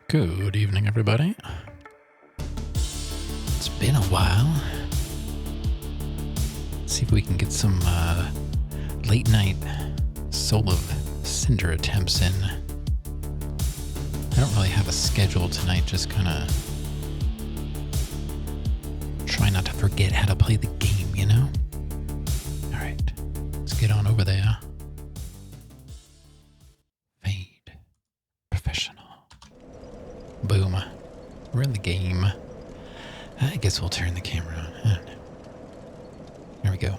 Good evening, everybody. It's been a while. Let's see if we can get some late night Soul of Cinder attempts in. I don't really have a schedule tonight, just kind of try not to forget how to play the game, you know? All right, let's get on over there. Fade. Professional. Boom. We're in the game. I guess we'll turn the camera on. There we go.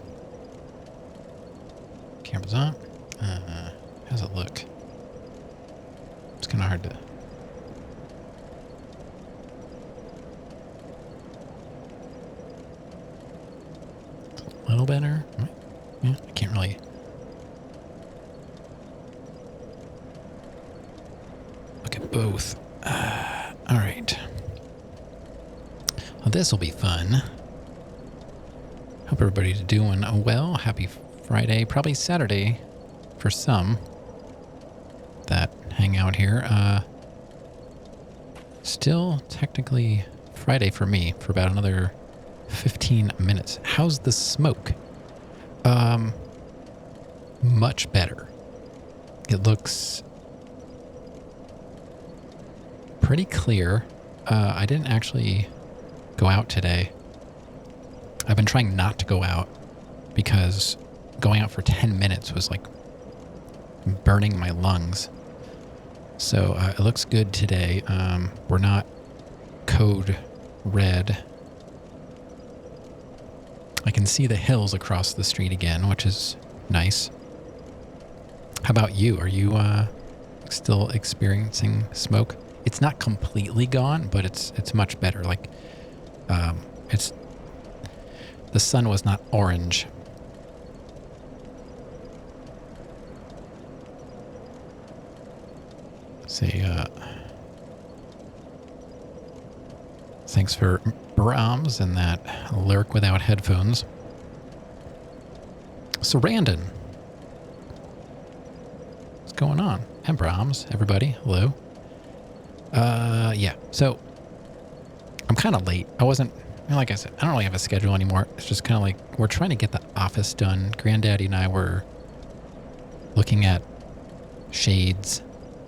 Camera's on. How's it look? It's kind of hard to... A little better. Yeah, I can't really... Look at both. All right. Well, this will be fun. Hope everybody's doing well. Happy Friday, probably Saturday for some that hang out here. Still technically Friday for me for about another 15 minutes. How's the smoke? Much better. It looks pretty clear. I didn't actually go out today. I've been trying not to go out because going out for 10 minutes was like burning my lungs. So it looks good today. We're not code red. I can see the hills across the street again, which is nice. How about you? Are you still experiencing smoke? It's not completely gone, but it's much better. Like, it's the sun was not orange. See, thanks for Brahms and that lyric without headphones. Sarandon. What's going on? And Brahms, everybody, hello. Yeah, so I'm kind of late. Like I said, I don't really have a schedule anymore. It's just kind of like we're trying to get the office done. Granddaddy and I were looking at shades,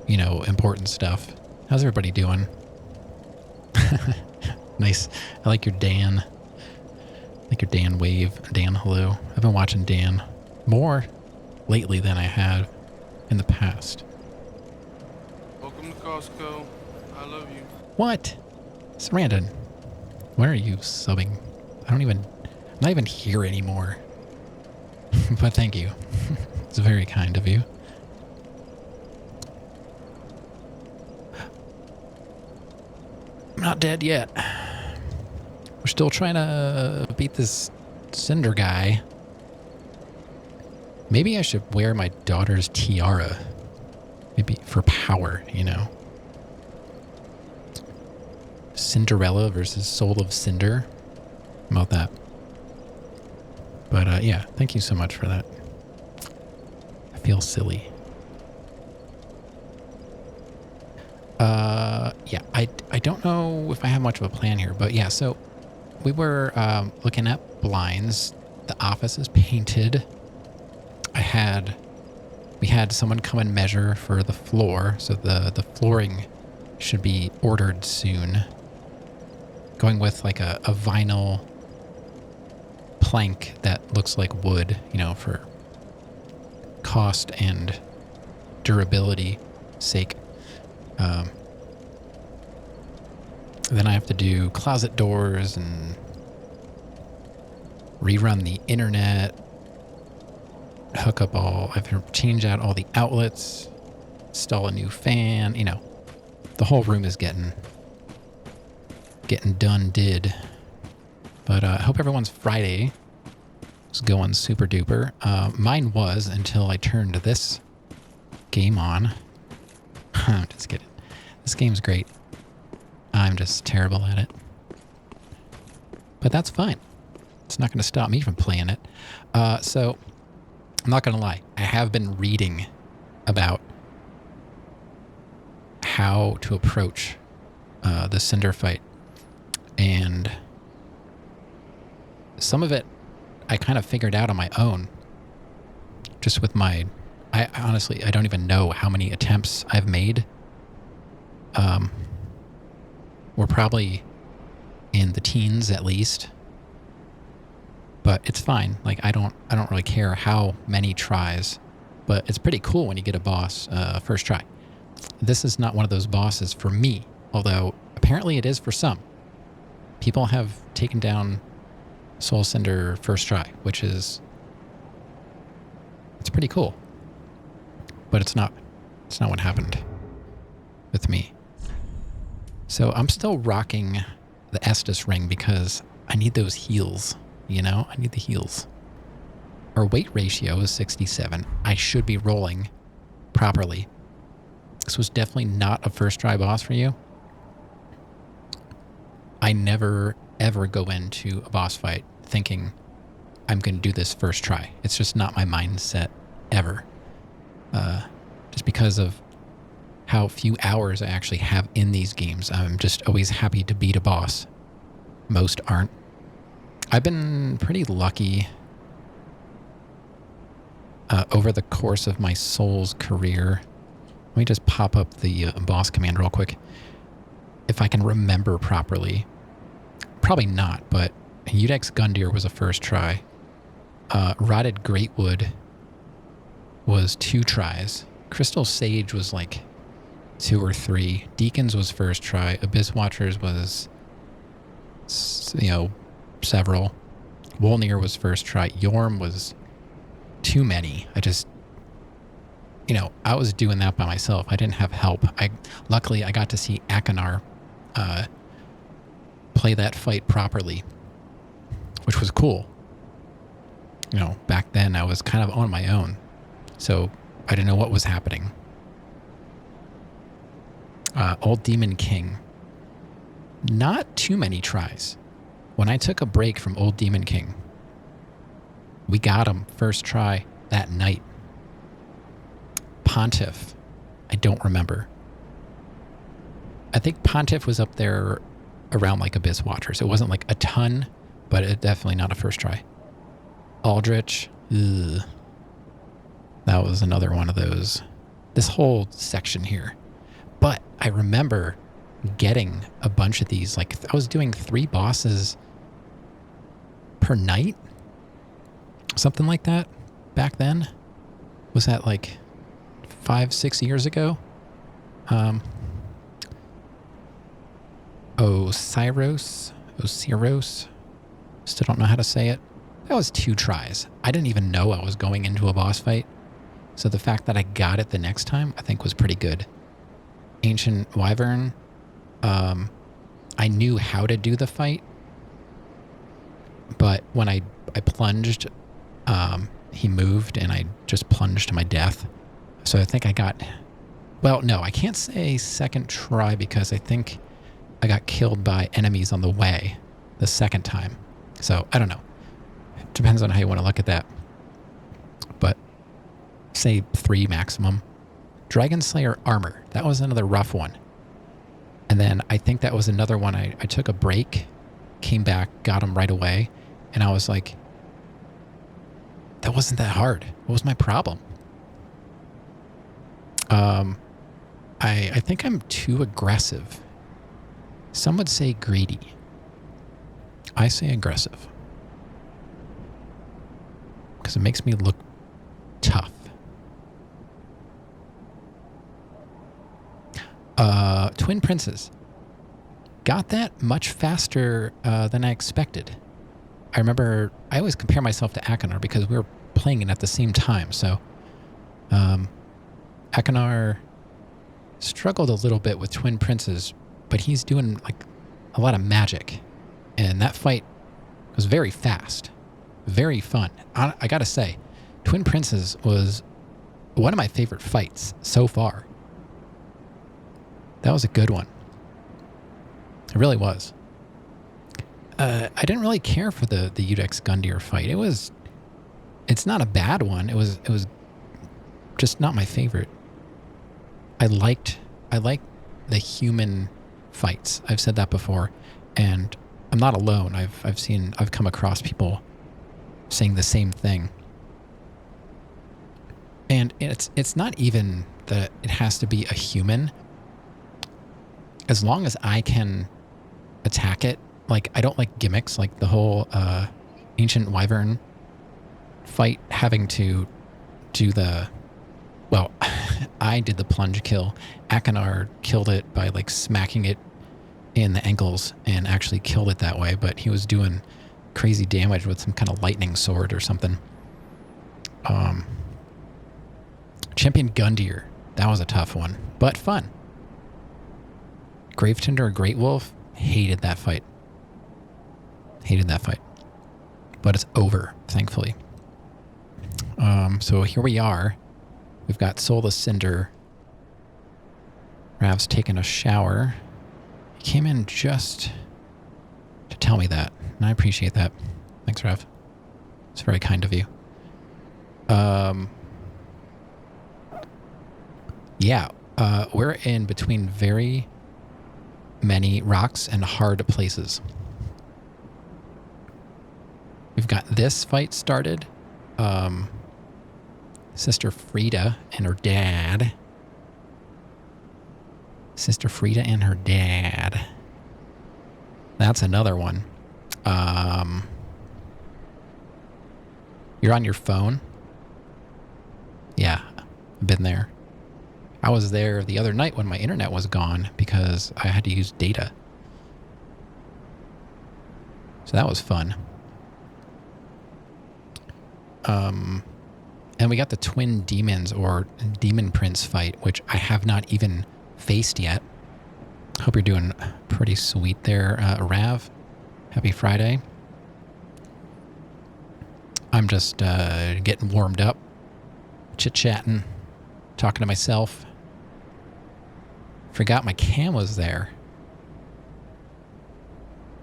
important stuff. How's everybody doing? Nice. I like your Dan. I like your Dan wave. Dan, hello. I've been watching Dan more lately than I had in the past. Welcome to Costco. I love you. What? Sarandon, when are you subbing? I'm not even here anymore. But thank you. It's very kind of you. I'm not dead yet. We're still trying to beat this Cinder guy. Maybe I should wear my daughter's tiara. Maybe for power, Cinderella versus Soul of Cinder. How about that? But yeah, thank you so much for that. I feel silly. Yeah, I don't know if I have much of a plan here, but yeah, so we were looking at blinds. The office is painted. We had someone come and measure for the floor, so the flooring should be ordered soon. Going with like a vinyl plank that looks like wood, for cost and durability sake. Then I have to do closet doors and rerun the internet, I have to change out all the outlets, install a new fan, the whole room is getting did. But I hope everyone's Friday is going super duper. Mine was until I turned this game on. I'm just kidding. This game's great. I'm just terrible at it. But that's fine. It's not going to stop me from playing it. So, I'm not going to lie. I have been reading about how to approach the Cinder fight. And some of it I kind of figured out on my own. Just with my... I honestly, I don't even know how many attempts I've made. We're probably in the teens at least. But it's fine. Like, I don't really care how many tries. But it's pretty cool when you get a boss first try. This is not one of those bosses for me, although apparently it is for some. People have taken down Soul Cinder first try, which is... it's pretty cool. But it's not what happened with me. So I'm still rocking the Estus ring because I need those heals, you know? I need the heals. Our weight ratio is 67. I should be rolling properly. This was definitely not a first try boss for you. I never, ever go into a boss fight thinking I'm going to do this first try. It's just not my mindset ever. Just because of how few hours I actually have in these games. I'm just always happy to beat a boss. Most aren't. I've been pretty lucky over the course of my Souls career. Let me just pop up the boss command real quick. If I can remember properly. Probably not, but Udex Gundyr was a first try. Rotted Greatwood was 2 tries. Crystal Sage was like 2 or 3. Deacons was first try. Abyss Watchers was, several. Wolnir was first try. Yorm was too many. I was doing that by myself. I didn't have help. Luckily, I got to see Akanar play that fight properly, which was cool. Back then I was kind of on my own, so I didn't know what was happening. Old Demon King. Not too many tries. When I took a break from Old Demon King, we got him first try that night. Pontiff. I don't remember. I think Pontiff was up there around like Abyss Watchers. It wasn't like a ton, but it definitely not a first try. Aldrich. Ugh. That was another one of those. This whole section here. But I remember getting a bunch of these. Like, I was doing 3 bosses per night. Something like that back then. Was that like 5-6 years ago? Osiris. Still don't know how to say it. That was 2 tries. I didn't even know I was going into a boss fight. So the fact that I got it the next time, I think was pretty good. Ancient Wyvern. I knew how to do the fight. But when I plunged, he moved and I just plunged to my death. So I think I got... Well, no, I can't say second try because I think I got killed by enemies on the way the second time. So, I don't know. It depends on how you want to look at that. But, say 3 maximum. Dragon Slayer Armor. That was another rough one. And then I think that was another one. I took a break, came back, got him right away. And I was like, that wasn't that hard. What was my problem? I think I'm too aggressive. Some would say greedy. I say aggressive. Because it makes me look tough. Twin Princes. Got that much faster than I expected. I remember, I always compare myself to Akanar because we were playing it at the same time. So, Akanar struggled a little bit with Twin Princes, but he's doing like a lot of magic. And that fight was very fast, very fun. I gotta say, Twin Princes was one of my favorite fights so far. That was a good one. It really was. I didn't really care for the Udex Gundyr fight. It's not a bad one. It was just not my favorite. I liked the human fights. I've said that before, and I'm not alone. I've come across people saying the same thing. And it's not even that it has to be a human. As long as I can attack it, like, I don't like gimmicks, like the whole ancient wyvern fight having to do the, well, I did the plunge kill. Akinar killed it by like smacking it in the ankles and actually killed it that way, but he was doing crazy damage with some kind of lightning sword or something. Champion Gundyr, that was a tough one, but fun. Gravetender or Great Wolf, hated that fight. Hated that fight. But it's over, thankfully. So here we are. We've got Soulless Cinder. Rav's taken a shower. He came in just to tell me that, and I appreciate that. Thanks, Rav. It's very kind of you. Yeah, we're in between very many rocks and hard places. We've got this fight started. Sister Frida and her dad. Sister Frida and her dad. That's another one. You're on your phone? Yeah, I've been there. I was there the other night when my internet was gone because I had to use data. So that was fun. And we got the twin demons or demon prince fight, which I have not even faced yet. Hope you're doing pretty sweet there, Rav. Happy Friday. I'm just getting warmed up, chit-chatting, talking to myself. Forgot my cam was there.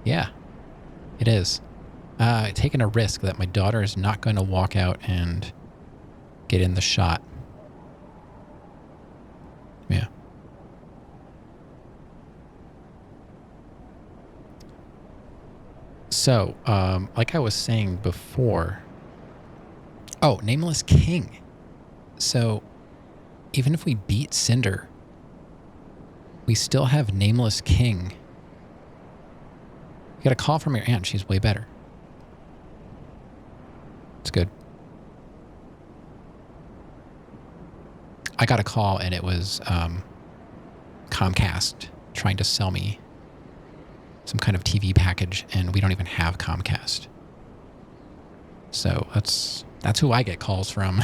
Yeah, it is. Taking a risk that my daughter is not going to walk out and get in the shot. Yeah. So, like I was saying before... Oh, Nameless King. So, even if we beat Cinder, we still have Nameless King. You got a call from your aunt. She's way better. It's good. I got a call and it was Comcast trying to sell me some kind of TV package, and we don't even have Comcast. So that's who I get calls from.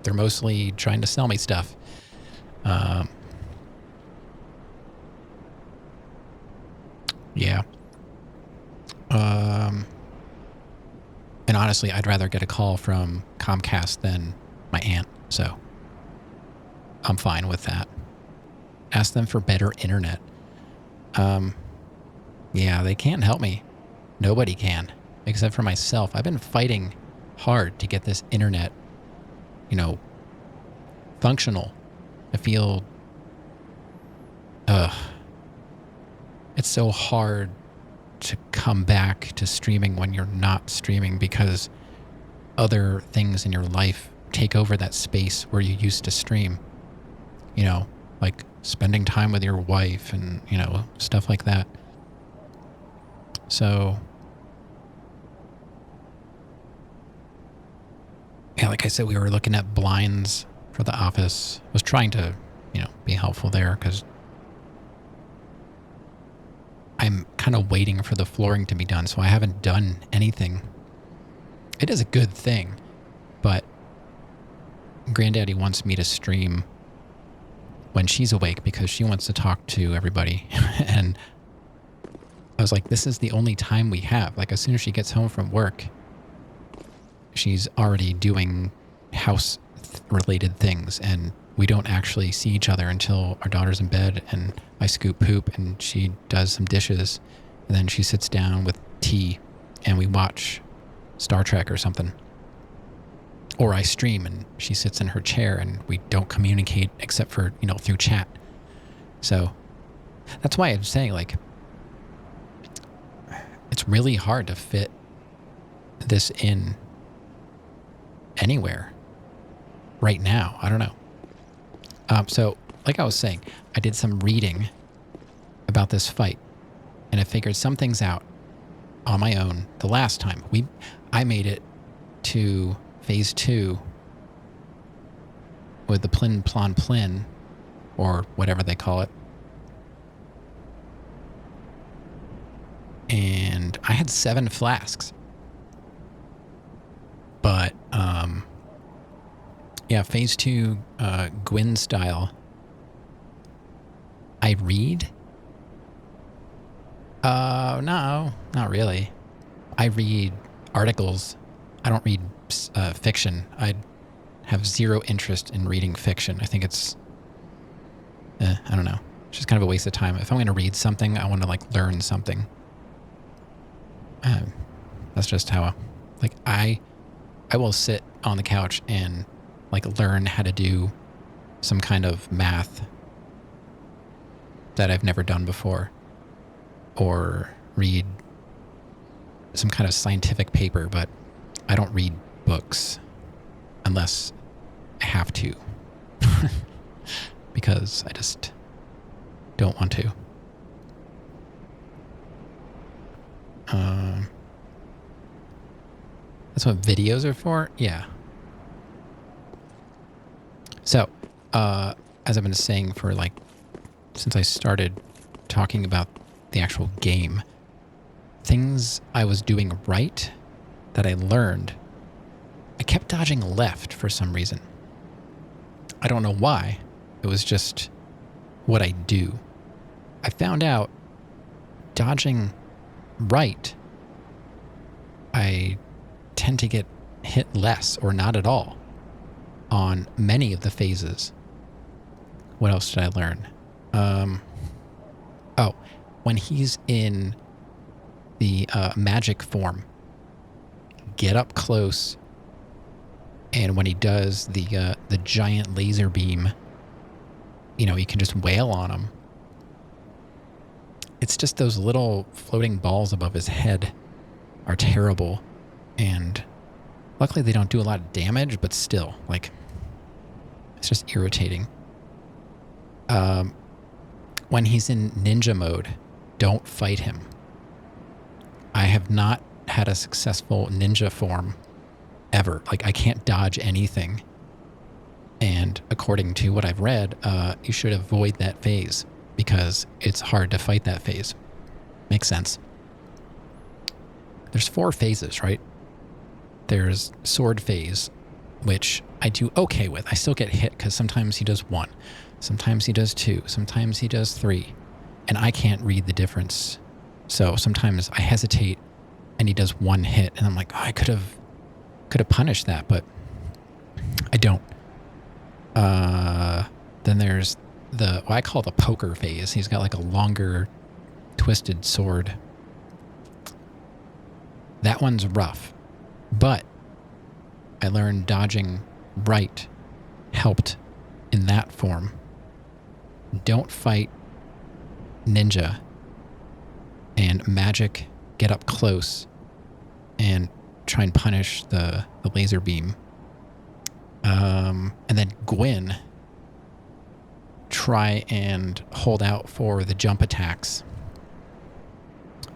They're mostly trying to sell me stuff. Yeah. And honestly, I'd rather get a call from Comcast than my aunt, so I'm fine with that. Ask them for better internet. Yeah, they can't help me. Nobody can, except for myself. I've been fighting hard to get this internet, functional. I feel, it's so hard to come back to streaming when you're not streaming because other things in your life take over that space where you used to stream. Like spending time with your wife and, stuff like that. So, yeah, like I said, we were looking at blinds for the office. I was trying to, be helpful there because I'm kind of waiting for the flooring to be done, so I haven't done anything. It is a good thing, but Granddaddy wants me to stream when she's awake because she wants to talk to everybody. And I was like, this is the only time we have. Like, as soon as she gets home from work, she's already doing house-related things, and we don't actually see each other until our daughter's in bed, and I scoop poop, and she does some dishes, and then she sits down with tea, and we watch Star Trek or something. Or I stream, and she sits in her chair, and we don't communicate except for, through chat. So That's why I'm saying, like, it's really hard to fit this in anywhere right now. I don't know. So, like I was saying, I did some reading about this fight, and I figured some things out on my own the last time. I made it to phase 2 with the Plin Plon Plin, or whatever they call it. And I had 7 flasks. But, yeah, phase 2 Gwyn style. I read? No, not really. I read articles. I don't read fiction. I have zero interest in reading fiction. I think it's, I don't know. It's just kind of a waste of time. If I'm going to read something, I want to, like, learn something. That's just how, like, I will sit on the couch and, like, learn how to do some kind of math that I've never done before, or read some kind of scientific paper, but I don't read books unless I have to, because I just don't want to. That's what videos are for? Yeah. So, as I've been saying for, like, since I started talking about the actual game, things I was doing right that I learned, I kept dodging left for some reason. I don't know why. It was just what I do. I found out dodging right, I tend to get hit less or not at all on many of the phases. What else did I learn? Oh, when he's in the magic form, get up close, and when he does the giant laser beam, you know, you can just wail on him. It's just those little floating balls above his head are terrible, and luckily they don't do a lot of damage, but still, like, it's just irritating. When he's in ninja mode, don't fight him. I have not had a successful ninja form ever. Like, I can't dodge anything. And according to what I've read, you should avoid that phase because it's hard to fight that phase. Makes sense. There's 4 phases, right? There's sword phase, which I do okay with. I still get hit because sometimes he does 1. Sometimes he does 2. Sometimes he does 3. And I can't read the difference. So sometimes I hesitate and he does 1 hit. And I'm like, oh, I could have punished that, but I don't. Then there's what I call the poker phase. He's got like a longer twisted sword. That one's rough. But I learned dodging right helped in that form. Don't fight ninja and magic, get up close and try and punish the laser beam. And then Gwyn, try and hold out for the jump attacks.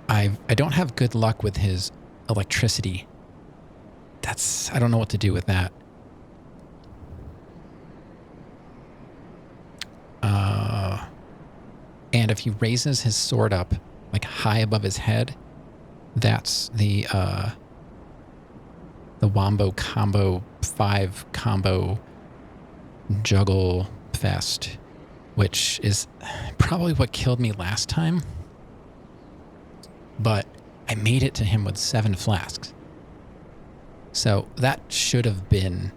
I don't have good luck with his electricity. I don't know what to do with that. And if he raises his sword up like high above his head, that's the Wombo Combo 5 combo juggle fest, which is probably what killed me last time. But I made it to him with 7 flasks. So that should have been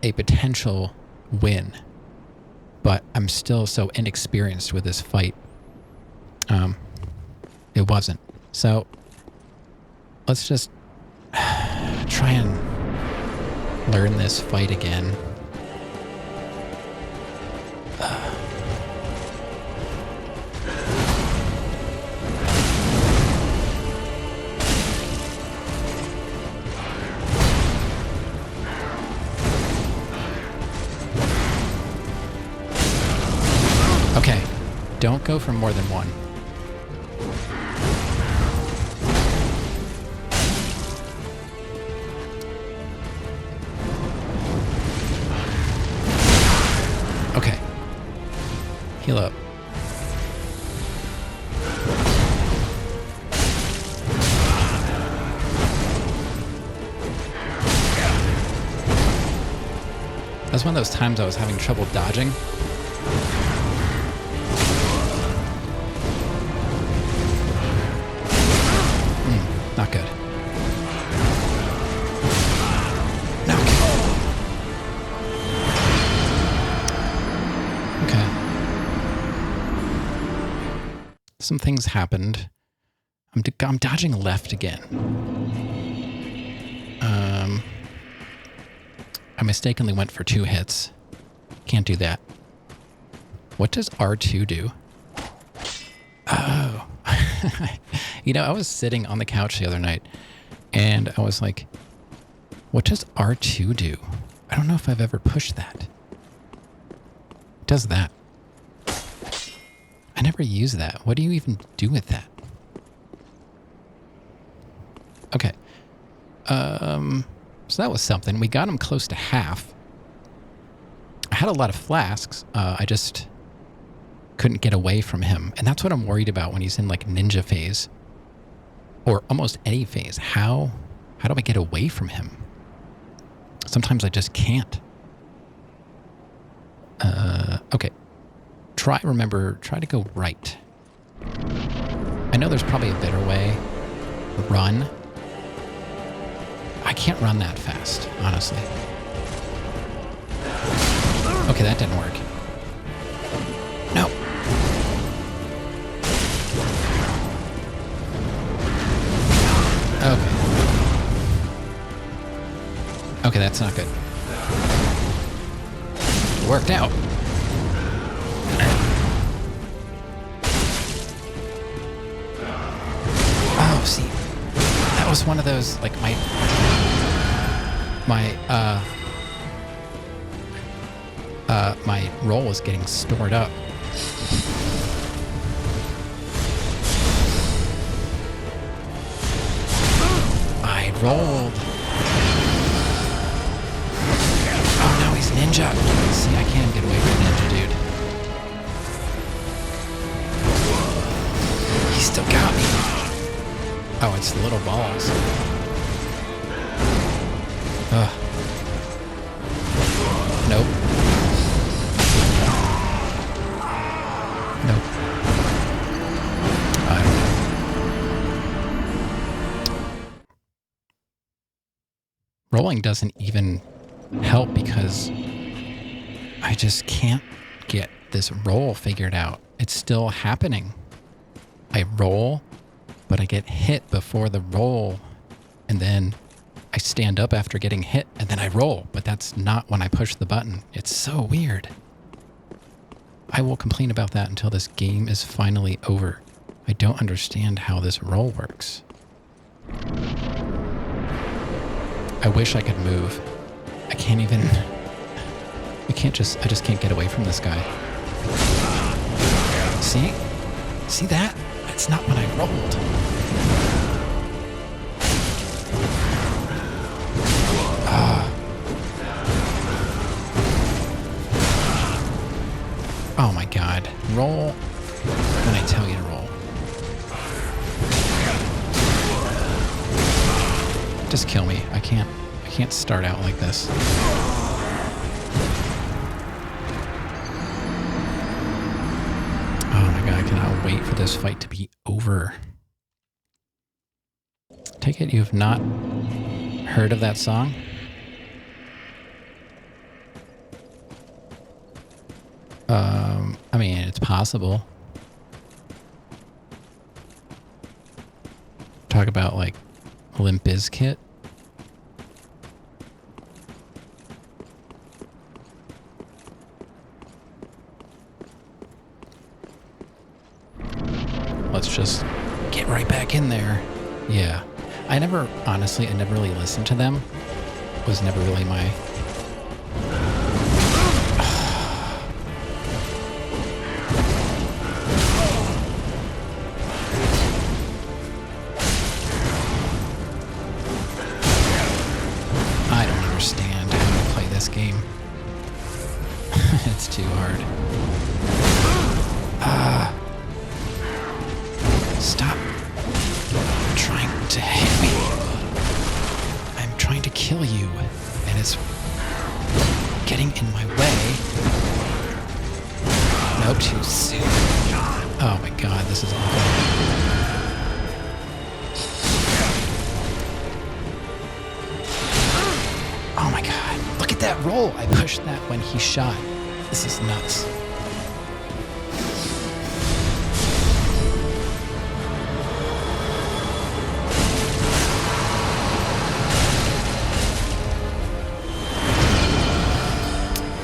a potential win. But I'm still so inexperienced with this fight. It wasn't. So let's just try and learn this fight again. don't go for more than one. Okay. Heal up. That's one of those times I was having trouble dodging. Not good. No. Okay. Some things happened. I'm dodging left again. I mistakenly went for 2 hits. Can't do that. What does R2 do? Oh. You know, I was sitting on the couch the other night, and I was like, what does R2 do? I don't know if I've ever pushed that. It does that. I never use that. What do you even do with that? Okay. So that was something. We got him close to half. I had a lot of flasks. I just couldn't get away from him. And that's what I'm worried about when he's in like ninja phase. Or almost any phase. How do I get away from him? Sometimes I just can't. Okay. Try to go right. I know there's probably a better way. Run. I can't run that fast, honestly. Okay, that didn't work. No. Okay. Okay, that's not good. It worked out. Oh, see. That was one of those, like, my roll was getting stored up. I rolled. Oh no, he's ninja. See, I can't get away from ninja, dude. He still got me. Oh, it's the little balls. Ugh. Nope. Nope. I don't know. Rolling doesn't even help because I just can't get this roll figured out. It's still happening. I roll, but I get hit before the roll, and then I stand up after getting hit, and then I roll, but that's not when I push the button. It's so weird. I will complain about that until this game is finally over. I don't understand how this roll works. I wish I could move. I can't even... I just can't get away from this guy. See? See that? That's not when I rolled. Oh my god. Roll when I tell you to roll. Just kill me. I can't start out like this. Oh my god, I cannot wait for this fight to be over. Take it you've not heard of that song? I mean, it's possible. Talk about, like, Limp Bizkit. Let's just get right back in there. Yeah. I never really listened to them. It was never really my... this game. It's too hard. Stop trying to hit me. I'm trying to kill you, and it's getting in my way. No, too soon. Oh my god, this is awful. Oh my god, look at that roll! I pushed that when he shot. This is nuts.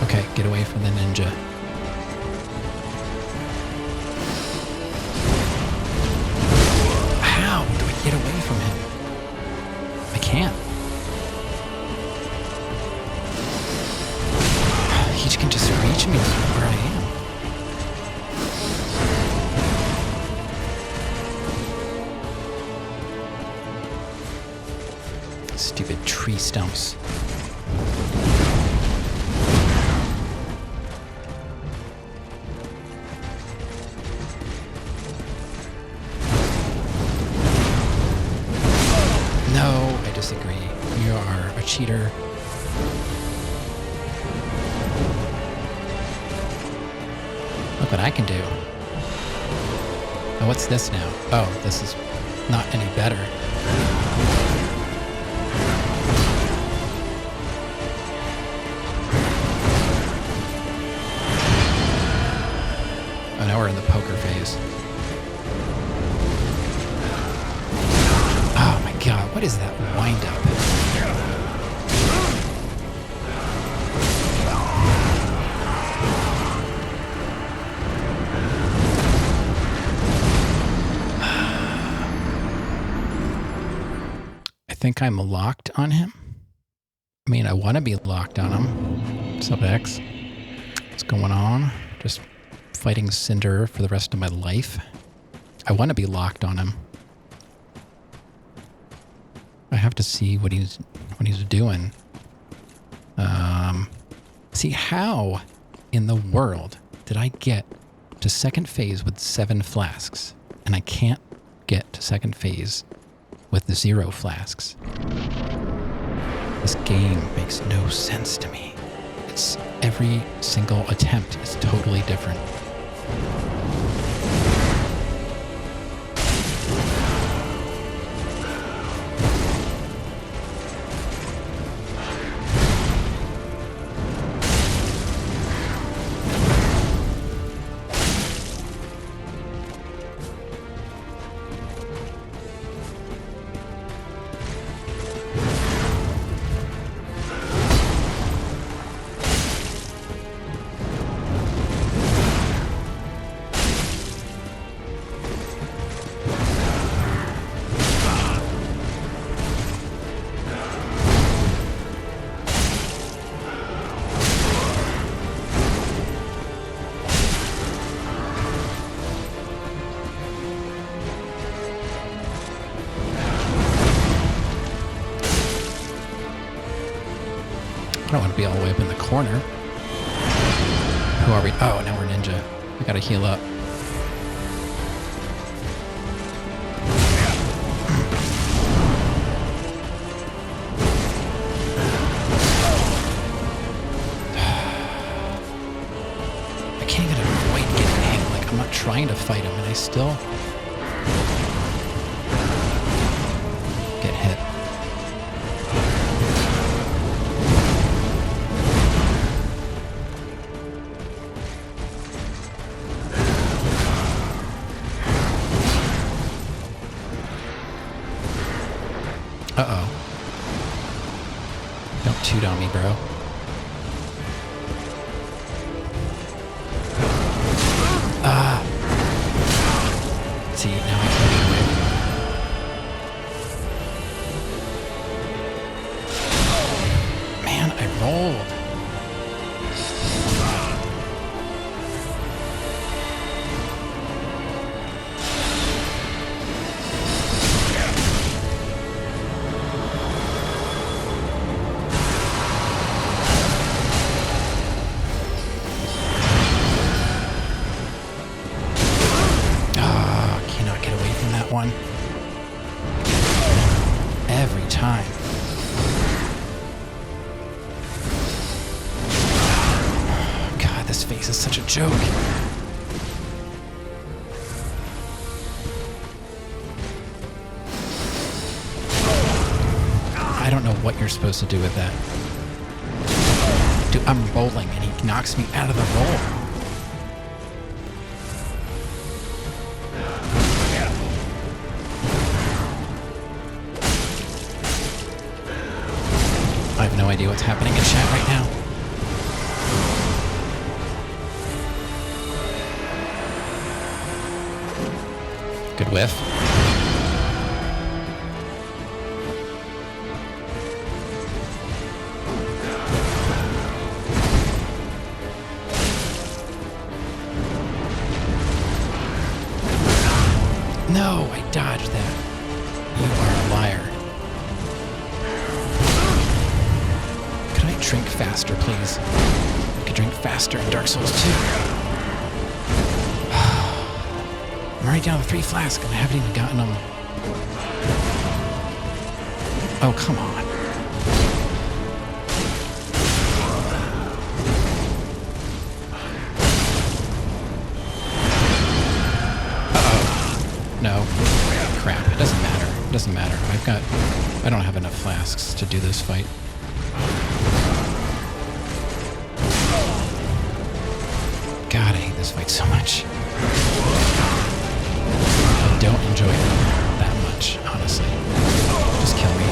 Okay, get away from the ninja. How do I get away from him? I can't. He can just reach me where I am. Stupid tree stumps. No, I disagree. You are a cheater. Look what I can do. Oh, what's this now? Oh, this is not any better. Oh, now we're in the poker phase. Oh my god, what is that wind-up? I think I'm locked on him. I mean, I want to be locked on him. What's up, X? What's going on? Just fighting Cinder for the rest of my life. I want to be locked on him. I have to see what he's doing. See, how in the world did I get to second phase with 7 flasks, and I can't get to second phase with 0 flasks? This game makes no sense to me. It's every single attempt is totally different. I don't want to be all the way up in the corner. Who are we? Oh, now we're ninja. I gotta heal up. I can't even avoid getting hit. Like, I'm not trying to fight him, and I still get hit. Uh-oh. Don't toot on me, bro. Ah! See, now I can't get away. Man, I rolled. joke. I don't know what you're supposed to do with that. Dude, I'm rolling and he knocks me out of the roll. I have no idea what's happening in chat right now. Good whiff. No, I dodged that. You are a liar. Could I drink faster, please? I could drink faster in Dark Souls 2. I'm already down to 3 flasks and I haven't even gotten them. Oh, come on. No. Crap. It doesn't matter. It doesn't matter. I don't have enough flasks to do this fight. God, I hate this fight so much. I don't enjoy it that much, honestly. Just kill me.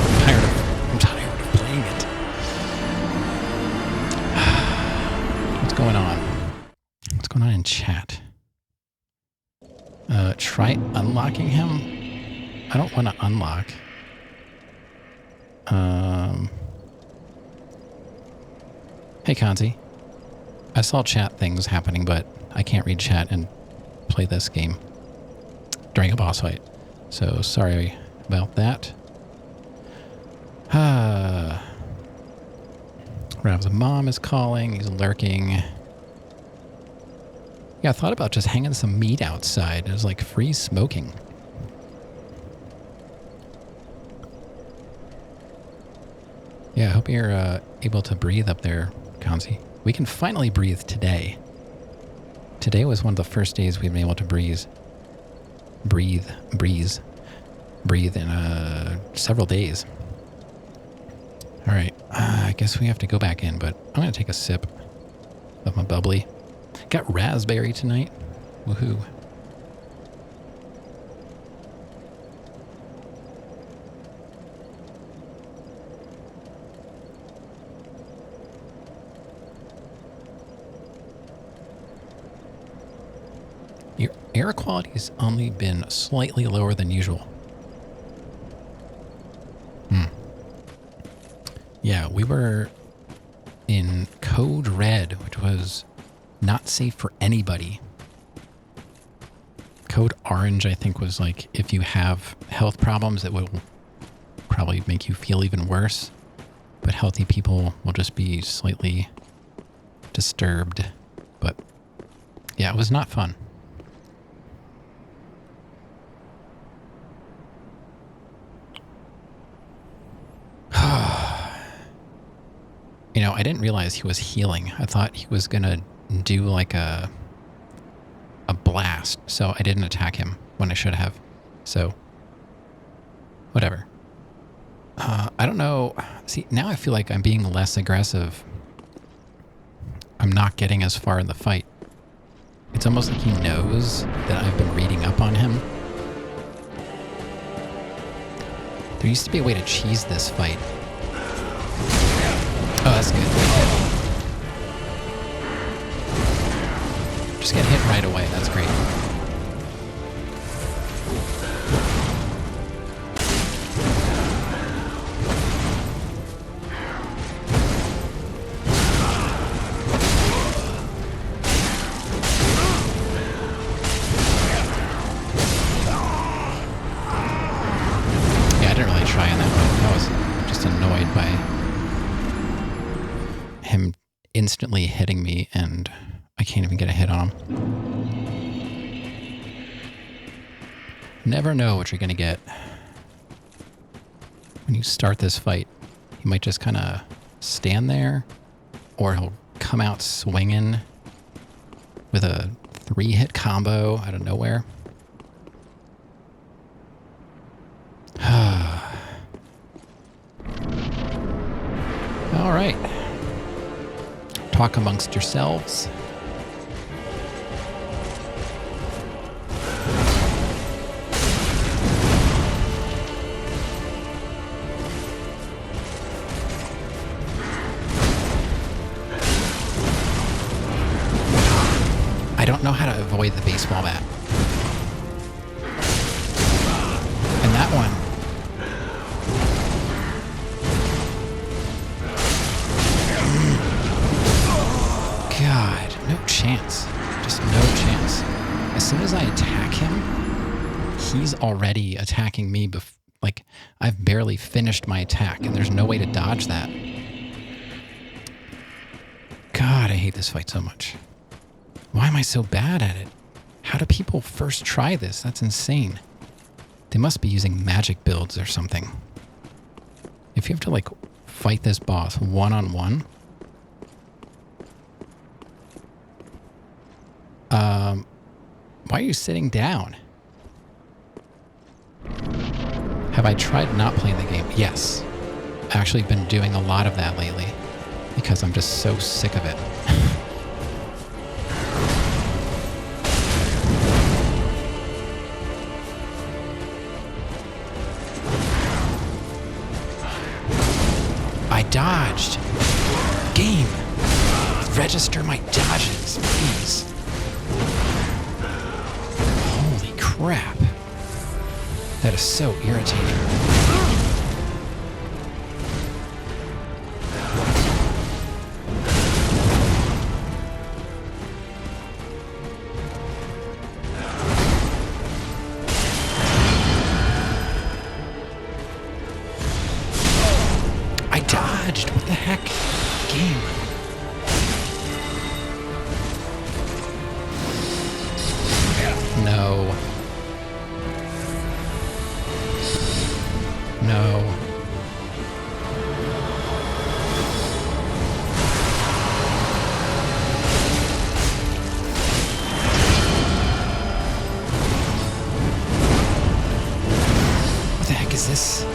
I'm tired of playing it. What's going on? What's going on in chat? Try unlocking him? I don't want to unlock. Hey, Kanzi. I saw chat things happening, but I can't read chat and play this game during a boss fight. So, sorry about that. Rav's mom is calling. He's lurking. Yeah, I thought about just hanging some meat outside. It was like free smoking. Yeah, I hope you're able to breathe up there, Kanzi. We can finally breathe today. Today was one of the first days we've been able to breathe in several days. All right, I guess we have to go back in, but I'm going to take a sip of my bubbly. Got raspberry tonight. Woohoo. Your air quality's only been slightly lower than usual. Yeah, we were in Code Red, which was not safe for anybody. Code Orange, I think, was like, if you have health problems, it will probably make you feel even worse. But healthy people will just be slightly disturbed. But yeah, it was not fun. You know, I didn't realize he was healing. I thought he was going to do like a blast, so I didn't attack him when I should have. So, whatever. I don't know. See, now I feel like I'm being less aggressive. I'm not getting as far in the fight. It's almost like he knows that I've been reading up on him. There used to be a way to cheese this fight. Oh, that's good. Just get hit right away. That's great. Yeah, I didn't really try on that one. I was just annoyed by him instantly hitting me, and I can't even get a hit on him. Never know what you're going to get when you start this fight. He might just kind of stand there, or he'll come out swinging with a 3-hit combo out of nowhere. All right. Talk amongst yourselves. I don't know how to avoid the baseball bat. And that one. God, no chance. Just no chance. As soon as I attack him, he's already attacking me. Like, I've barely finished my attack, and there's no way to dodge that. God, I hate this fight so much. Why am I so bad at it? How do people first try this? That's insane. They must be using magic builds or something. If you have to, like, fight this boss one-on-one... why are you sitting down? Have I tried not playing the game? Yes. I've actually been doing a lot of that lately because I'm just so sick of it. I dodged. Game. Register my dodges, please. Holy crap. That is so irritating. I dodged. What the heck? Game. No. No. What the heck is this?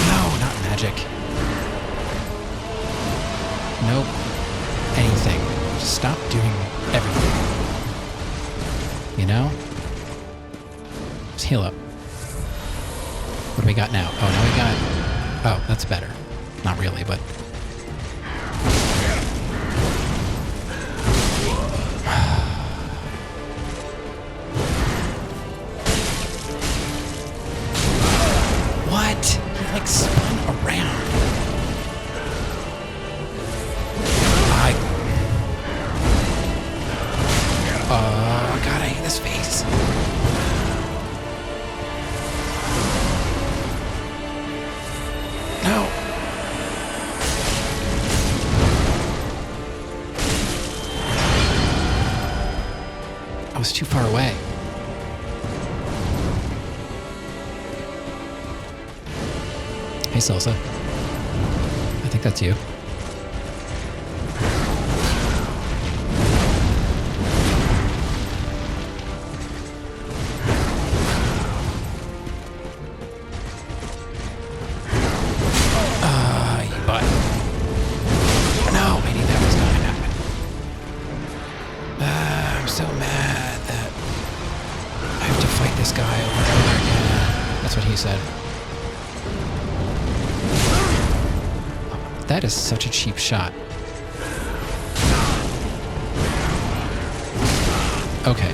No, not magic. Nope. Anything. Just stop doing everything. You know? Just heal up. What do we got now? Oh, now we got... Oh, that's better. Not really, but... What? He, like, spun around. God, I hate this face. No. I was too far away. Hey, Salsa. I think that's you. So mad that I have to fight this guy over and over again. That's what he said. That is such a cheap shot. Okay.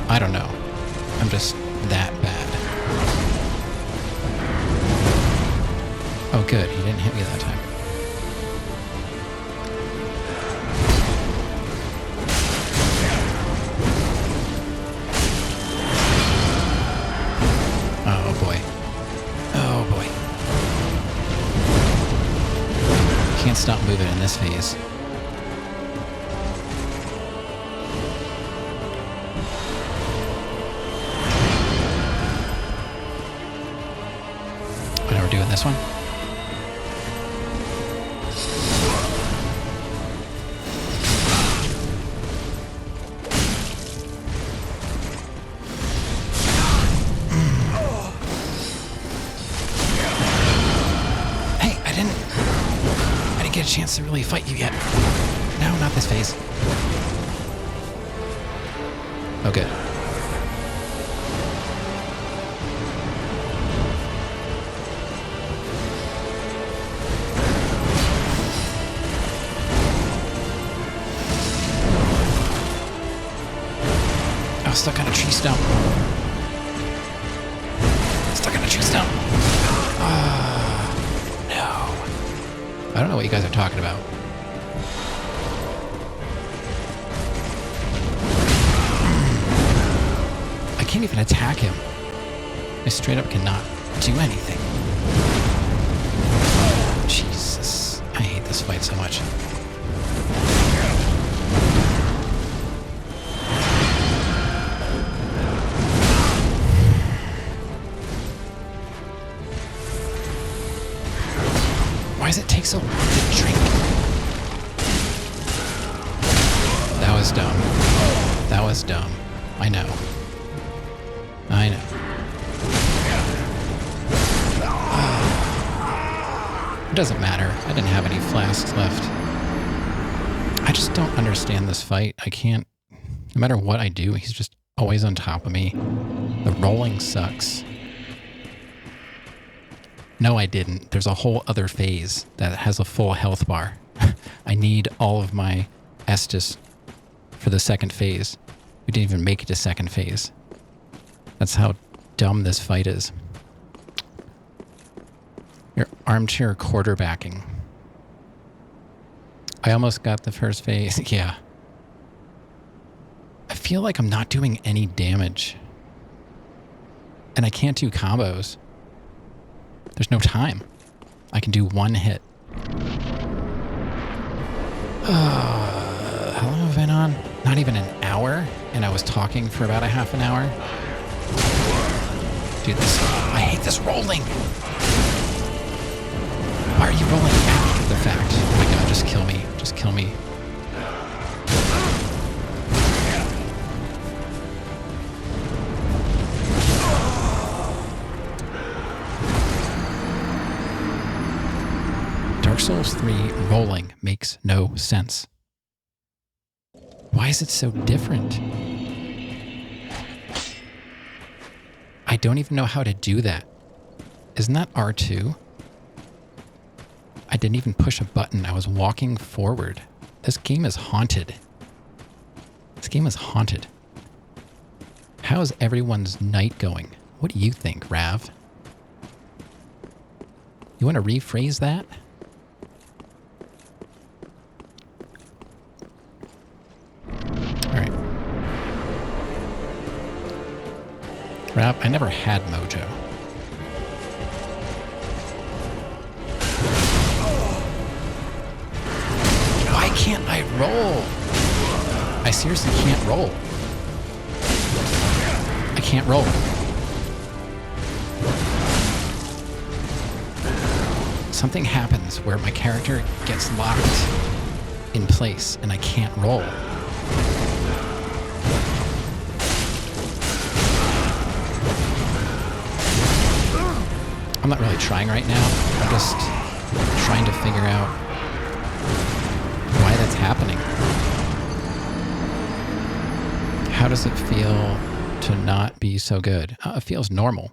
I don't know. I'm just that bad. Oh good, he didn't hit me that time. Can't stop moving in this phase. this one? Hey, I didn't get a chance to really fight you yet. No, not this phase. Oh, good. I was stuck on a tree stump. Stuck on a tree stump. No. I don't know what you guys are talking about. I can't even attack him. I straight up cannot do anything. Jesus. I hate this fight so much. Why does it take so long to drink? That was dumb. That was dumb. I know. I know. It doesn't matter. I didn't have any flasks left. I just don't understand this fight. I can't... No matter what I do, he's just always on top of me. The rolling sucks. No, I didn't. There's a whole other phase that has a full health bar. I need all of my Estus for the second phase. We didn't even make it to second phase. That's how dumb this fight is. Your armchair quarterbacking. I almost got the first phase. Yeah. I feel like I'm not doing any damage. And I can't do combos. There's no time. I can do one hit. How long have I been on? Not even an hour? And I was talking for about a half an hour? Dude, I hate this rolling. Why are you rolling after the fact? Oh my god, just kill me. Just kill me. Dark Souls 3 rolling makes no sense. Why is it so different? I don't even know how to do that. Isn't that R2? I didn't even push a button. I was walking forward. This game is haunted. This game is haunted. How is everyone's night going? What do you think, Rav? You want to rephrase that? Alright. Rav, I never had Mojo. Why can't I roll? I seriously can't roll. I can't roll. Something happens where my character gets locked in place and I can't roll. I'm not really trying right now. I'm just trying to figure out why that's happening. How does it feel to not be so good? It feels normal.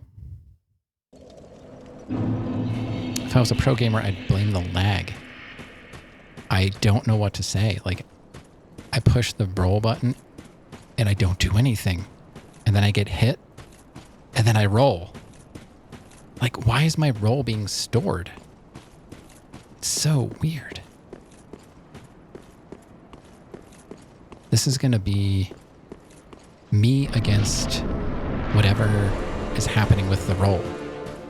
If I was a pro gamer, I'd blame the lag. I don't know what to say. Like, I push the roll button and I don't do anything. And then I get hit and then I roll. Like, why is my roll being stored? It's so weird. This is going to be me against whatever is happening with the roll.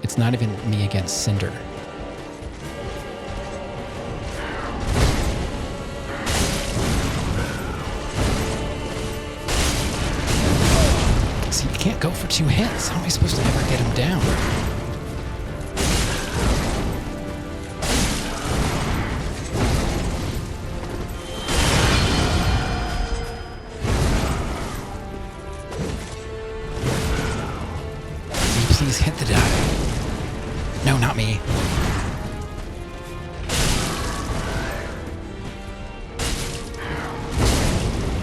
It's not even me against Cinder. See, you can't go for 2 hits. How am I supposed to ever get him down? got me.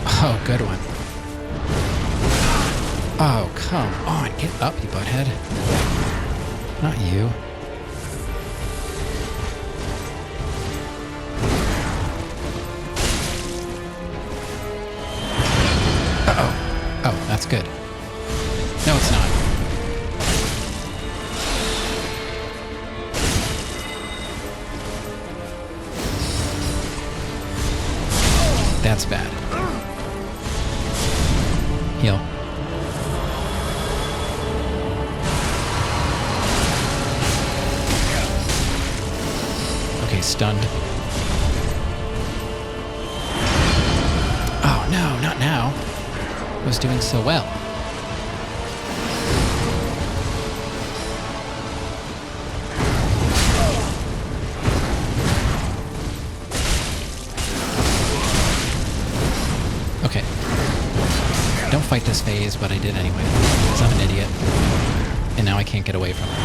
Oh, good one. Oh, come on. Get up, you butthead. Not you. Uh-oh. Oh, that's good. No, it's not. That's bad. Heal. Okay, stunned. Oh, no, not now. I was doing so well. Okay. Don't fight this phase, but I did anyway. Because I'm an idiot. And now I can't get away from it.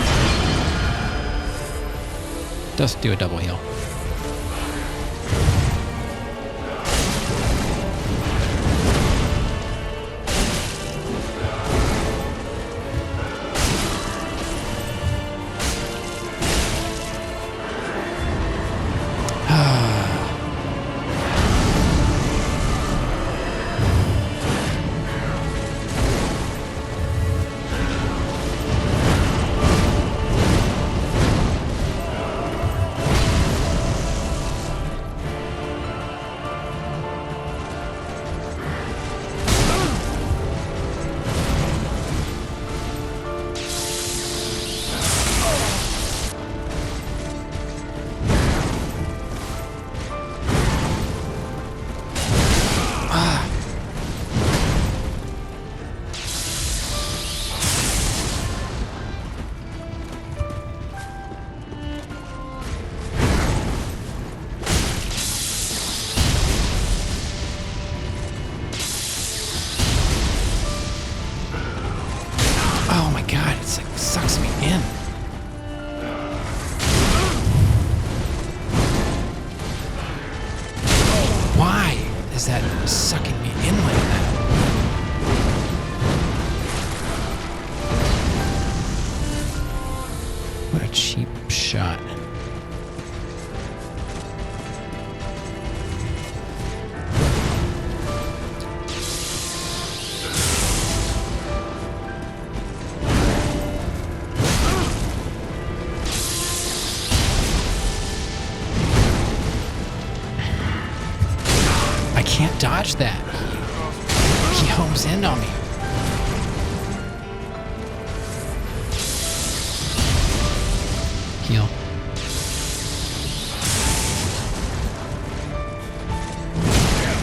Just do a double heal. Oh my god, it's like sucks me in. Why is that sucking me in like that? What a cheap shot. I can't dodge that. He homes in on me. Heal.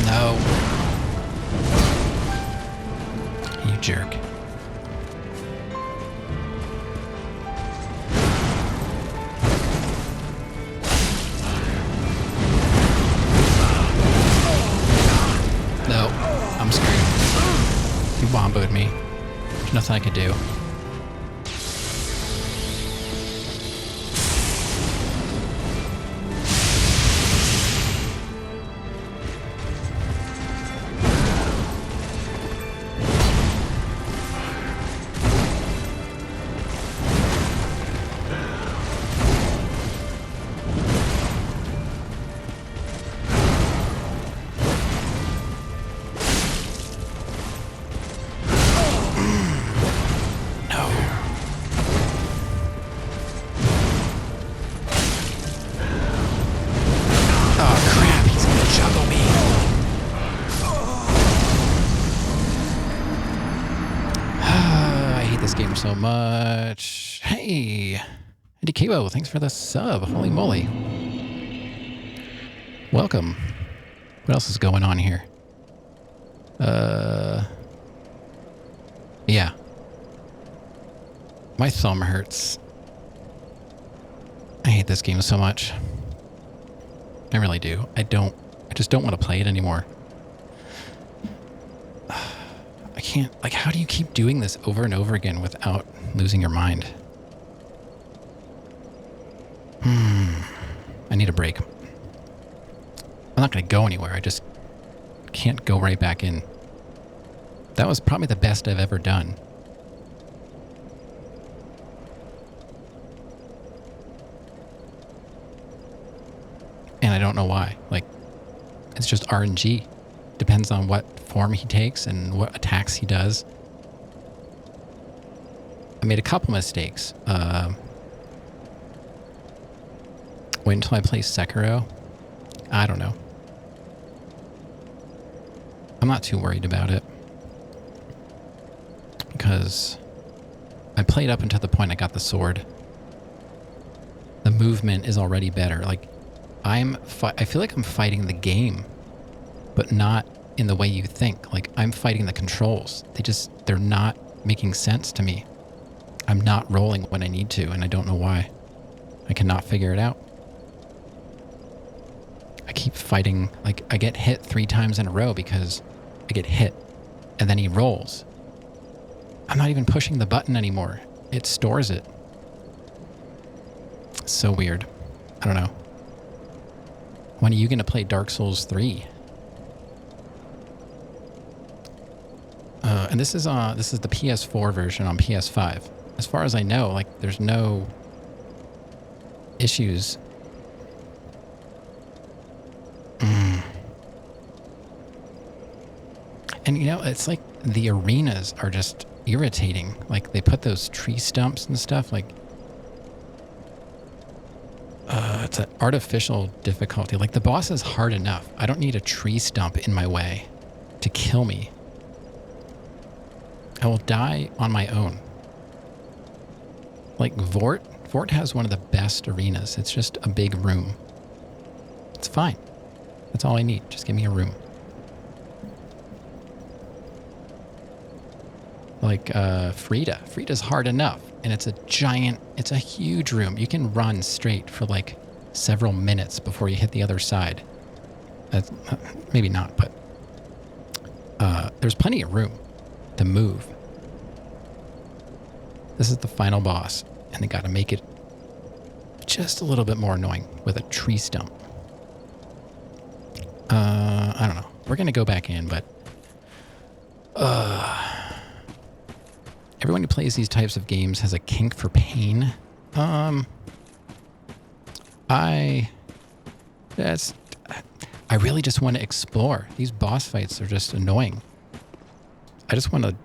No. You jerk. No, I'm screwed. You womboed me. There's nothing I could do. So much. Hey, Andy Kibo, thanks for the sub. Holy moly. Welcome. What else is going on here? Yeah. My thumb hurts. I hate this game so much. I really do. I just don't want to play it anymore. I can't, like, how do you keep doing this over and over again without losing your mind? I need a break. I'm not going to go anywhere. I just can't go right back in. That was probably the best I've ever done. And I don't know why. Like, it's just RNG. Depends on what form he takes and what attacks he does. I made a couple mistakes. Wait until I play Sekiro. I don't know. I'm not too worried about it. Because I played up until the point I got the sword. The movement is already better. Like, I feel like I'm fighting the game, but not in the way you think. Like, I'm fighting the controls. They're not making sense to me. I'm not rolling when I need to, and I don't know why. I cannot figure it out. I keep fighting, like, I get hit 3 times in a row because I get hit, and then he rolls. I'm not even pushing the button anymore. It stores it. It's so weird. I don't know. When are you going to play Dark Souls 3? And this is the PS4 version on PS5. As far as I know, like, there's no issues. And, you know, it's like the arenas are just irritating. Like, they put those tree stumps and stuff, like, it's an artificial difficulty. Like, the boss is hard enough. I don't need a tree stump in my way to kill me. I will die on my own. Like, Vort has one of the best arenas. It's just a big room. It's fine. That's all I need. Just give me a room. Like, Frida's hard enough. And it's a huge room. You can run straight for like several minutes before you hit the other side. That's, maybe not, but there's plenty of room to move. This is the final boss, and they got to make it just a little bit more annoying with a tree stump. I don't know. We're going to go back in, but everyone who plays these types of games has a kink for pain. I really just want to explore. These boss fights are just annoying. I just want to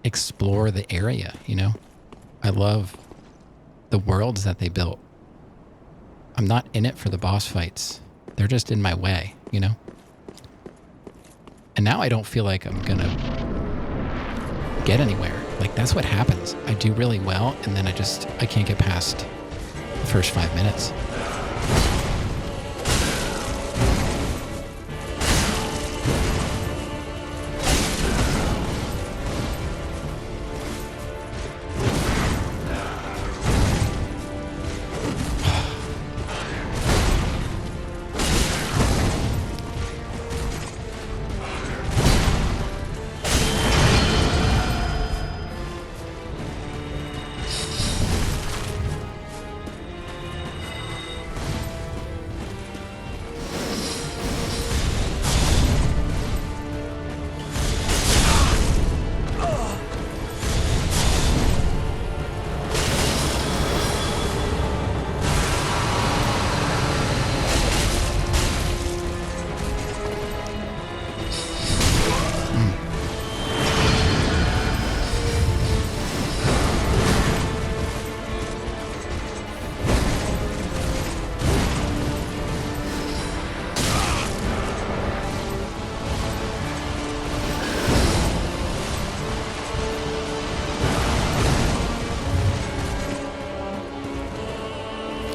explore the area, you know? I love the worlds that they built. I'm not in it for the boss fights. They're just in my way, you know? And now I don't feel like I'm gonna get anywhere. Like, that's what happens. I do really well, and then I can't get past the first 5 minutes.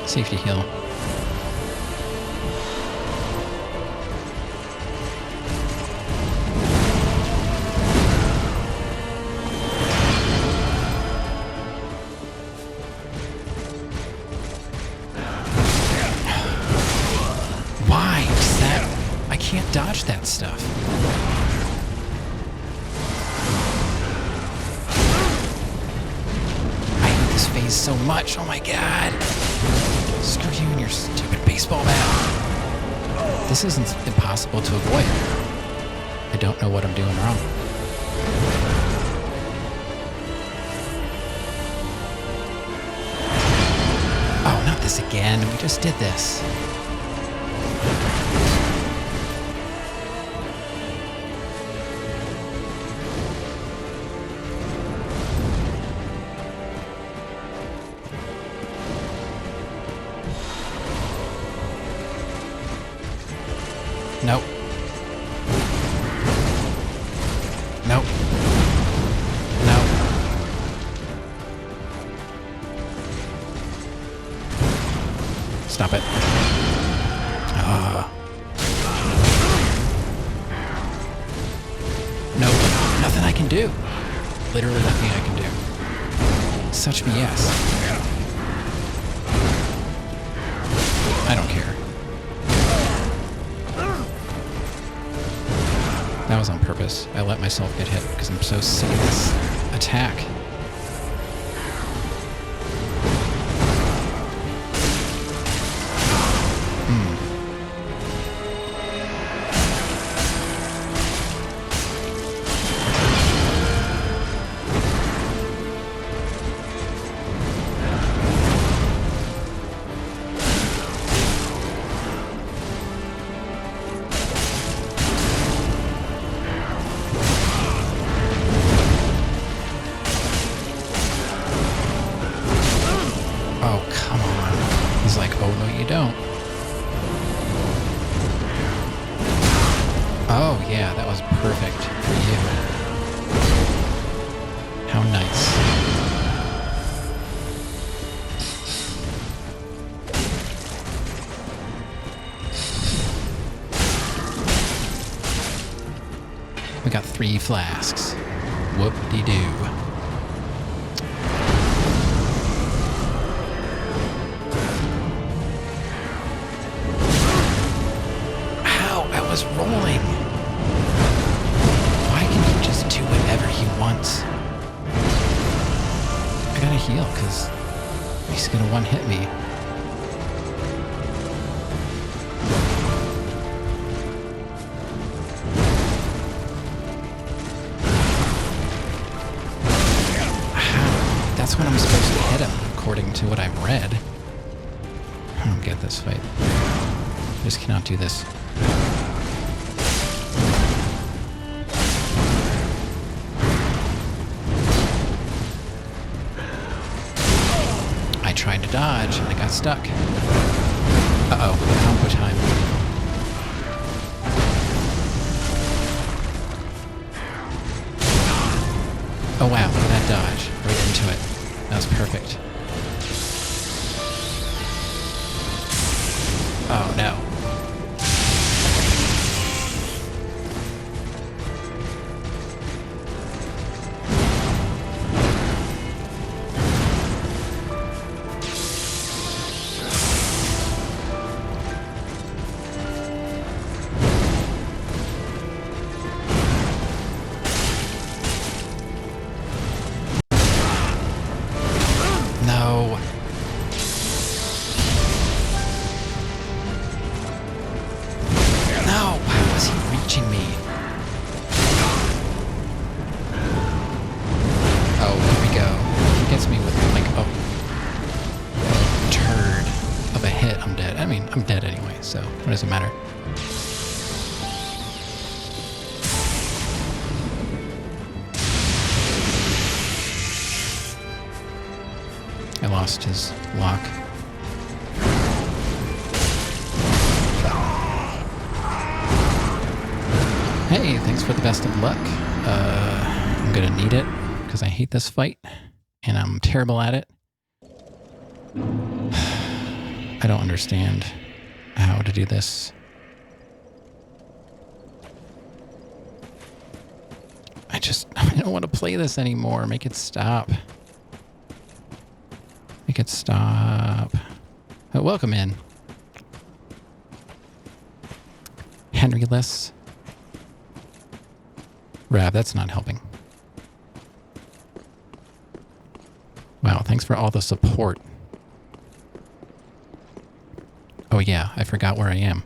Safety heal. Why is that? I can't dodge that stuff. I hate this phase so much. Oh my god. Screw you and your stupid baseball bat. This isn't impossible to avoid. I don't know what I'm doing wrong. Oh, not this again. We just did this. Nope. Nope. Nope. Stop it. Nope. Nothing I can do. Literally nothing I can do. Such BS. I don't care. That was on purpose. I let myself get hit because I'm so sick of this attack. Oh, come on. He's like, oh, no, you don't. Oh, yeah, that was perfect for you. How nice. We got 3 flasks. Whoop-de-doo. Was rolling. Why can he just do whatever he wants? I gotta heal because he's gonna one-hit me. That's when I'm supposed to hit him, according to what I've read. I don't get this fight. I just cannot do this. I tried to dodge and I got stuck. Uh-oh, combo time. Oh wow, look at that dodge. Right into it. That was perfect. Oh no. No. No, why was he reaching me? Oh, here we go. He gets me with like a turd of a hit. I'm dead. I mean, I'm dead anyway, so what does it matter? I lost his lock. Hey, thanks for the best of luck. I'm gonna need it because I hate this fight and I'm terrible at it. I don't understand how to do this. I don't want to play this anymore. Make it stop. Make it stop. Oh, welcome in. Henry-less. Rab, that's not helping. Wow, thanks for all the support. yeah, I forgot where I am.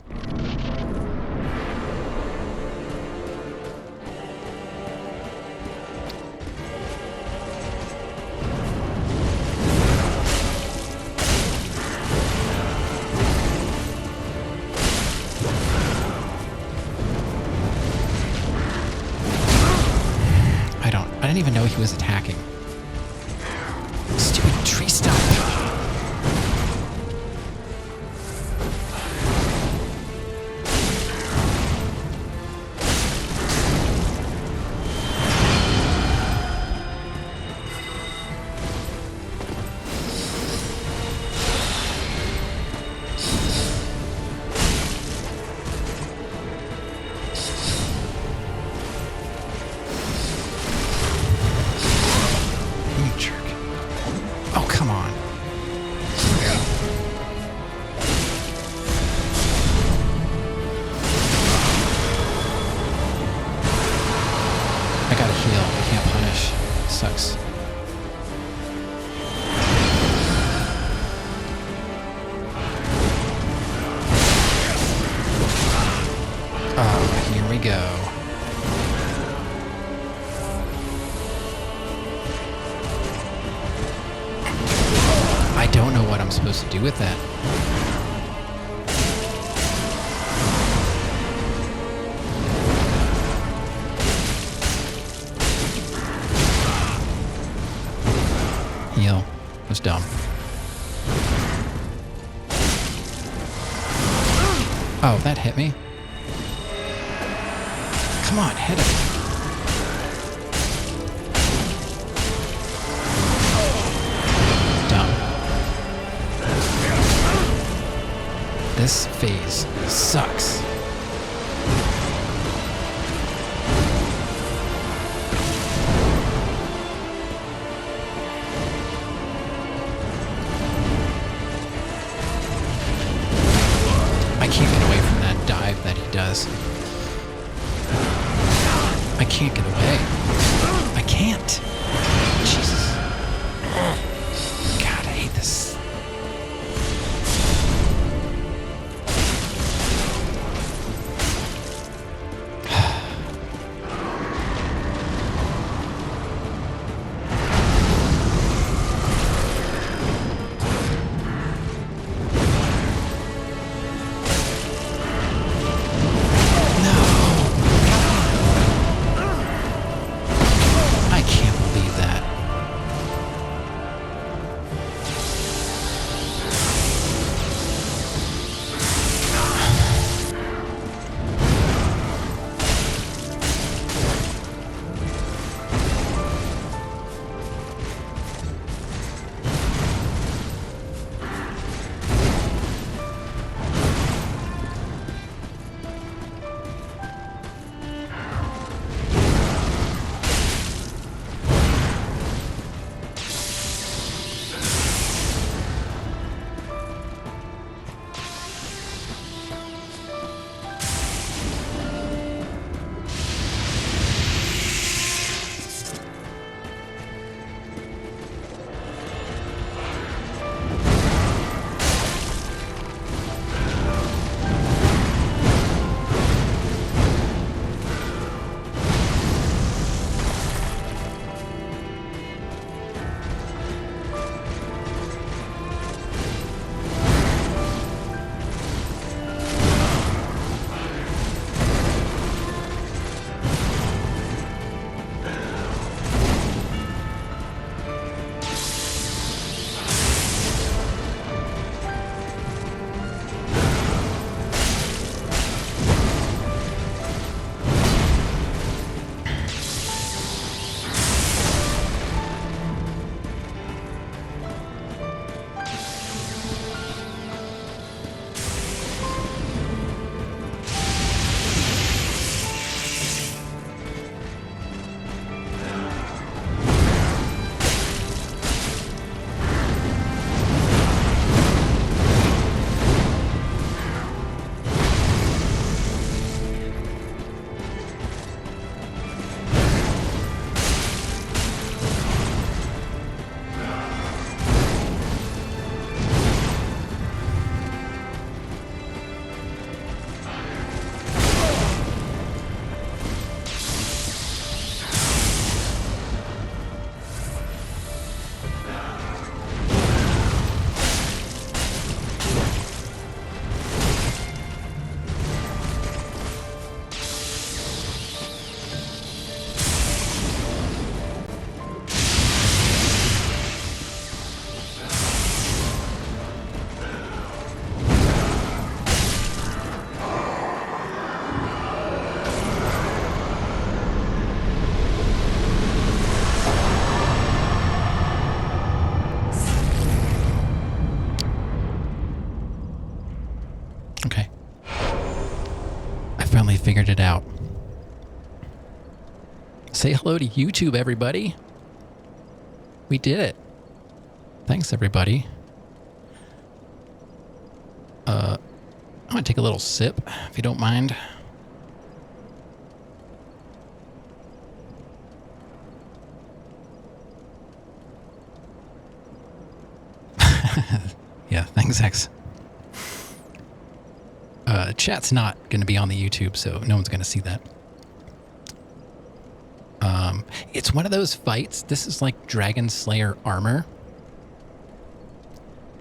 I didn't even know he was attacking. Stupid tree stump. You jerk. Oh, come on. I gotta heal. I can't punish. Sucks. Oh, here we go. I don't know what I'm supposed to do with that. Heal. That's dumb. Oh, that hit me. Come on, hit it. Dumb. This phase sucks. I can't get away from that dive that he does. I can't get away. I can't. Jesus. God, I hate this. I can't believe that. Say hello to YouTube, everybody. We did it. Thanks, everybody. I'm going to take a little sip, if you don't mind. Yeah, thanks, X. Chat's not going to be on the YouTube, so no one's going to see that. It's one of those fights. This is like Dragon Slayer armor.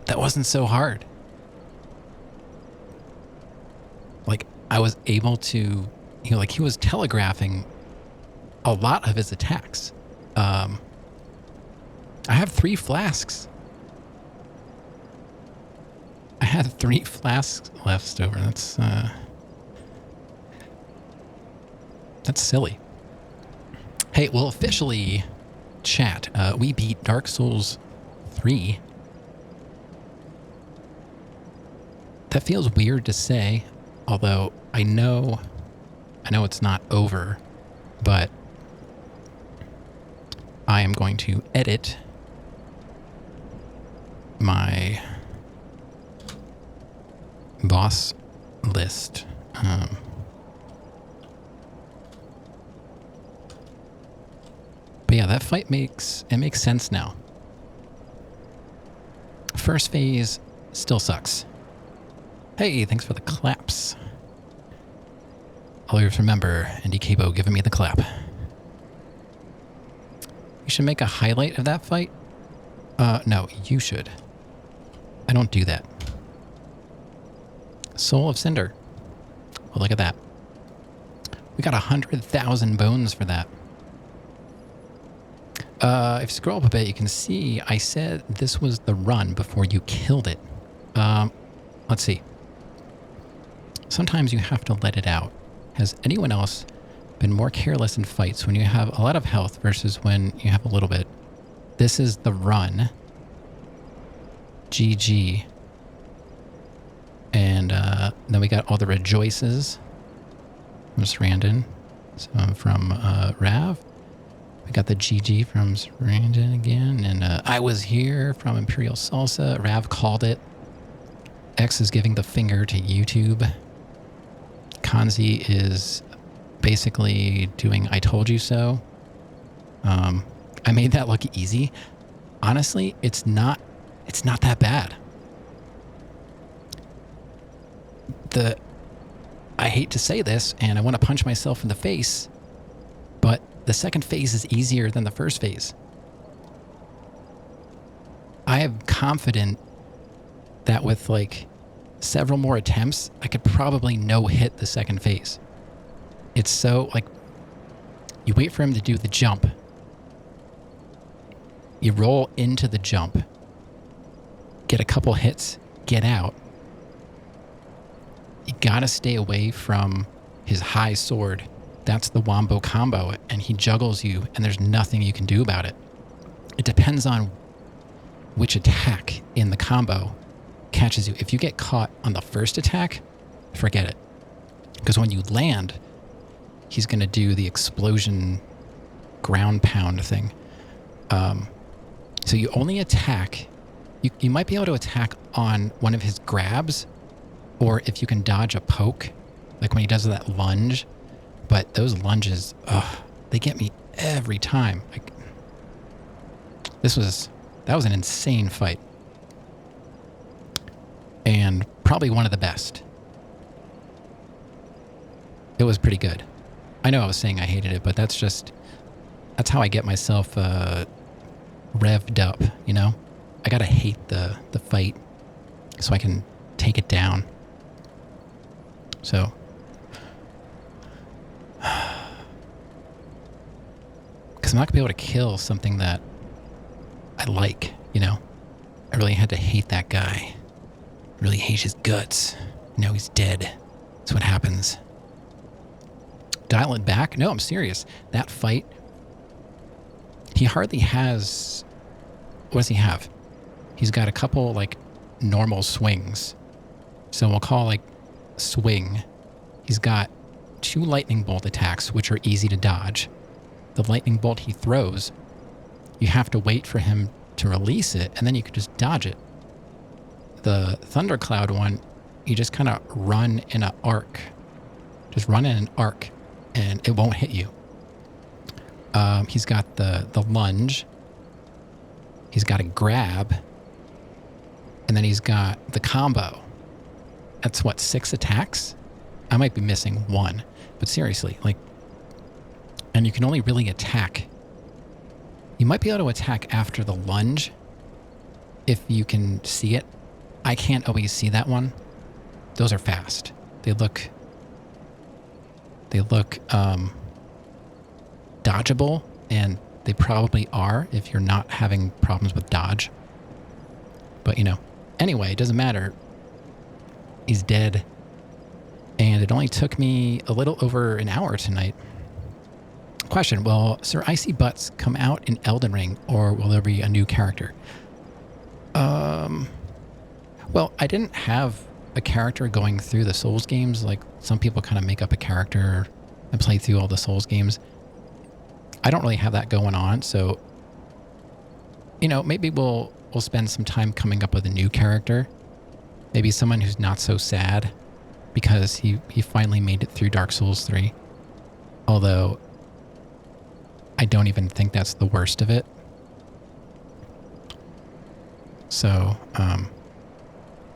That wasn't so hard. Like, I was able to, like he was telegraphing a lot of his attacks. I have 3 flasks. I had 3 flasks left over. That's silly. Hey, well, officially, chat, we beat Dark Souls 3. That feels weird to say, although I know it's not over, but I am going to edit my boss list. But yeah, that fight makes sense now. First phase still sucks. Hey, thanks for the claps. Always remember Andy Cabo giving me the clap. You should make a highlight of that fight? No, you should. I don't do that. Soul of Cinder. Well, look at that. We got 100,000 bones for that. If you scroll up a bit, you can see I said this was the run before you killed it. Let's see. Sometimes you have to let it out. Has anyone else been more careless in fights when you have a lot of health versus when you have a little bit? This is the run. GG. And then we got all the rejoices from Sarandon. So from Rav. We got the GG from Sarandon again. And I was here from Imperial Salsa. Rav called it. X is giving the finger to YouTube. Kanzi is basically doing I told you so. I made that look easy. Honestly, it's not that bad. I hate to say this, and I want to punch myself in the face, but the second phase is easier than the first phase. I am confident that with like several more attempts, I could probably no-hit the second phase. It's so, like, you wait for him to do the jump. You roll into the jump. Get a couple hits. Get out. You gotta stay away from his high sword. That's the wombo combo, and he juggles you, and there's nothing you can do about it. It depends on which attack in the combo catches you. If you get caught on the first attack, forget it. Because when you land, he's going to do the explosion ground pound thing. So you only attack. You might be able to attack on one of his grabs, or if you can dodge a poke, like when he does that lunge. But those lunges, they get me every time. Like, that was an insane fight. And probably one of the best. It was pretty good. I know I was saying I hated it, but that's how I get myself revved up, you know? I gotta hate the fight so I can take it down. So, because I'm not gonna be able to kill something that I like, you know? I really had to hate that guy. Really hate his guts. Now he's dead. That's what happens. Dial it back? No, I'm serious. That fight, he hardly has... What does he have? He's got a couple, like, normal swings. So we'll call, like, swing. He's got 2 lightning bolt attacks, which are easy to dodge. the lightning bolt he throws, you have to wait for him to release it, and then you can just dodge it. The thundercloud one, you just kind of run in an arc. Just run in an arc, and it won't hit you. He's got the lunge. He's got a grab. And then he's got the combo. That's what, 6 attacks? I might be missing 1. But seriously, like... And you can only really attack. You might be able to attack after the lunge, if you can see it. I can't always see that one. Those are fast. They look dodgeable, and they probably are if you're not having problems with dodge. But, you know, anyway, it doesn't matter. He's dead. And it only took me a little over an hour tonight. Question, will Sir Icy Butts come out in Elden Ring, or will there be a new character? Well, I didn't have a character going through the Souls games. Like, some people kind of make up a character and play through all the Souls games. I don't really have that going on, so, you know, maybe we'll spend some time coming up with a new character. Maybe someone who's not so sad because he finally made it through Dark Souls 3. Although, I don't even think that's the worst of it. So,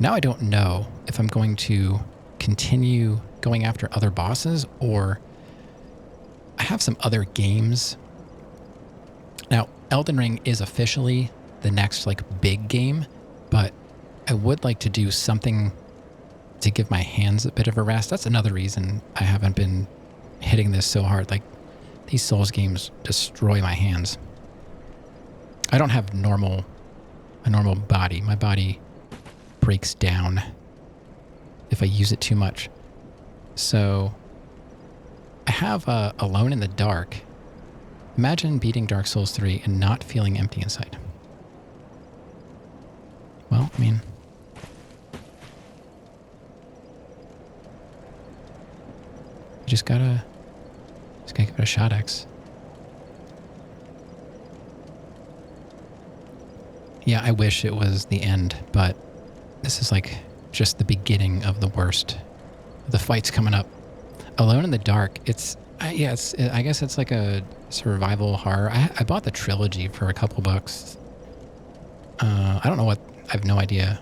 now I don't know if I'm going to continue going after other bosses, or I have some other games. Now, Elden Ring is officially the next, like, big game, but I would like to do something to give my hands a bit of a rest. That's another reason I haven't been hitting this so hard. Like, these Souls games destroy my hands. I don't have a normal body. My body breaks down if I use it too much. So I have Alone in the Dark. Imagine beating Dark Souls 3 and not feeling empty inside. Well, I mean, you just gotta give it a shot, X. Yeah, I wish it was the end, but this is like just the beginning of the worst. The fight's coming up. Alone in the Dark, I guess it's like a survival horror. I bought the trilogy for a couple bucks. I don't know I have no idea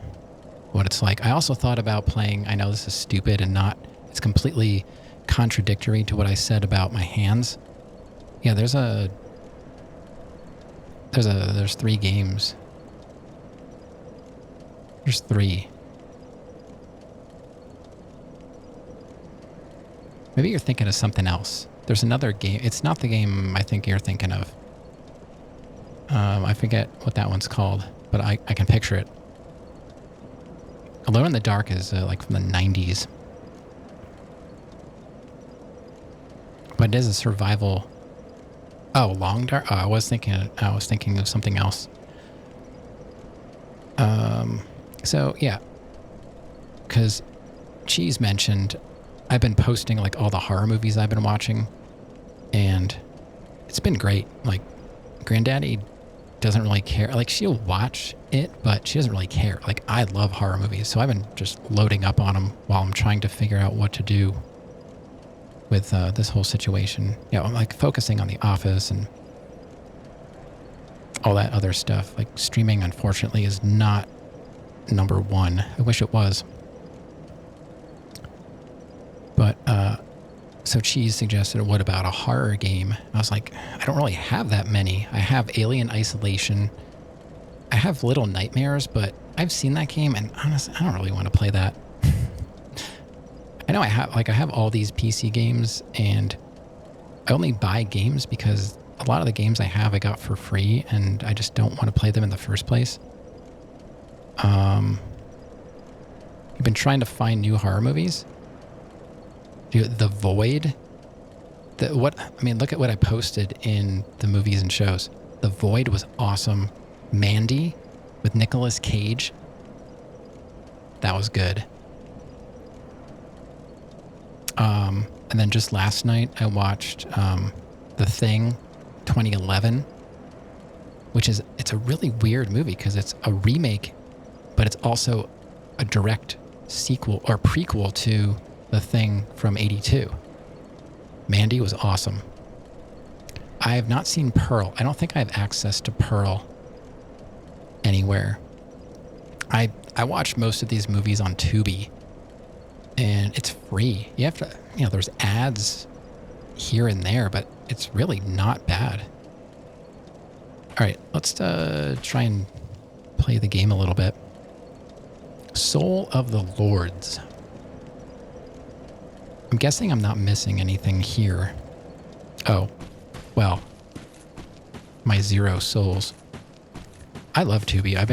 what it's like. I also thought about playing, I know this is stupid and it's completely contradictory to what I said about my hands. Yeah, there's 3 games. There's 3. Maybe you're thinking of something else. There's another game. It's not the game I think you're thinking of. I forget what that one's called, but I can picture it. Alone in the Dark is like from the 90s. But it is a survival. Oh, Long Dark. Oh, I was thinking of something else. So yeah, because Cheese mentioned, I've been posting like all the horror movies I've been watching, and it's been great. Like, Granddaddy doesn't really care. Like, she'll watch it, but she doesn't really care. Like, I love horror movies, so I've been just loading up on them while I'm trying to figure out what to do with this whole situation. Yeah, I'm like focusing on The Office and all that other stuff. Like, streaming, unfortunately, is not number 1. I wish it was. But, so Cheese suggested, what about a horror game? I was like, I don't really have that many. I have Alien Isolation. I have Little Nightmares, but I've seen that game, and honestly, I don't really want to play that. I know I have all these PC games, and I only buy games because a lot of the games I have I got for free, and I just don't want to play them in the first place. You've been trying to find new horror movies? Dude, The Void. Look at what I posted in the movies and shows. The Void was awesome. Mandy with Nicolas Cage. That was good. And then just last night I watched The Thing 2011, it's a really weird movie because it's a remake, but it's also a direct sequel or prequel to The Thing from 82. Mandy was awesome. I have not seen Pearl. I don't think I have access to Pearl anywhere. I watch most of these movies on Tubi, and it's free. You have to, there's ads here and there, but it's really not bad. All right, let's try and play the game a little bit. Soul of the Lords. I'm guessing I'm not missing anything here. Oh, well, my 0 souls. I love Tubi. I've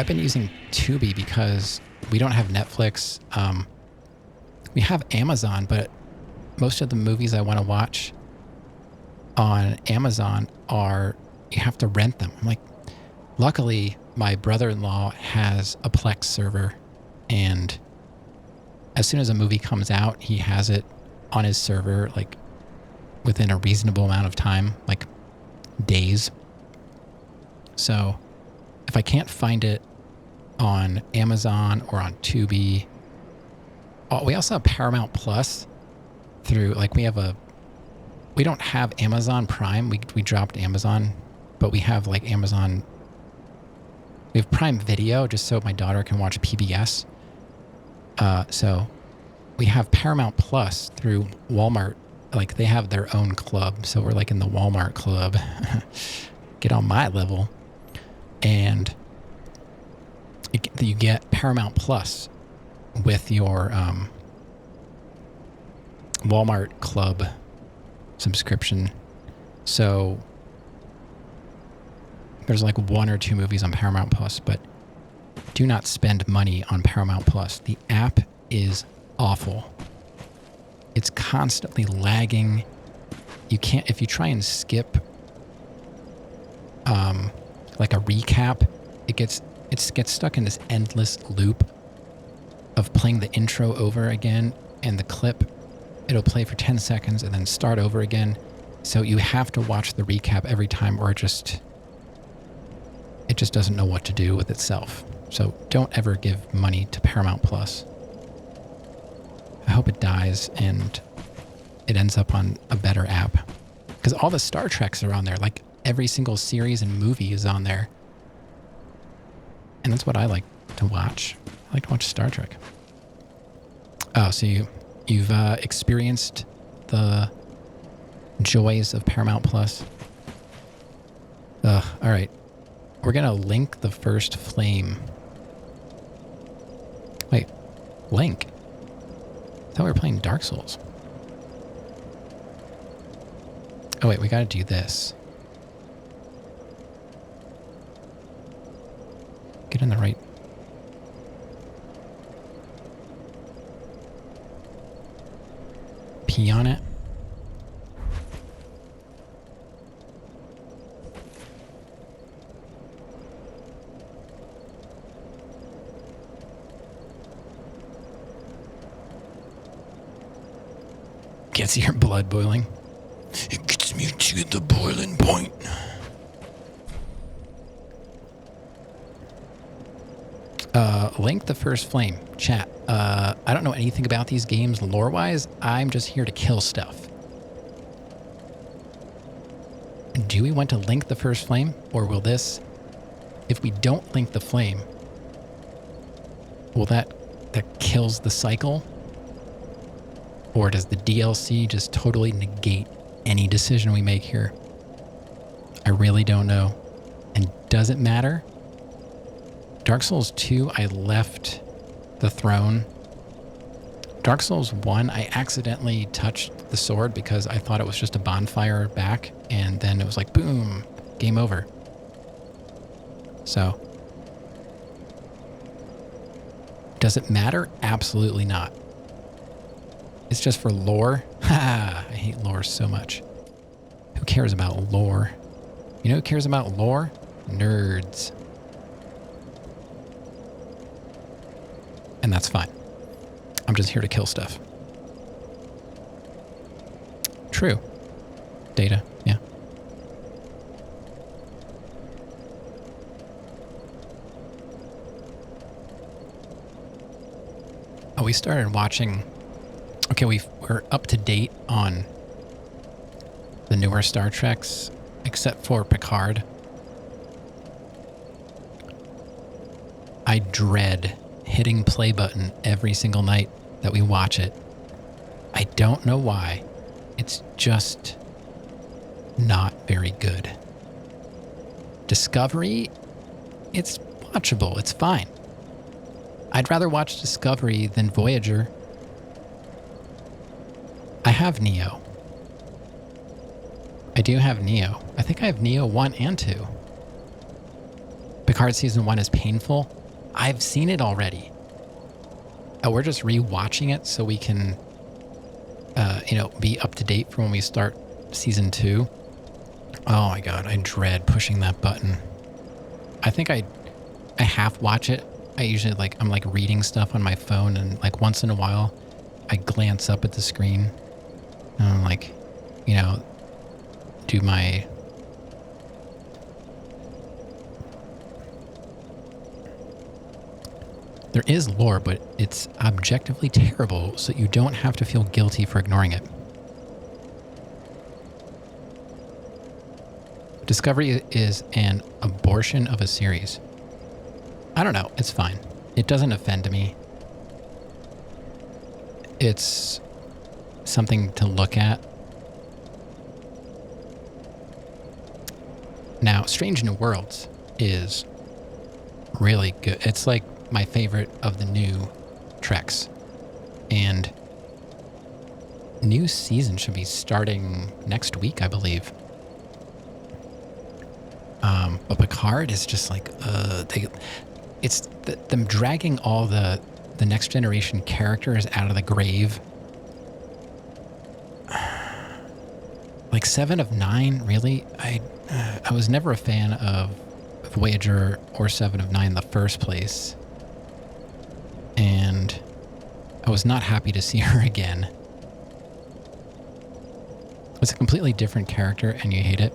been using Tubi because we don't have Netflix. We have Amazon, but most of the movies I want to watch on Amazon you have to rent them. I'm like, luckily, my brother-in-law has a Plex server, and as soon as a movie comes out, he has it on his server, like within a reasonable amount of time, like days. So if I can't find it on Amazon or on Tubi, we also have Paramount Plus through, like, we don't have Amazon Prime. We dropped Amazon, but we have like Amazon. We have Prime Video just so my daughter can watch PBS. So we have Paramount Plus through Walmart. Like, they have their own club. So we're like in the Walmart club. Get on my level. And you get Paramount Plus with your Walmart club subscription. So there's like 1 or 2 movies on Paramount Plus, but do not spend money on Paramount Plus. The app is awful. It's constantly lagging. You can't, if you try and skip like a recap, it gets stuck in this endless loop of playing the intro over again, and the clip, it'll play for 10 seconds and then start over again. So you have to watch the recap every time, or it just doesn't know what to do with itself. So don't ever give money to Paramount Plus. I hope it dies and it ends up on a better app. Because all the Star Treks are on there. Like, every single series and movie is on there. And that's what I like to watch. I like to watch Star Trek. Oh, so you've experienced the joys of Paramount Plus. All right. We're going to link the first flame. Wait, Link? I thought we were playing Dark Souls. Oh, wait, we got to do this. Get in the right... Pee on it. Gets your blood boiling. It gets me to the boiling point. Link the first flame. Chat. I don't know anything about these games lore-wise. I'm just here to kill stuff. Do we want to link the first flame? Or will this... If we don't link the flame... Will that kills the cycle? Or does the DLC just totally negate any decision we make here? I really don't know. And does it matter? Dark Souls 2, I left the throne. Dark Souls 1, I accidentally touched the sword because I thought it was just a bonfire back, and then it was like, boom, game over. So, does it matter? Absolutely not. It's just for lore. Ha! I hate lore so much. Who cares about lore? You know who cares about lore? Nerds. And that's fine. I'm just here to kill stuff. True. Data, yeah. Oh, we started watching... Okay, we're up to date on the newer Star Treks, except for Picard. I dread hitting play button every single night that we watch it. I don't know why. It's just not very good. Discovery, it's watchable. It's fine. I'd rather watch Discovery than Voyager. I have Neo. I do have Neo. I think I have Neo 1 and 2. Picard Season 1 is painful. I've seen it already. Oh, we're just re-watching it so we can, be up to date for when we start Season 2. Oh my god, I dread pushing that button. I think I half watch it. I usually I'm reading stuff on my phone, and once in a while I glance up at the screen and I'm do my... There is lore, but it's objectively terrible, so you don't have to feel guilty for ignoring it. Discovery is an abortion of a series. I don't know. It's fine. It doesn't offend me. It's something to look at. Now, Strange New Worlds is really good. It's my favorite of the new Treks. And new season should be starting next week, I believe. But Picard is just them dragging all the Next Generation characters out of the grave. 7 of 9, really? I was never a fan of Voyager or 7 of 9 in the first place. And I was not happy to see her again. It's a completely different character and you hate it.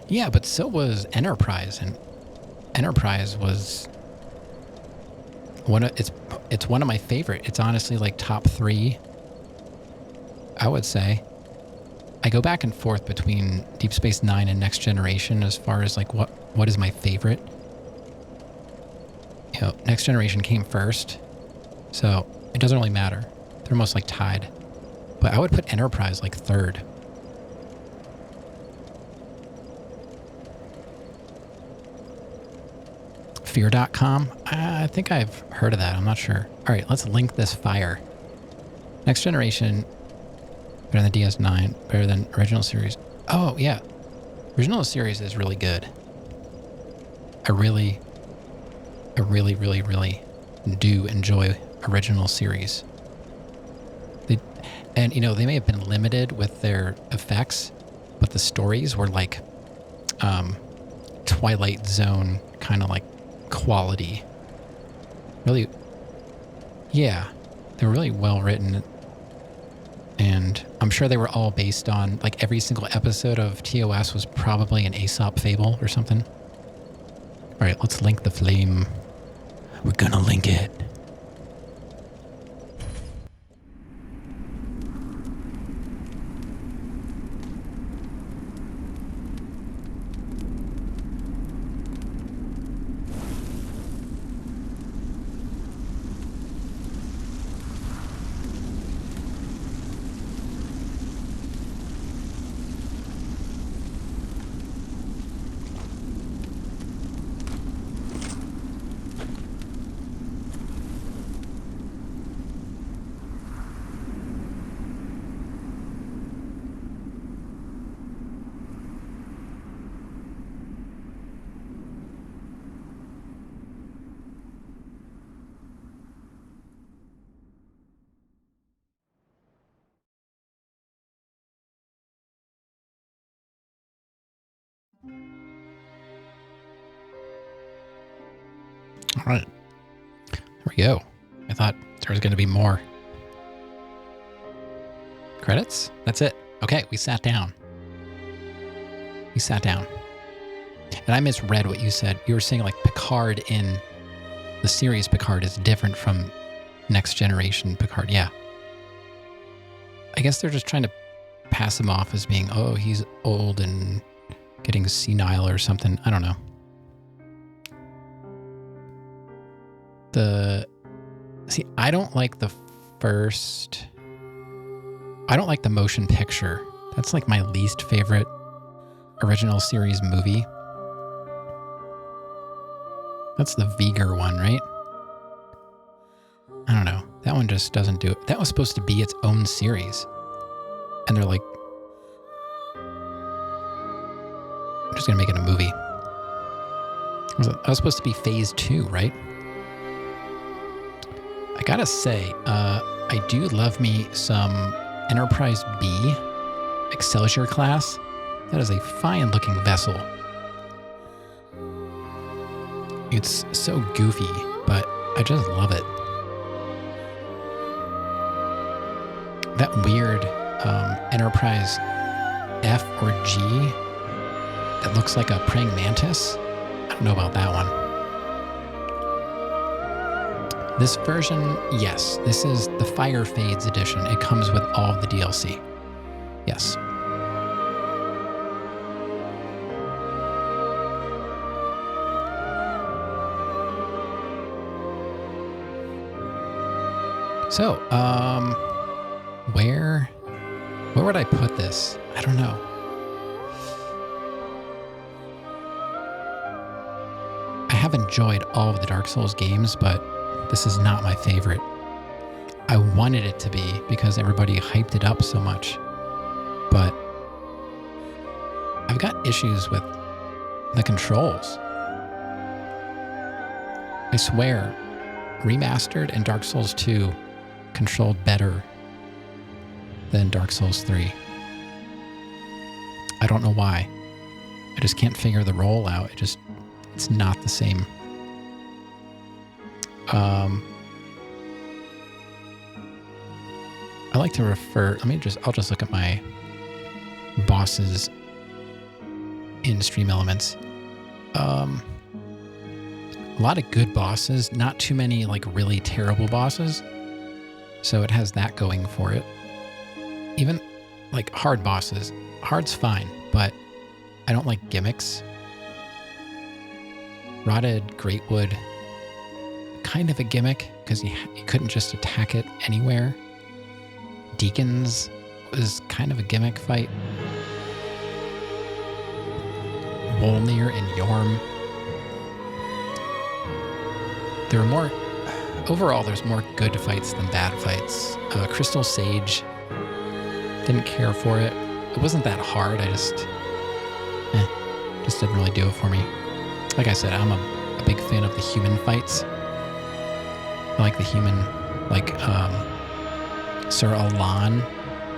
Yeah, but so was Enterprise, and Enterprise was it's one of my favorite. It's honestly top 3, I would say. I go back and forth between Deep Space Nine and Next Generation as far as what is my favorite. Next Generation came first, so it doesn't really matter. They're almost tied. But I would put Enterprise 3rd. Fear.com? I think I've heard of that. I'm not sure. All right, let's link this fire. Next Generation, better than DS9, better than original series. Oh, yeah. Original series is really good. I really do enjoy original series. They may have been limited with their effects, but the stories were Twilight Zone kind of quality. Really, yeah, they were really well written, and I'm sure they were all based on every single episode of TOS was probably an Aesop fable or something. All right, let's link the flame. We're gonna link it. All right. There we go. I thought there was going to be more. Credits? That's it. Okay, we sat down. We sat down. And I misread what you said. You were saying like Picard in the series Picard is different from Next Generation Picard. Yeah. I guess they're just trying to pass him off as being, oh, he's old and getting senile or something. I don't know. See, I don't like the motion picture. That's like my least favorite original series movie. That's the Viger one, right? I don't know. That one just doesn't do it. That was supposed to be its own series. And they're like, I'm just going to make it a movie. That was supposed to be phase 2, right? I gotta say, I do love me some Enterprise B Excelsior class. That is a fine-looking vessel. It's so goofy, but I just love it. That weird Enterprise F or G that looks like a praying mantis. I don't know about that one. This version, yes, this is the Fire Fades edition. It comes with all of the DLC. Yes. So, where would I put this? I don't know. I have enjoyed all of the Dark Souls games, but this is not my favorite. I wanted it to be because everybody hyped it up so much, but I've got issues with the controls. I swear, Remastered and Dark Souls 2 controlled better than Dark Souls 3. I don't know why. I just can't figure the roll out. It's not the same. I like to refer, I'll just look at my bosses in Stream Elements. A lot of good bosses, not too many like really terrible bosses. So it has that going for it. Even like hard bosses. Hard's fine, but I don't like gimmicks. Rotted Greatwood, kind of a gimmick because you couldn't just attack it anywhere. Deacons was kind of a gimmick fight. Wolnir and Yorm. Overall, there's more good fights than bad fights. Crystal Sage, didn't care for it. It wasn't that hard, I just didn't really do it for me. Like I said, I'm a big fan of the human fights. I like the human, like Sir Alan.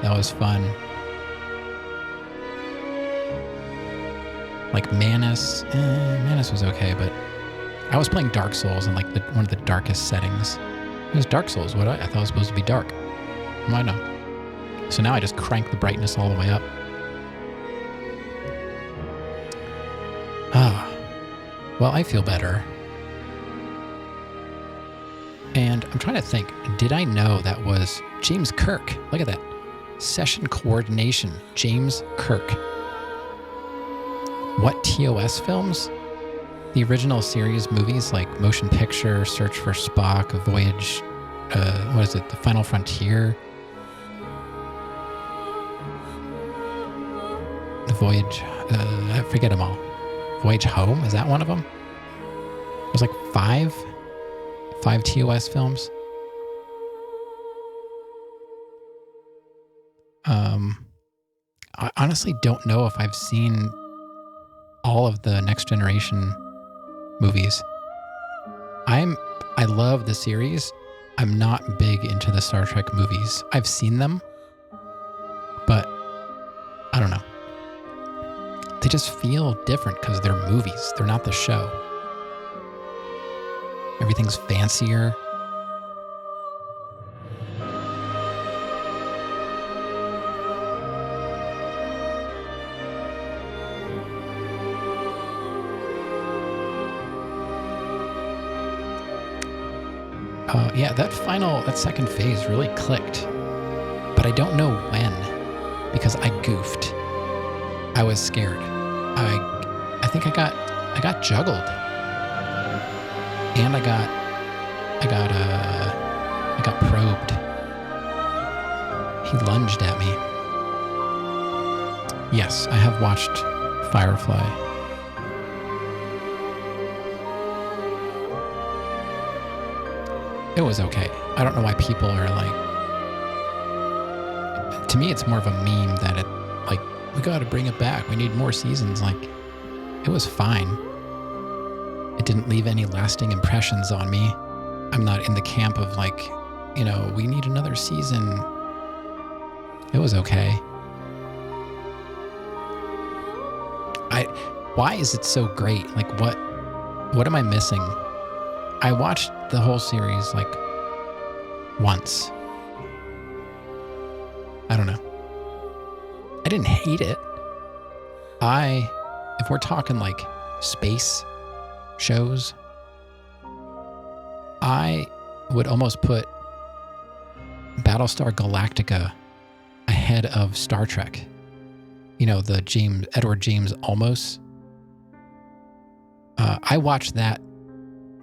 That was fun. Like Manus. Manus was okay, but I was playing Dark Souls in like one of the darkest settings. It was Dark Souls. I thought it was supposed to be dark. Why not? So now I just crank the brightness all the way up. Well, I feel better. And I'm trying to think, did I know that was James Kirk? Look at that. Session coordination, James Kirk. What TOS films? The original series movies like Motion Picture, Search for Spock, Voyage, what is it, The Final Frontier? The Voyage, I forget them all. Voyage Home, is that one of them? There's like five TOS films. I honestly don't know if I've seen all of the Next Generation movies. I love the series. I'm not big into the Star Trek movies. I've seen them, but I don't know. They just feel different because they're movies. They're not the show. Everything's fancier. Yeah, that second phase really clicked. But I don't know when, because I goofed. I was scared. I think I got juggled. And I got probed. He lunged at me. Yes, I have watched Firefly. It was okay. I don't know why people are like... To me, it's more of a meme that it, like, we gotta bring it back. We need more seasons. Like, it was fine. It didn't leave any lasting impressions on me. I'm not in the camp of like, you know, we need another season. It was okay. Why is it so great? Like, what am I missing? I watched the whole series like once. I don't know. I didn't hate it. If we're talking like space shows, I would almost put Battlestar Galactica ahead of Star Trek. You know, the Edward James Olmos. I watched that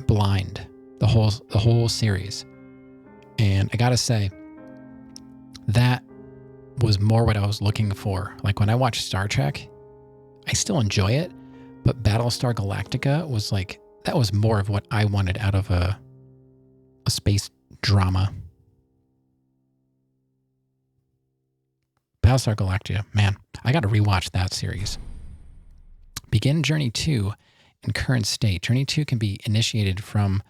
blind, the whole series. And I gotta say, that was more what I was looking for. Like when I watched Star Trek, I still enjoy it, but Battlestar Galactica was like, that was more of what I wanted out of a space drama. Battlestar Galactica, man, I got to rewatch that series. Begin Journey 2 in current state. Journey 2 can be initiated from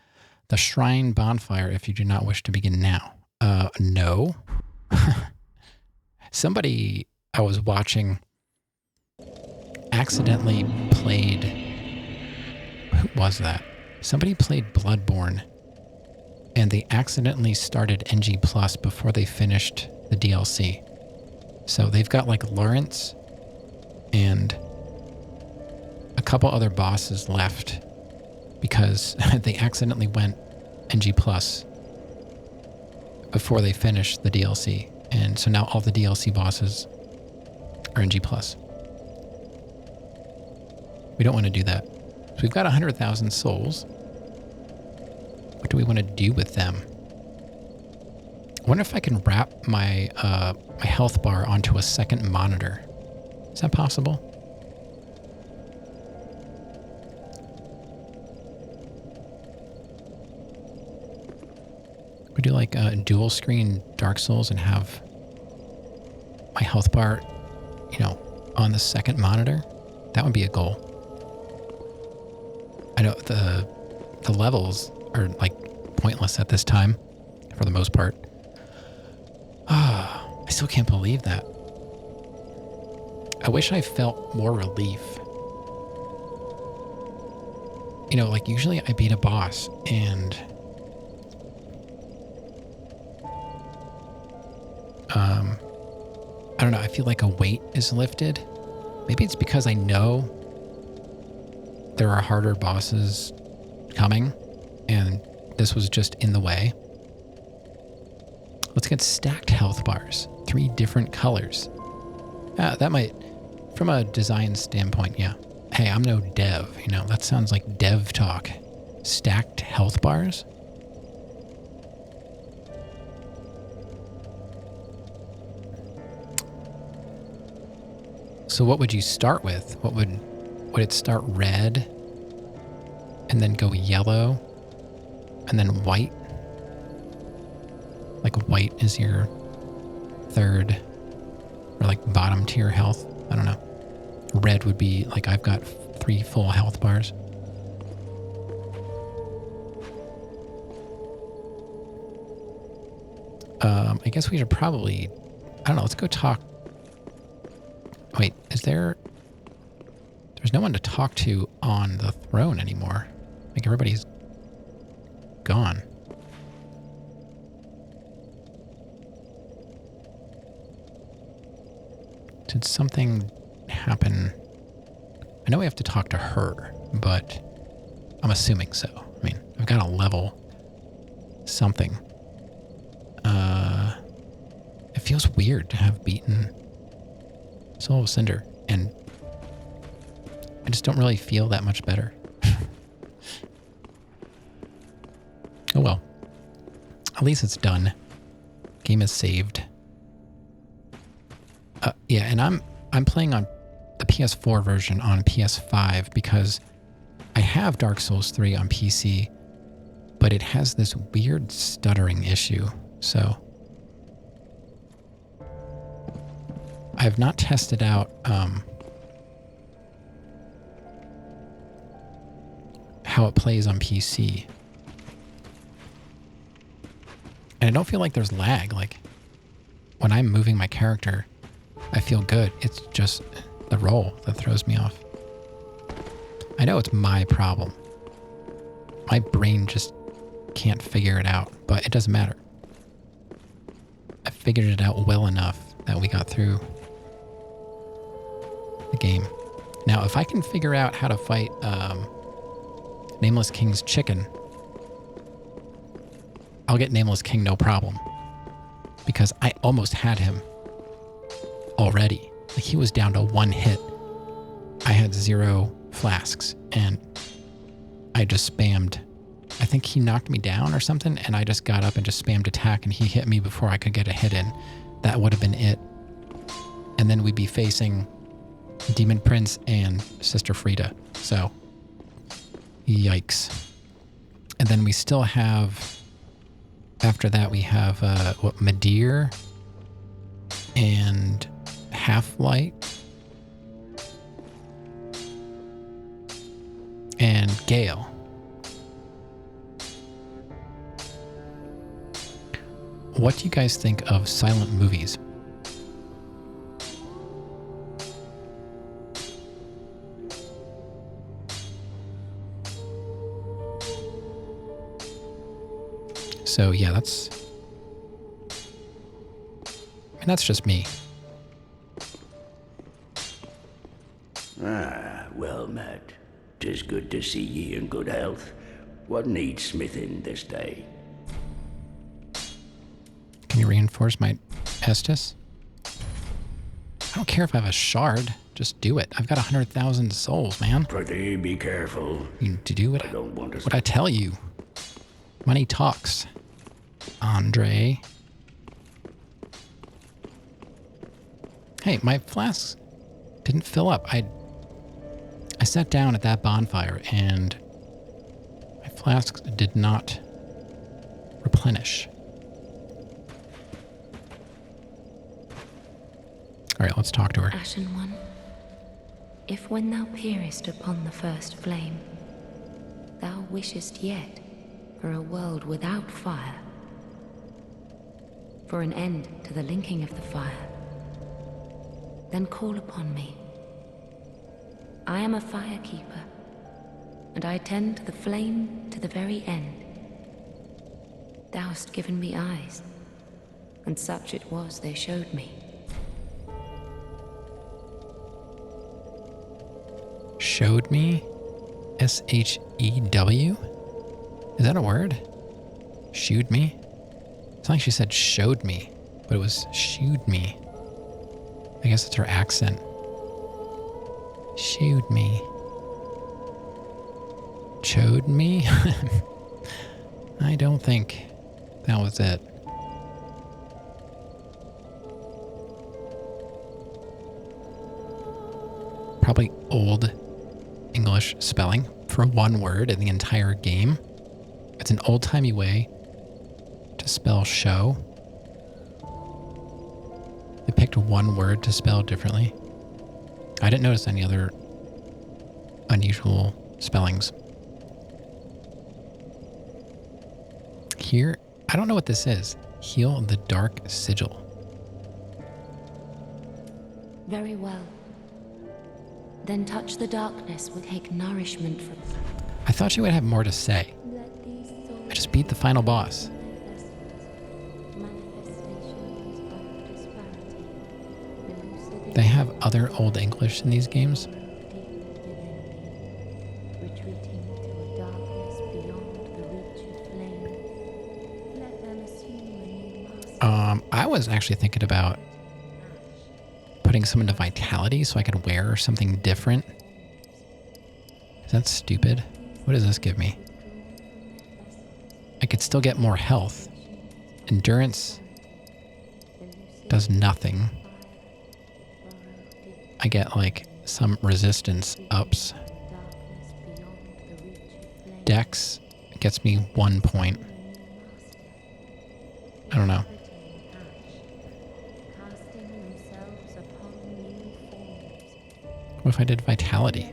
the Shrine Bonfire if you do not wish to begin now. No. Somebody I was watching accidentally played... Who was that? Somebody played Bloodborne, and they accidentally started NG Plus before they finished the DLC. So they've got like Lawrence and a couple other bosses left because they accidentally went NG Plus before they finished the DLC. And so now all the DLC bosses are NG Plus. We don't want to do that. So we've got 100,000 souls. What do we want to do with them? I wonder if I can wrap my my health bar onto a second monitor. Is that possible? We do like a dual screen Dark Souls and have my health bar, you know, on the second monitor. That would be a goal. I know the levels are like pointless at this time for the most part. I still can't believe that. I wish I felt more relief. You know, like usually I beat a boss and I don't know, I feel like a weight is lifted. Maybe it's because I know there are harder bosses coming and this was just in the way. Let's get stacked health bars. 3 different colors. That might, from a design standpoint, yeah. Hey, I'm no dev, you know, that sounds like dev talk. Stacked health bars? So what would you start with? Would it start red and then go yellow and then white? Like white is your third or like bottom tier health. I don't know. Red would be like I've got 3 full health bars. I guess we should probably, I don't know, let's go talk. Wait, there's no one to talk to on the throne anymore. Like everybody's gone. Did something happen? I know we have to talk to her, but I'm assuming so. I mean, I've got a level something. It feels weird to have beaten Soul of Cinder, and I just don't really feel that much better. Oh well. At least it's done. Game is saved. Yeah, and I'm playing on the PS4 version on PS5 because I have Dark Souls 3 on PC, but it has this weird stuttering issue. So I have not tested out how it plays on PC. And I don't feel like there's lag. Like, when I'm moving my character, I feel good. It's just the roll that throws me off. I know it's my problem. My brain just can't figure it out, but it doesn't matter. I figured it out well enough that we got through the game. Now, if I can figure out how to fight Nameless King's chicken, I'll get Nameless King no problem. Because I almost had him already. Like, he was down to 1 hit. I had 0 flasks and I just spammed. I think he knocked me down or something, and I just got up and just spammed attack, and he hit me before I could get a hit in. That would have been it. And then we'd be facing Demon Prince and Sister Frida. So, yikes. And then we still have, after that we have, Madeir and Half-Light and Gale. What do you guys think of silent movies? So yeah, that's just me. Ah, well met. 'Tis good to see ye in good health. What needs smithing this day? Can you reinforce my Estus? I don't care if I have a shard. Just do it. I've got 100,000 souls, man. Prithee, be careful. You need to do what I don't want to. what I tell you. Money talks, Andre. Hey, my flasks didn't fill up. I sat down at that bonfire and my flasks did not replenish. All right, let's talk to her. Ashen One, if when thou peerest upon the first flame, thou wishest yet for a world without fire, for an end to the linking of the fire, then call upon me. I am a firekeeper, and I tend the flame to the very end. Thou hast given me eyes, and such it was they showed me. Showed me? S-H-E-W? Is that a word? Shewed me? It's not like she said showed me, but it was shewed me. I guess it's her accent. Shewed me. Showed me? I don't think that was it. Probably old English spelling for one word in the entire game. It's an old-timey way to spell show. They picked one word to spell differently. I didn't notice any other unusual spellings. Here, I don't know what this is. Heal the Dark Sigil. Very well. Then touch the darkness will take nourishment from. I thought she would have more to say. I just beat the final boss. They have other Old English in these games. was actually thinking about putting some into Vitality so I could wear something different. Is that stupid? What does this give me? I could still get more health. Endurance does nothing. I get like some resistance ups. Dex gets me 1 point. I don't know. What if I did Vitality?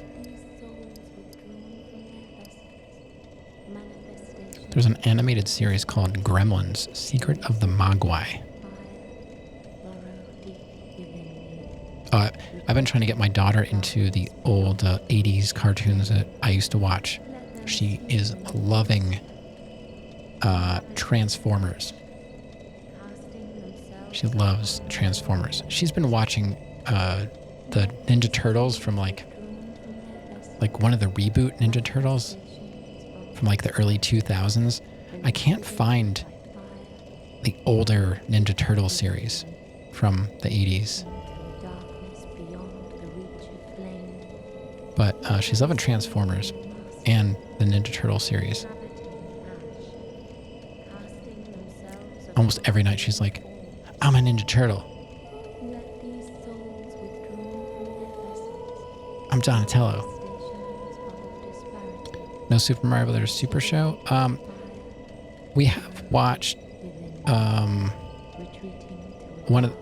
There's an animated series called Gremlins, Secret of the Mogwai. I've been trying to get my daughter into the old 80s cartoons that I used to watch. She is loving Transformers. She loves Transformers. She's been watching the Ninja Turtles from like one of the reboot Ninja Turtles from like the early 2000s. I can't find the older Ninja Turtle series from the 80s. But she's loving Transformers and the Ninja Turtle series. Almost every night she's like, I'm a Ninja Turtle. I'm Donatello. No Super Mario Brothers Super Show. We have watched one of...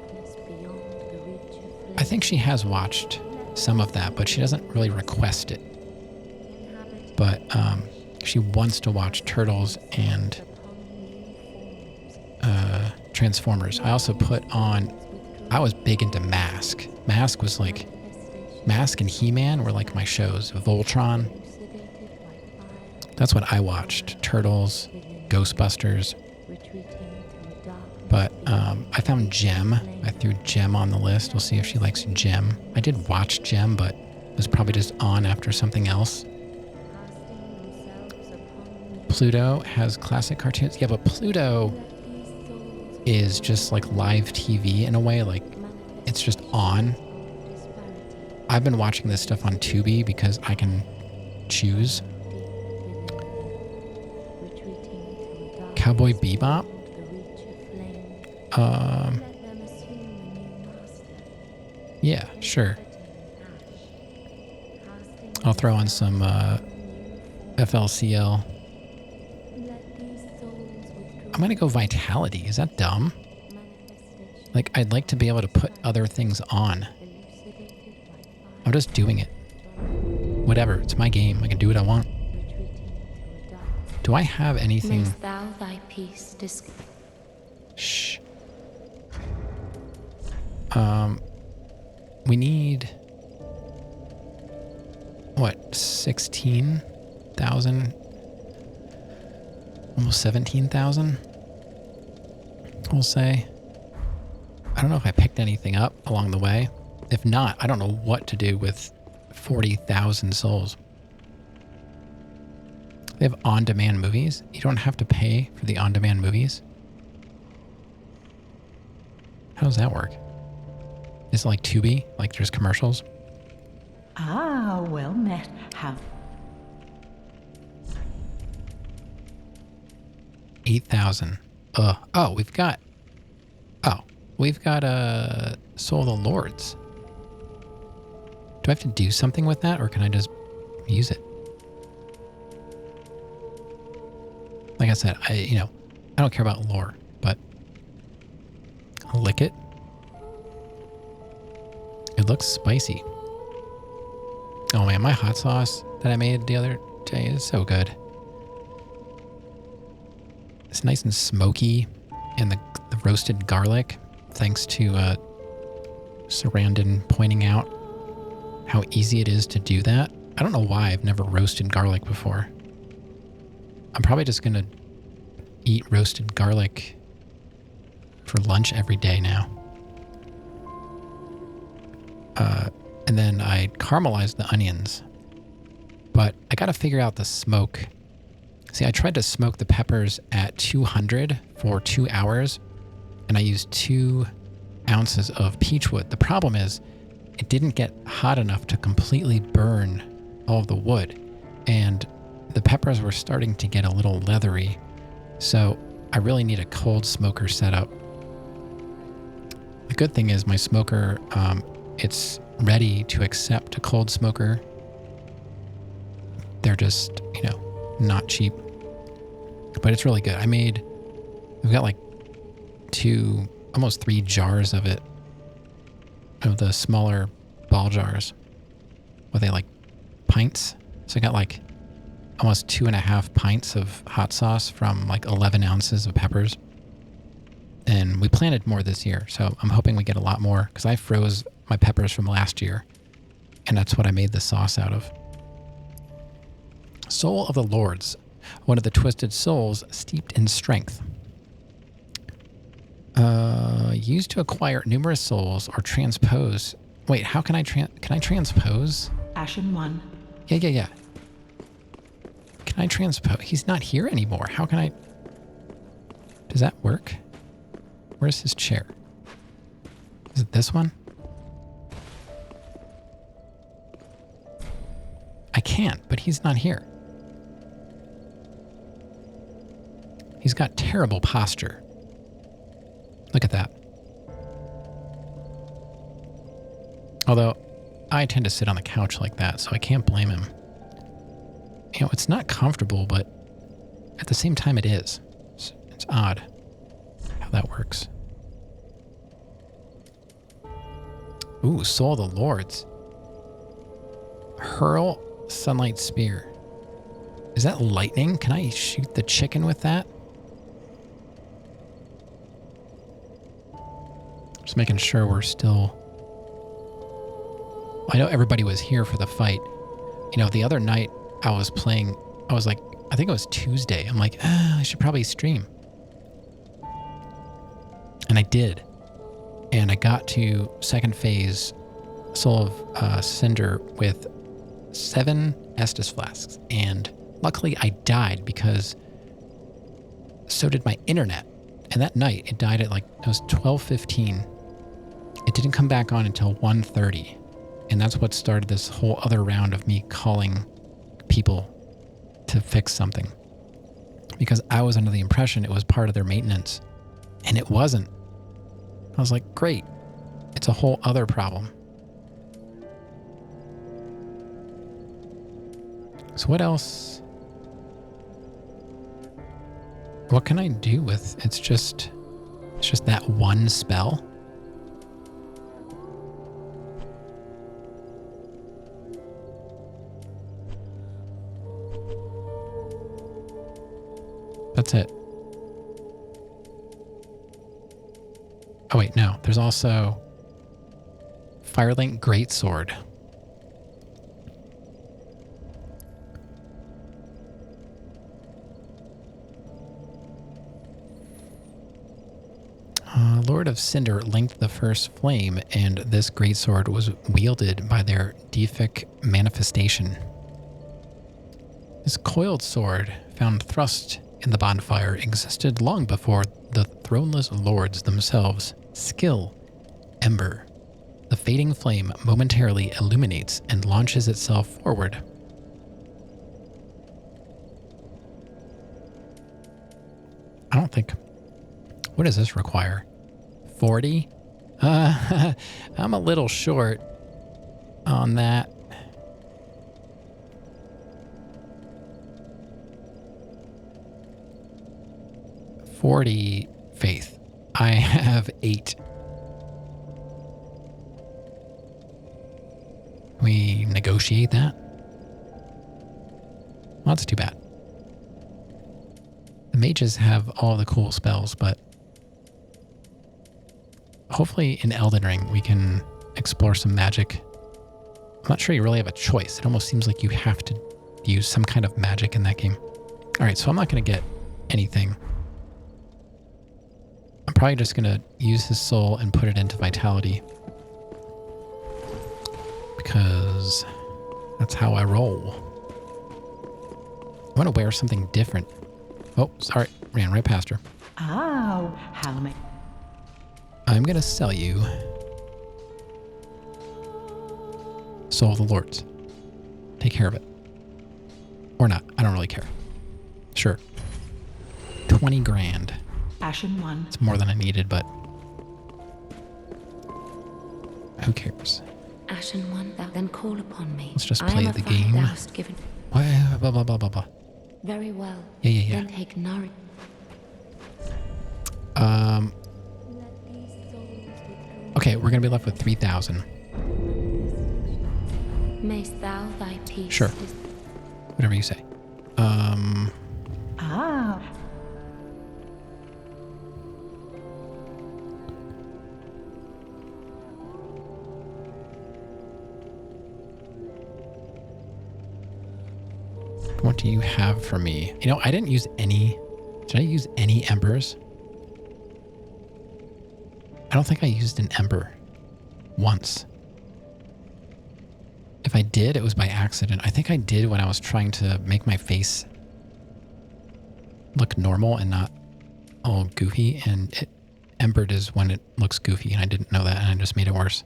I think she has watched some of that, but she doesn't really request it. But she wants to watch Turtles and Transformers. I also put on... I was big into Mask. Mask was like... Mask and He-Man were like my shows. Voltron. That's what I watched. Turtles, Ghostbusters. But I found Gem. I threw Gem on the list. We'll see if she likes Gem. I did watch Gem, but it was probably just on after something else. Pluto has classic cartoons. Yeah, but Pluto is just like live TV in a way. Like, it's just on. I've been watching this stuff on Tubi because I can choose. Cowboy Bebop. Yeah, sure. I'll throw on some FLCL. I'm gonna go Vitality. Is that dumb? Like, I'd like to be able to put other things on. I'm just doing it. Whatever, it's my game. I can do what I want. Do I have anything? Mayst thou thy peace Shh. We need... What? 16,000? Almost 17,000? We'll say. I don't know if I picked anything up along the way. If not, I don't know what to do with 40,000 souls. They have on-demand movies. You don't have to pay for the on-demand movies. How does that work? Is it like Tubi? Like there's commercials? Ah, well met. Have 8,000. Oh, we've got Soul of the Lords. Do I have to do something with that, or can I just use it? Like I said, I don't care about lore, but I'll lick it. It looks spicy. Oh man, my hot sauce that I made the other day is so good. It's nice and smoky, and the roasted garlic, thanks to Sarandon pointing out how easy it is to do that. I don't know why I've never roasted garlic before. I'm probably just going to eat roasted garlic for lunch every day now. And then I caramelized the onions. But I got to figure out the smoke. See, I tried to smoke the peppers at 200 for 2 hours, and I used 2 ounces of peach wood. The problem is it didn't get hot enough to completely burn all of the wood, and the peppers were starting to get a little leathery. So I really need a cold smoker setup. The good thing is my smoker, it's ready to accept a cold smoker. They're just, you know, not cheap, but it's really good. We've got like 2, almost 3 jars of it, of the smaller ball jars. Were they like pints? So I got like almost 2.5 pints of hot sauce from like 11 ounces of peppers. And we planted more this year, so I'm hoping we get a lot more, because I froze my peppers from last year, and that's what I made the sauce out of. Soul of the Lords, one of the twisted souls steeped in strength. Used to acquire numerous souls or transpose. Wait, how can I transpose? Ashen one. Yeah. Can I transpose? He's not here anymore. How can I? Does that work? Where's his chair? Is it this one? I can't, but he's not here. He's got terrible posture. Look at that. Although, I tend to sit on the couch like that, so I can't blame him. You know, it's not comfortable, but at the same time it is. It's odd how that works. Ooh, Soul of the Lords. Hurl Sunlight Spear. Is that lightning? Can I shoot the chicken with that? Just making sure we're still... I know everybody was here for the fight. You know, the other night I was playing, I was like, I think it was Tuesday. I'm like, I should probably stream. And I did. And I got to second phase Soul of Cinder with 7 Estus flasks. And luckily I died because so did my internet. And that night it died at like, it was 12:15. It didn't come back on until 1:30. And that's what started this whole other round of me calling people to fix something. Because I was under the impression it was part of their maintenance. And it wasn't. I was like, great. It's a whole other problem. So what else? What can I do with, it's just that one spell? That's it. Oh wait, no. There's also Firelink Greatsword. Lord of Cinder linked the first flame, and this greatsword was wielded by their deific manifestation. This coiled sword, found thrust in the bonfire, existed long before the throneless lords themselves. Skill, Ember. The fading flame momentarily illuminates and launches itself forward. I don't think... What does this require? 40? I'm a little short on that. $40 faith. I have 8. We negotiate that? Well, that's too bad. The mages have all the cool spells, but hopefully in Elden Ring we can explore some magic. I'm not sure you really have a choice. It almost seems like you have to use some kind of magic in that game. All right, so I'm not going to get anything. I'm probably just going to use his soul and put it into vitality, because that's how I roll. I want to wear something different. Oh, sorry. Ran right past her. Oh, how may... I'm going to sell you Soul of the Lords. Take care of it. Or not. I don't really care. Sure. 20 grand. Ashen one. It's more than I needed, but who cares? Ashen one, then call upon me. Let's just I play am a the fire game. thou hast given. Blah, blah, blah, blah, blah. Very well. Yeah. Then take nourish. Okay, we're gonna be left with 3,000. Mayst thou thy peace. Sure. Whatever you say. Ah, What do you have for me? You know, I didn't use any. Did I use any embers? I don't think I used an ember once. If I did, it was by accident. I think I did when I was trying to make my face look normal and not all goofy. And embered is when it looks goofy, and I didn't know that, and I just made it worse.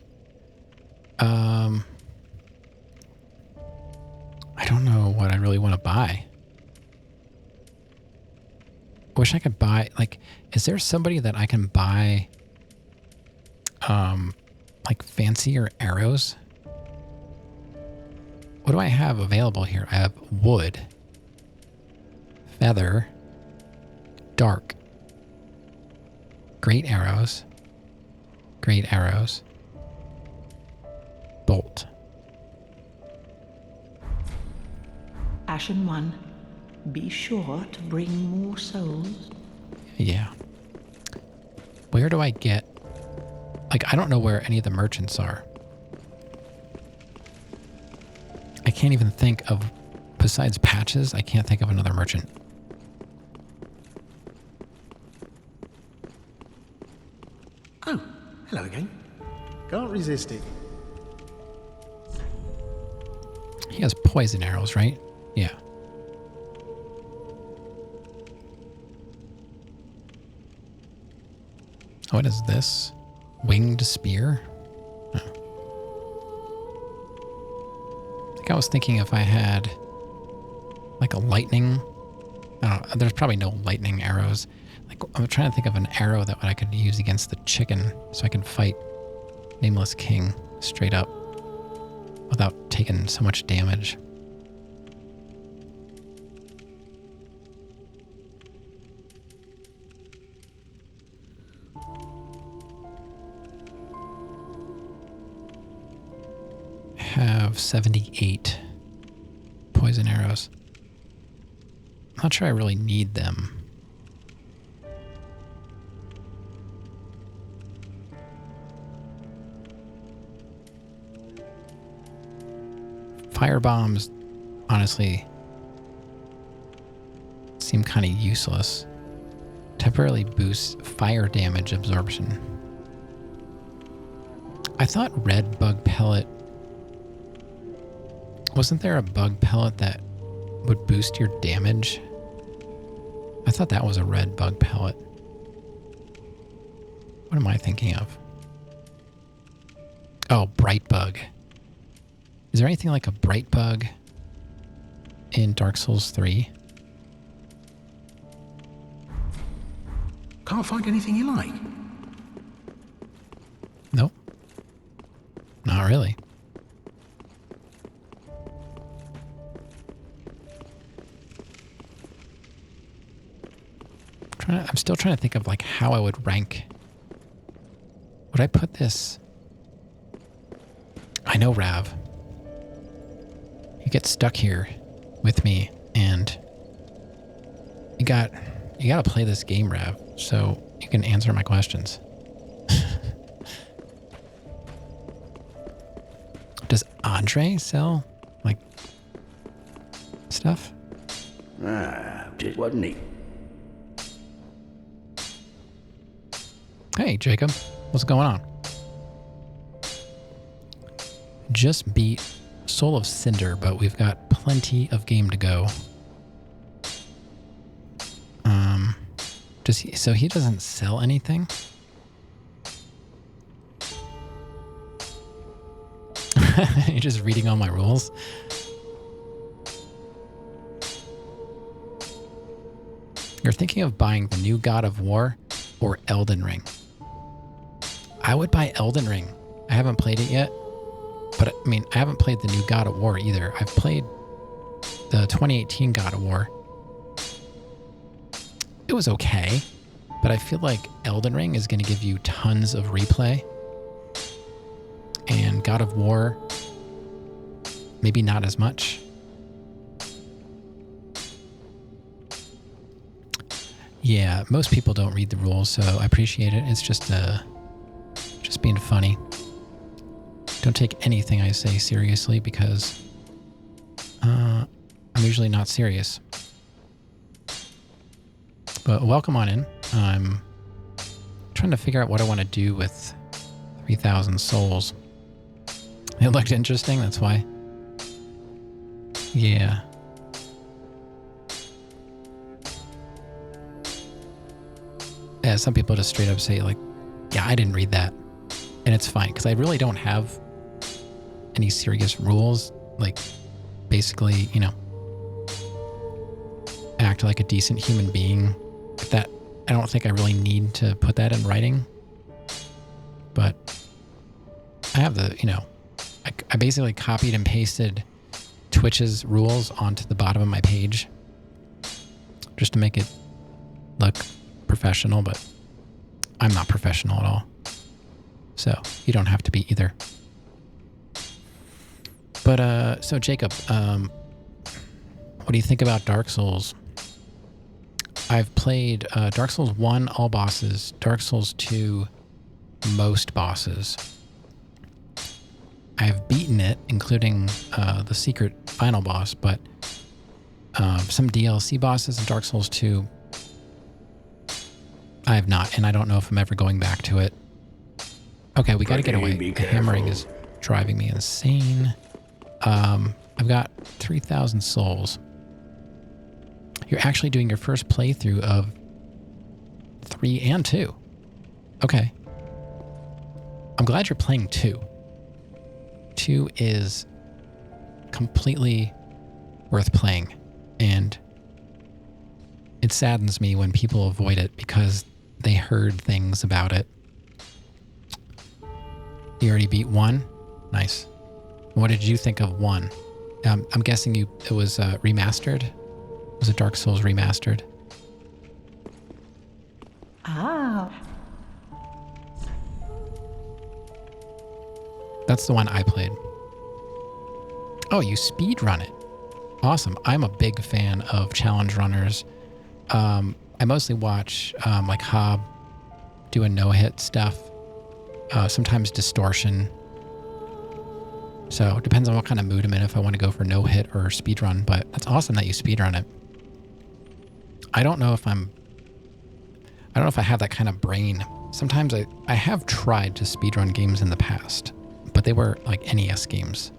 I don't know what I really want to buy. I wish I could buy, like, is there somebody that I can buy, like, fancier arrows? What do I have available here? I have wood, feather, dark, great arrows, bolt. Ashen one. Be sure to bring more souls. Yeah. Where do I get... Like, I don't know where any of the merchants are. I can't even think of... Besides Patches, I can't think of another merchant. Oh, hello again. Can't resist it. He has poison arrows, right? Yeah. What is this? Winged spear? Oh. I think I was thinking if I had like a lightning... I don't know, there's probably no lightning arrows. Like, I'm trying to think of an arrow that I could use against the chicken so I can fight Nameless King straight up without taking so much damage. Have 78 poison arrows. I'm not sure I really need them. Fire bombs, honestly, seem kind of useless. Temporarily boosts fire damage absorption. I thought red bug pellet... Wasn't there a bug pellet that would boost your damage? I thought that was a red bug pellet. What am I thinking of? Oh, bright bug. Is there anything like a bright bug in Dark Souls 3? Can't find anything you like. Nope. Not really. I'm still trying to think of like how I would rank. Would I put this? I know, Rav. You get stuck here with me, and you gotta play this game, Rav, so you can answer my questions. Does Andre sell like stuff? Ah, just wasn't he? Hey, Jacob. What's going on? Just beat Soul of Cinder, but we've got plenty of game to go. So he doesn't sell anything? You're just reading all my rules. You're thinking of buying the new God of War or Elden Ring. I would buy Elden Ring. I haven't played it yet. But, I mean, I haven't played the new God of War either. I've played the 2018 God of War. It was okay. But I feel like Elden Ring is going to give you tons of replay. And God of War, maybe not as much. Yeah, most people don't read the rules, so I appreciate it. It's just being funny. Don't take anything I say seriously because I'm usually not serious. But welcome on in. I'm trying to figure out what I want to do with 3,000 souls. It looked interesting, that's why. Yeah. Yeah, some people just straight up say, like, yeah, I didn't read that. And it's fine, because I really don't have any serious rules. Like, basically, you know, act like a decent human being. That, I don't think I really need to put that in writing. But I have the, you know, I basically copied and pasted Twitch's rules onto the bottom of my page just to make it look professional, but I'm not professional at all. So you don't have to be either. But, so Jacob, what do you think about Dark Souls? I've played Dark Souls 1, all bosses, Dark Souls 2, most bosses. I've beaten it, including the secret final boss, but some DLC bosses in Dark Souls 2, I have not, and I don't know if I'm ever going back to it. Okay, we gotta get away. The hammering is driving me insane. I've got 3,000 souls. You're actually doing your first playthrough of 3 and 2. Okay. I'm glad you're playing 2. 2 is completely worth playing, and it saddens me when people avoid it because they heard things about it. You already beat 1? Nice. What did you think of 1? I'm guessing it was remastered? Was it Dark Souls remastered? Ah. That's the one I played. Oh, you speedrun it. Awesome. I'm a big fan of challenge runners. I mostly watch like Hob doing no-hit stuff. Sometimes Distortion. So it depends on what kind of mood I'm in if I want to go for no-hit or speedrun, but that's awesome that you speedrun it. I don't know if I have that kind of brain. Sometimes I have tried to speedrun games in the past, but they were like NES games.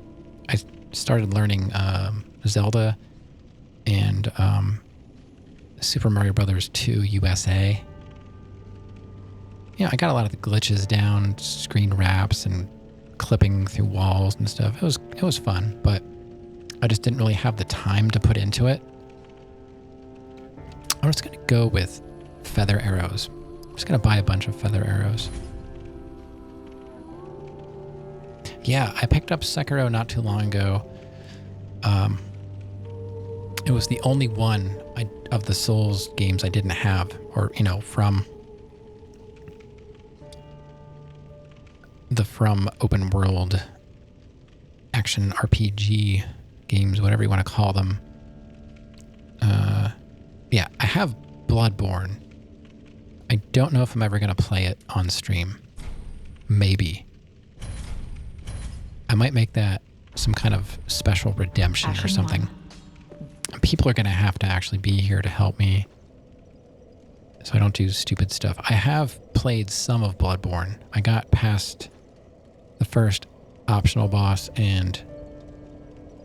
I started learning Zelda and Super Mario Brothers 2 USA. Yeah, I got a lot of the glitches down, screen wraps and clipping through walls and stuff. It was fun, but I just didn't really have the time to put into it. I'm just going to go with feather arrows. I'm just going to buy a bunch of feather arrows. Yeah, I picked up Sekiro not too long ago. It was the only one of the Souls games I didn't have, or, you know, from open world action RPG games, whatever you want to call them. Yeah, I have Bloodborne. I don't know if I'm ever going to play it on stream. Maybe. I might make that some kind of special redemption or something. People are going to have to actually be here to help me, so I don't do stupid stuff. I have played some of Bloodborne. I got past the first optional boss, and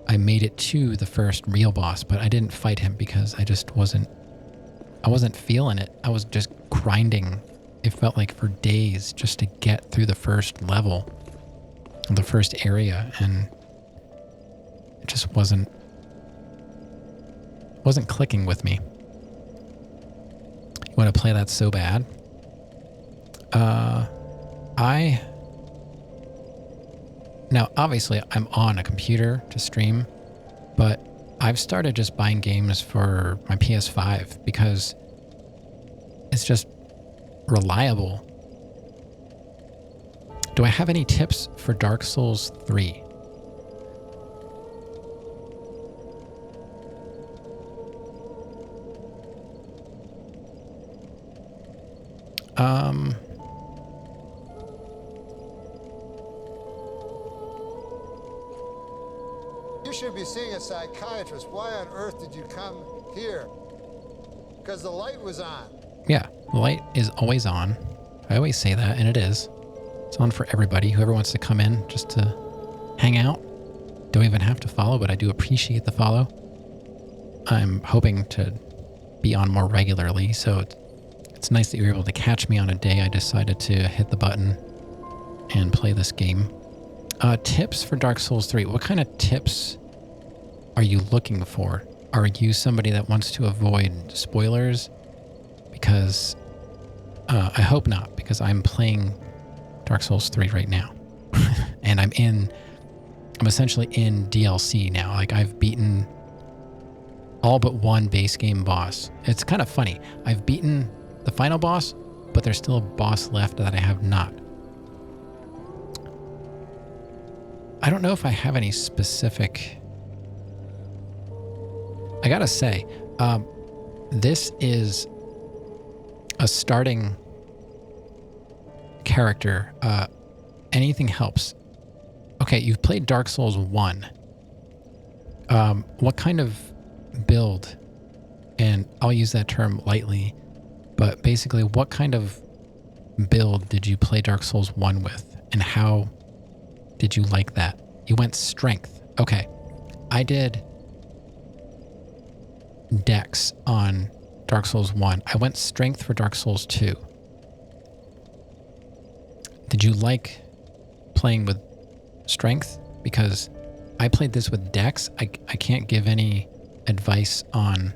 I made it to the first real boss, but I didn't fight him because I wasn't feeling it. I was just grinding. It felt like for days just to get through the first level. the first area, and it just wasn't clicking with me. You want to play that so bad? Now, obviously, I'm on a computer to stream, but I've started just buying games for my PS5 because it's just reliable. Do I have any tips for Dark Souls 3? You should be seeing a psychiatrist. Why on earth did you come here? Because the light was on. Yeah, the light is always on. I always say that, and it is. It's on for everybody. Whoever wants to come in just to hang out. Don't even have to follow, but I do appreciate the follow. I'm hoping to be on more regularly, so it's nice that you're able to catch me on a day I decided to hit the button and play this game. Tips for Dark Souls 3. What kind of tips are you looking for? Are you somebody that wants to avoid spoilers? Because I hope not, because I'm playing Dark Souls 3 right now. And I'm essentially in DLC now. Like, I've beaten all but one base game boss. It's kind of funny. I've beaten the final boss, but there's still a boss left that I have not. I don't know if I have any specific... I gotta say, this is a starting character. Anything helps. Okay, you've played Dark Souls 1. What kind of build, and I'll use that term lightly, but basically what kind of build did you play Dark Souls 1 with, and how did you like that? You went strength. Okay. I did Dex on Dark Souls 1. I went strength for Dark Souls 2. Did you like playing with strength? Because I played this with Dex. I can't give any advice on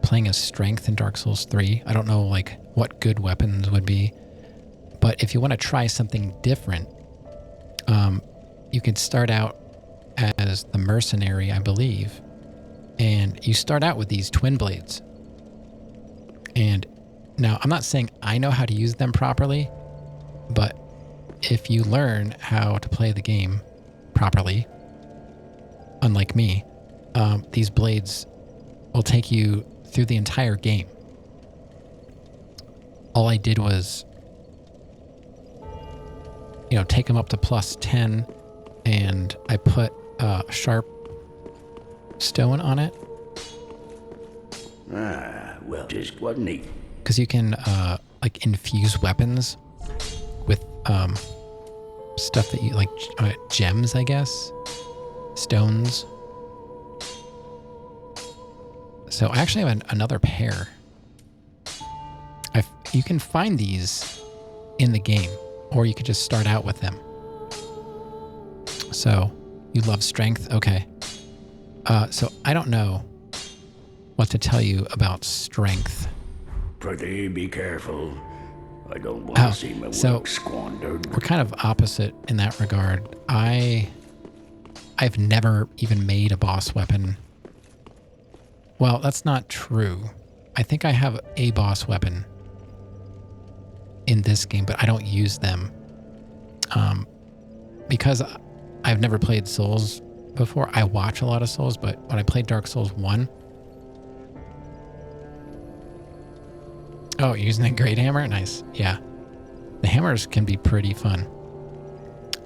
playing as strength in Dark Souls 3. I don't know like what good weapons would be. But if you want to try something different, you could start out as the mercenary, I believe. And you start out with these twin blades. And now I'm not saying I know how to use them properly, but if you learn how to play the game properly, unlike me, these blades will take you through the entire game. All I did was, take them up to plus 10, and I put a sharp stone on it. Ah, well, just what neat. Because you can, infuse weapons with, stuff that you, gems, I guess? Stones. So I actually have another pair. You can find these in the game, or you could just start out with them. So, you love strength? Okay. So I don't know what to tell you about strength. Pretty be careful. I don't want to see my work squandered. We're kind of opposite in that regard. I've never even made a boss weapon. Well, that's not true. I think I have a boss weapon in this game, but I don't use them. Because I've never played Souls before. I watch a lot of Souls, but when I played Dark Souls 1... Oh, using a great hammer? Nice. Yeah. The hammers can be pretty fun.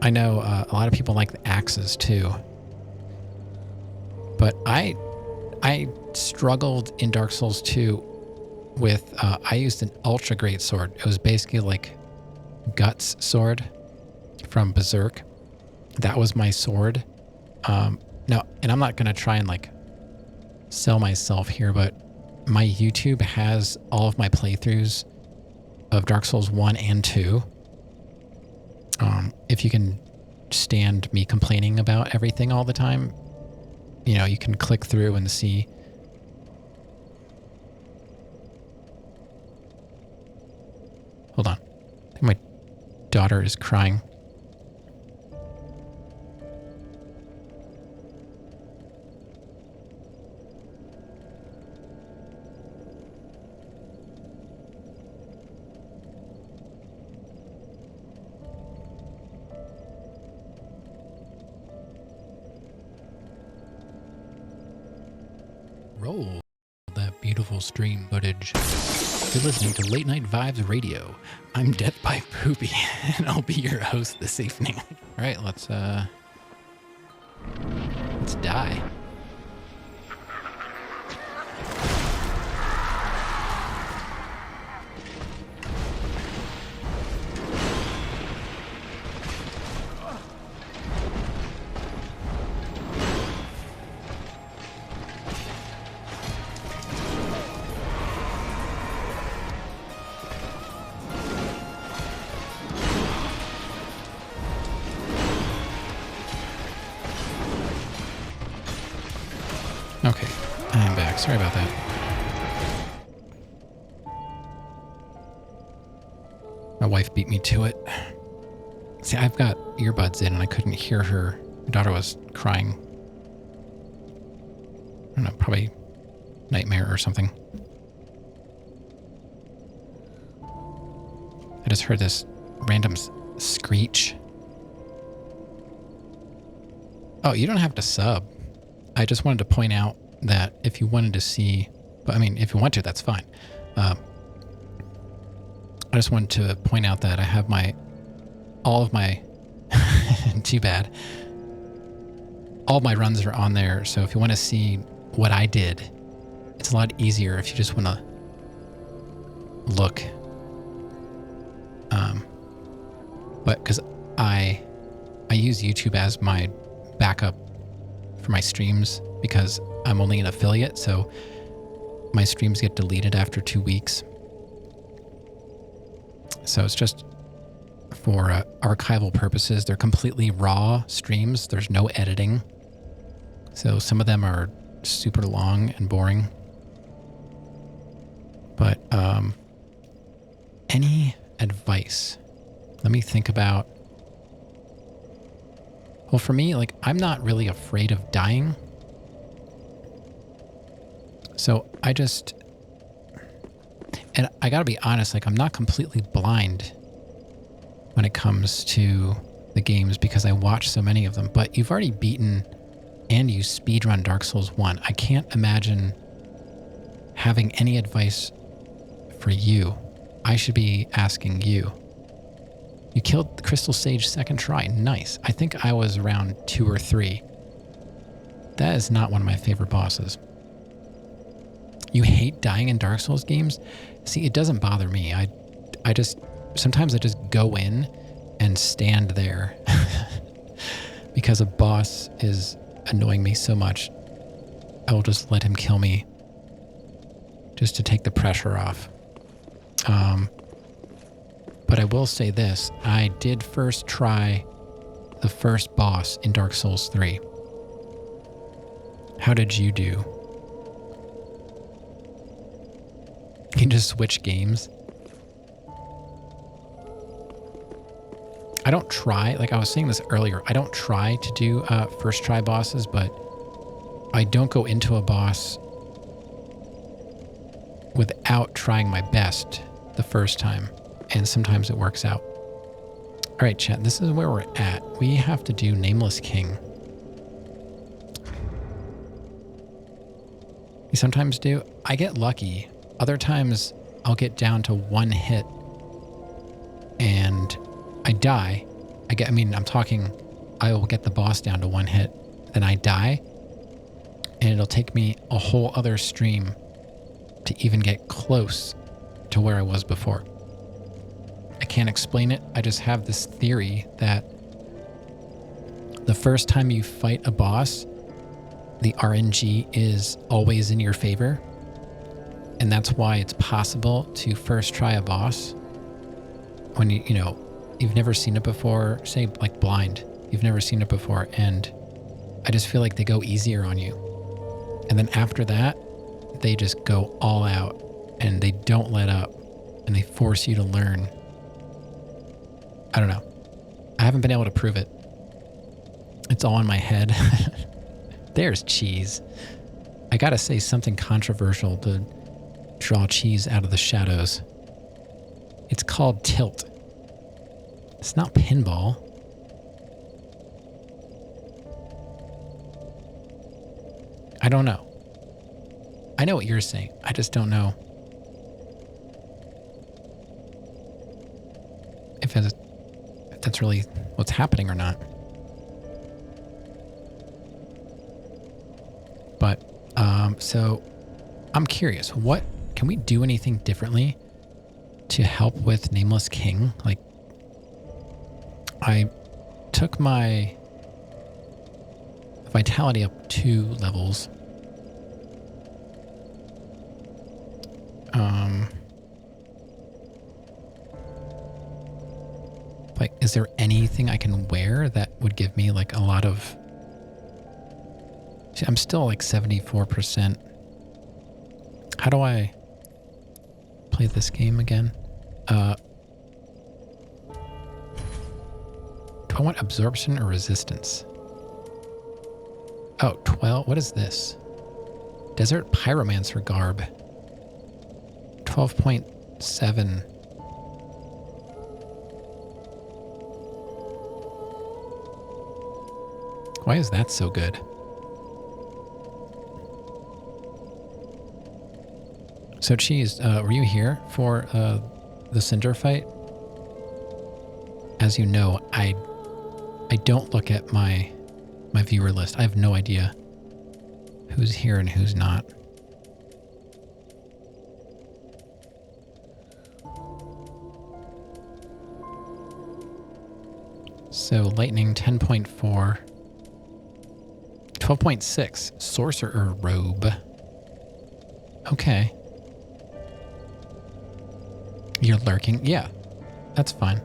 I know a lot of people like the axes too. But I struggled in Dark Souls 2 with... I used an ultra great sword. It was basically like Guts sword from Berserk. That was my sword. Now, and I'm not going to try and sell myself here, but my YouTube has all of my playthroughs of Dark Souls 1 and 2. If you can stand me complaining about everything all the time, you know, you can click through and see. Hold on. I think my daughter is crying. Roll that beautiful stream footage. You're listening to Late Night Vibes Radio. I'm Death by Poopy, and I'll be your host this evening. All right, let's die. Okay, I'm back. Sorry about that. My wife beat me to it. See, I've got earbuds in and I couldn't hear her. My daughter was crying. I don't know, probably nightmare or something. I just heard this random screech. Oh, you don't have to sub. I just wanted to point out that if you wanted to see, but I mean, if you want to, that's fine. I just wanted to point out that I have all of my, too bad. All my runs are on there. So if you want to see what I did, it's a lot easier if you just want to look. But because I use YouTube as my backup for my streams because I'm only an affiliate, so my streams get deleted after 2 weeks. So it's just for archival purposes. They're completely raw streams. There's no editing. So some of them are super long and boring. But any advice? Let me think about. Well, for me, like, I'm not really afraid of dying. So I just, and I gotta be honest, like, I'm not completely blind when it comes to the games because I watch so many of them. But you've already beaten and you speedrun Dark Souls 1. I can't imagine having any advice for you. I should be asking you. You killed the Crystal Sage second try. Nice. I think I was around 2 or 3. That is not one of my favorite bosses. You hate dying in Dark Souls games? See, it doesn't bother me. I just, sometimes I just go in and stand there because a boss is annoying me so much. I will just let him kill me just to take the pressure off. But I will say this, I did first try the first boss in Dark Souls 3. How did you do? You can just switch games. I don't try, like I was saying this earlier, I don't try to do first try bosses, but I don't go into a boss without trying my best the first time. And sometimes it works out. All right, chat, this is where we're at. We have to do Nameless King. You sometimes do. I get lucky. Other times I'll get down to 1 hit and I die. I'm talking, I will get the boss down to 1 hit, then I die, and it'll take me a whole other stream to even get close to where I was before. I can't explain it. I just have this theory that the first time you fight a boss, the RNG is always in your favor. And that's why it's possible to first try a boss when you've never seen it before, say like blind. You've never seen it before, and I just feel like they go easier on you. And then after that, they just go all out, and they don't let up, and they force you to learn. I don't know. I haven't been able to prove it. It's all in my head. There's cheese. I gotta say something controversial to draw cheese out of the shadows. It's called tilt. It's not pinball. I don't know. I know what you're saying. I just don't know if that's really what's happening or not. But, so I'm curious, can we do anything differently to help with Nameless King? Like, I took my vitality up 2 levels. Like, is there anything I can wear that would give me like a lot of... See, I'm still like 74%. How do I play this game again? Do I want absorption or resistance? Oh, 12. What is this? Desert Pyromancer garb. 12.7. Why is that so good? So, Cheese, were you here for the Cinder fight? As you know, I don't look at my viewer list. I have no idea who's here and who's not. So, Lightning 10.4. 12.6. Sorcerer Robe. Okay. You're lurking? Yeah, that's fine.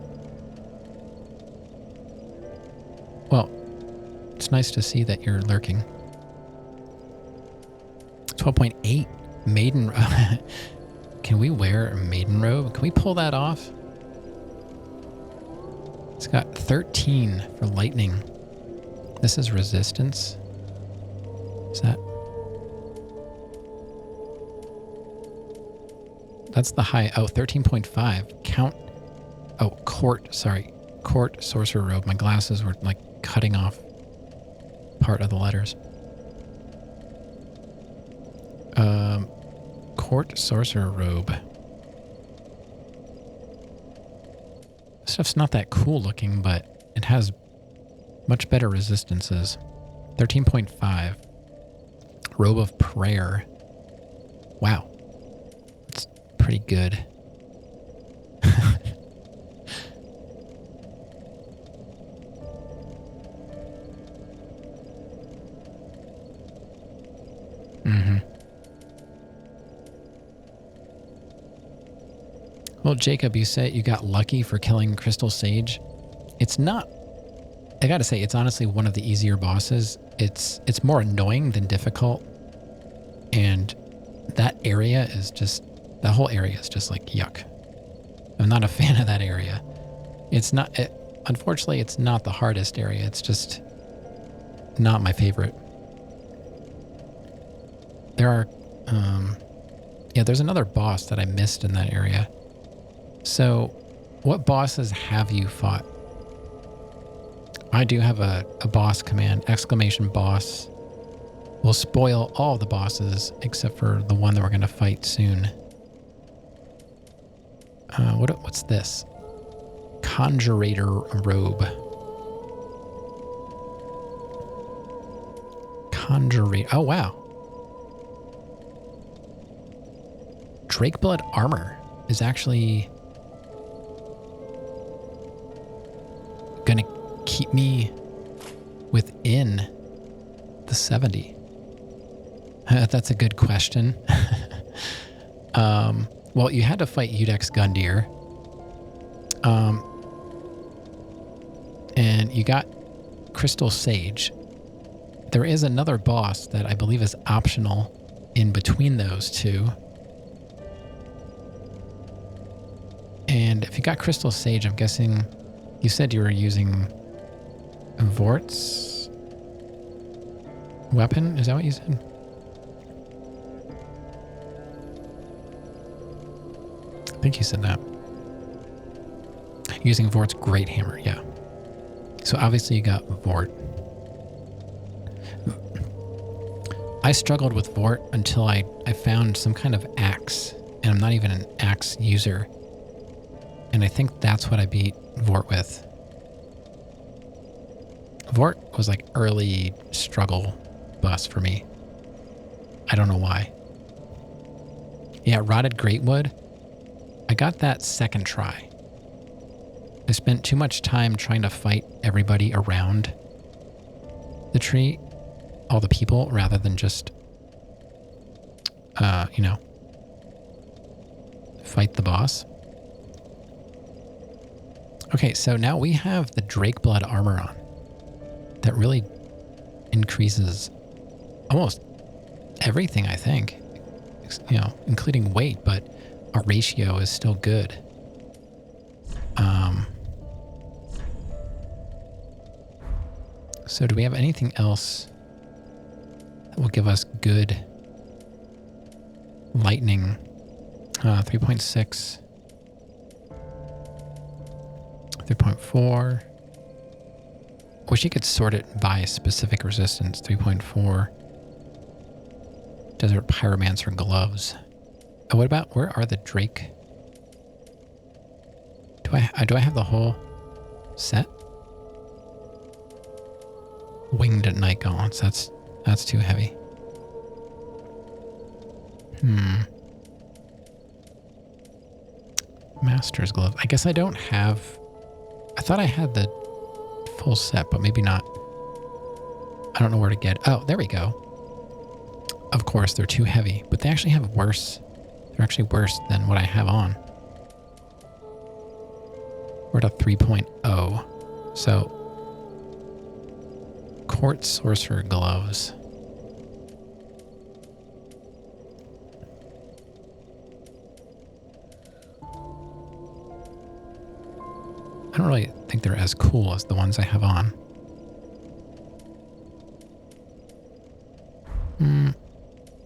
Well, it's nice to see that you're lurking. 12.8. Maiden... Can we wear a maiden robe? Can we pull that off? It's got 13 for lightning. This is resistance. Is that... That's the high. Oh, 13.5. Count. Oh, court. Sorry. Court sorcerer robe. My glasses were like cutting off part of the letters. Court sorcerer robe. This stuff's not that cool looking, but it has much better resistances. 13.5. Robe of prayer. Wow. Pretty good. Mm-hmm. Well, Jacob, you said you got lucky for killing Crystal Sage. It's not... I gotta say, it's honestly one of the easier bosses. It's more annoying than difficult. And that area is just... The whole area is just like, yuck. I'm not a fan of that area. It's not... unfortunately, it's not the hardest area. It's just not my favorite. There are... yeah, there's another boss that I missed in that area. So, what bosses have you fought? I do have a boss command. Exclamation boss. We'll spoil all the bosses except for the one that we're going to fight soon. What's this? Conjurator robe. Conjurator. Oh, wow. Drakeblood armor is actually gonna keep me within the 70. That's a good question. Well, you had to fight Udex Gundyr. And you got Crystal Sage. There is another boss that I believe is optional in between those two. And if you got Crystal Sage, I'm guessing you said you were using Vort's weapon? Is that what you said? I think you said that. Using Vort's Great Hammer, yeah. So obviously you got Vort. I struggled with Vort until I found some kind of axe, and I'm not even an axe user. And I think that's what I beat Vort with. Vort was like early struggle boss for me. I don't know why. Yeah, Rotted Greatwood. I got that second try. I spent too much time trying to fight everybody around the tree, all the people, rather than just, you know, fight the boss. Okay, so now we have the Drakeblood armor on. That really increases almost everything, I think. You know, including weight, but our ratio is still good. So do we have anything else that will give us good lightning? 3.6. 3.4. Wish you could sort it by specific resistance. 3.4. Desert Pyromancer gloves. Oh, what about, where are the Drake? Do I have the whole set? Winged at Night gauntlets. That's too heavy. Master's glove. I guess I don't have. I thought I had the full set, but maybe not. I don't know where to get. Oh, there we go. Of course, they're too heavy, but they actually have worse. They're actually worse than what I have on. We're at a 3.0. So, Court Sorcerer gloves. I don't really think they're as cool as the ones I have on.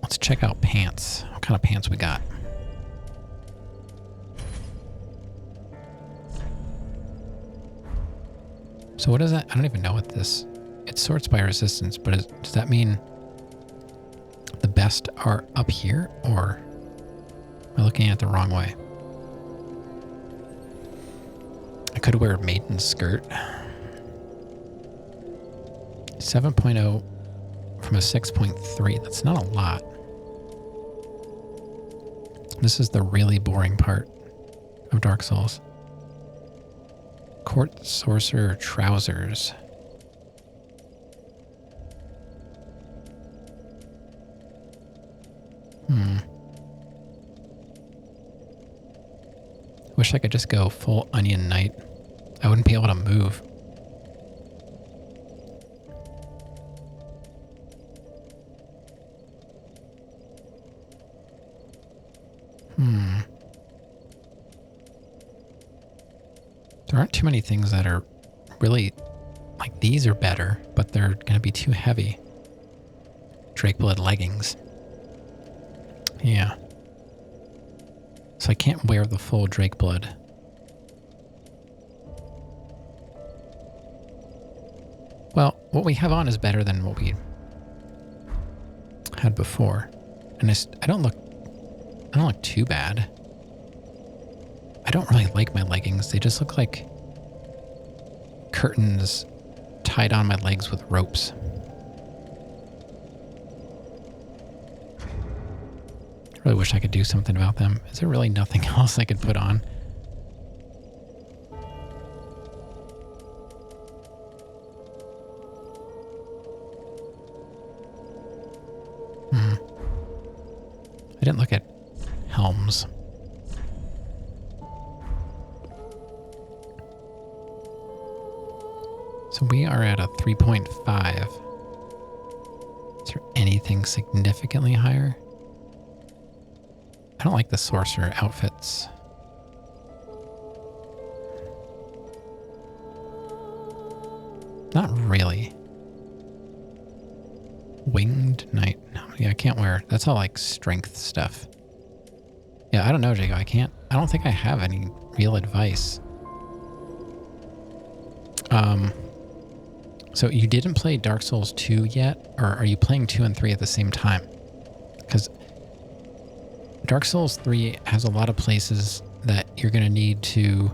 Let's check out pants. What kind of pants we got? So what is that? I don't even know what this... It sorts by resistance, but does that mean the best are up here, or am I looking at it the wrong way? I could wear a maiden skirt. 7.0 from a 6.3. That's not a lot. This is the really boring part of Dark Souls. Court Sorcerer trousers. Wish I could just go full Onion Knight. I wouldn't be able to move. There aren't too many things that are really, like, these are better, but they're going to be too heavy. Drakeblood leggings. Yeah. So I can't wear the full Drakeblood. Well, what we have on is better than what we had before. And I don't look too bad. I don't really like my leggings. They just look like curtains tied on my legs with ropes. I really wish I could do something about them. Is there really nothing else I could put on? I didn't look at helms. So we are at a 3.5. Is there anything significantly higher? I don't like the sorcerer outfits. Not really. Winged knight. No, yeah, I can't wear. That's all like strength stuff. Yeah, I don't know, Jago. I don't think I have any real advice. So you didn't play Dark Souls 2 yet? Or are you playing 2 and 3 at the same time? Because Dark Souls 3 has a lot of places that you're going to need to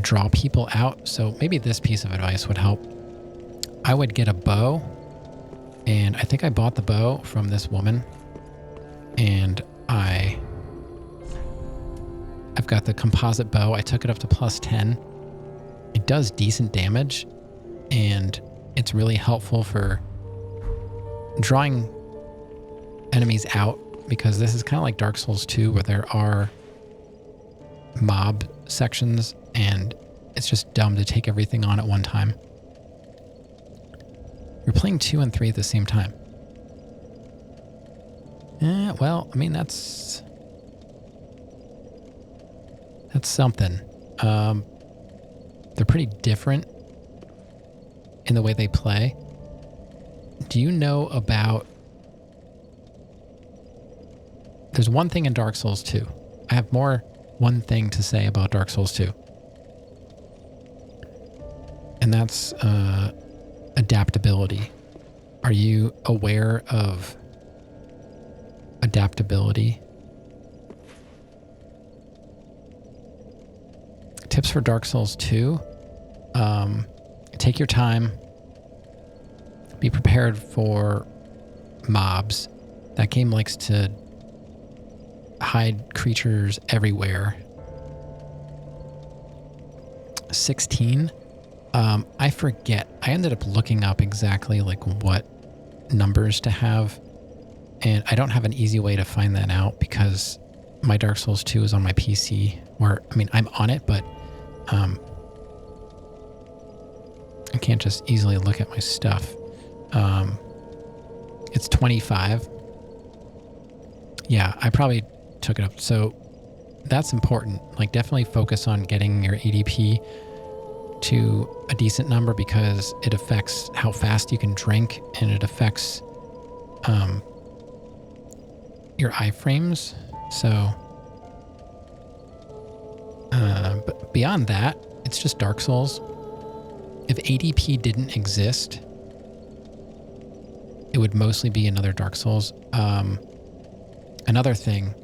draw people out. So maybe this piece of advice would help. I would get a bow. And I think I bought the bow from this woman. And I've got the composite bow. I took it up to +10. It does decent damage. And it's really helpful for drawing enemies out, because this is kind of like Dark Souls 2 where there are mob sections and it's just dumb to take everything on at one time. You're playing 2 and 3 at the same time. Well, I mean, that's something. They're pretty different in the way they play. Do you know about... There's one thing in Dark Souls 2. I have one thing to say about Dark Souls 2. And that's adaptability. Are you aware of adaptability? Tips for Dark Souls 2. Take your time. Be prepared for mobs. That game likes to hide creatures everywhere. 16. I forget. I ended up looking up exactly like what numbers to have. And I don't have an easy way to find that out because my Dark Souls 2 is on my PC. Where, I mean, I'm on it, but I can't just easily look at my stuff. It's 25. Yeah, I probably took it up. So that's important. Like, definitely focus on getting your ADP to a decent number because it affects how fast you can drink and it affects your iframes. So, but beyond that, it's just Dark Souls. If ADP didn't exist, it would mostly be another Dark Souls. Another thing,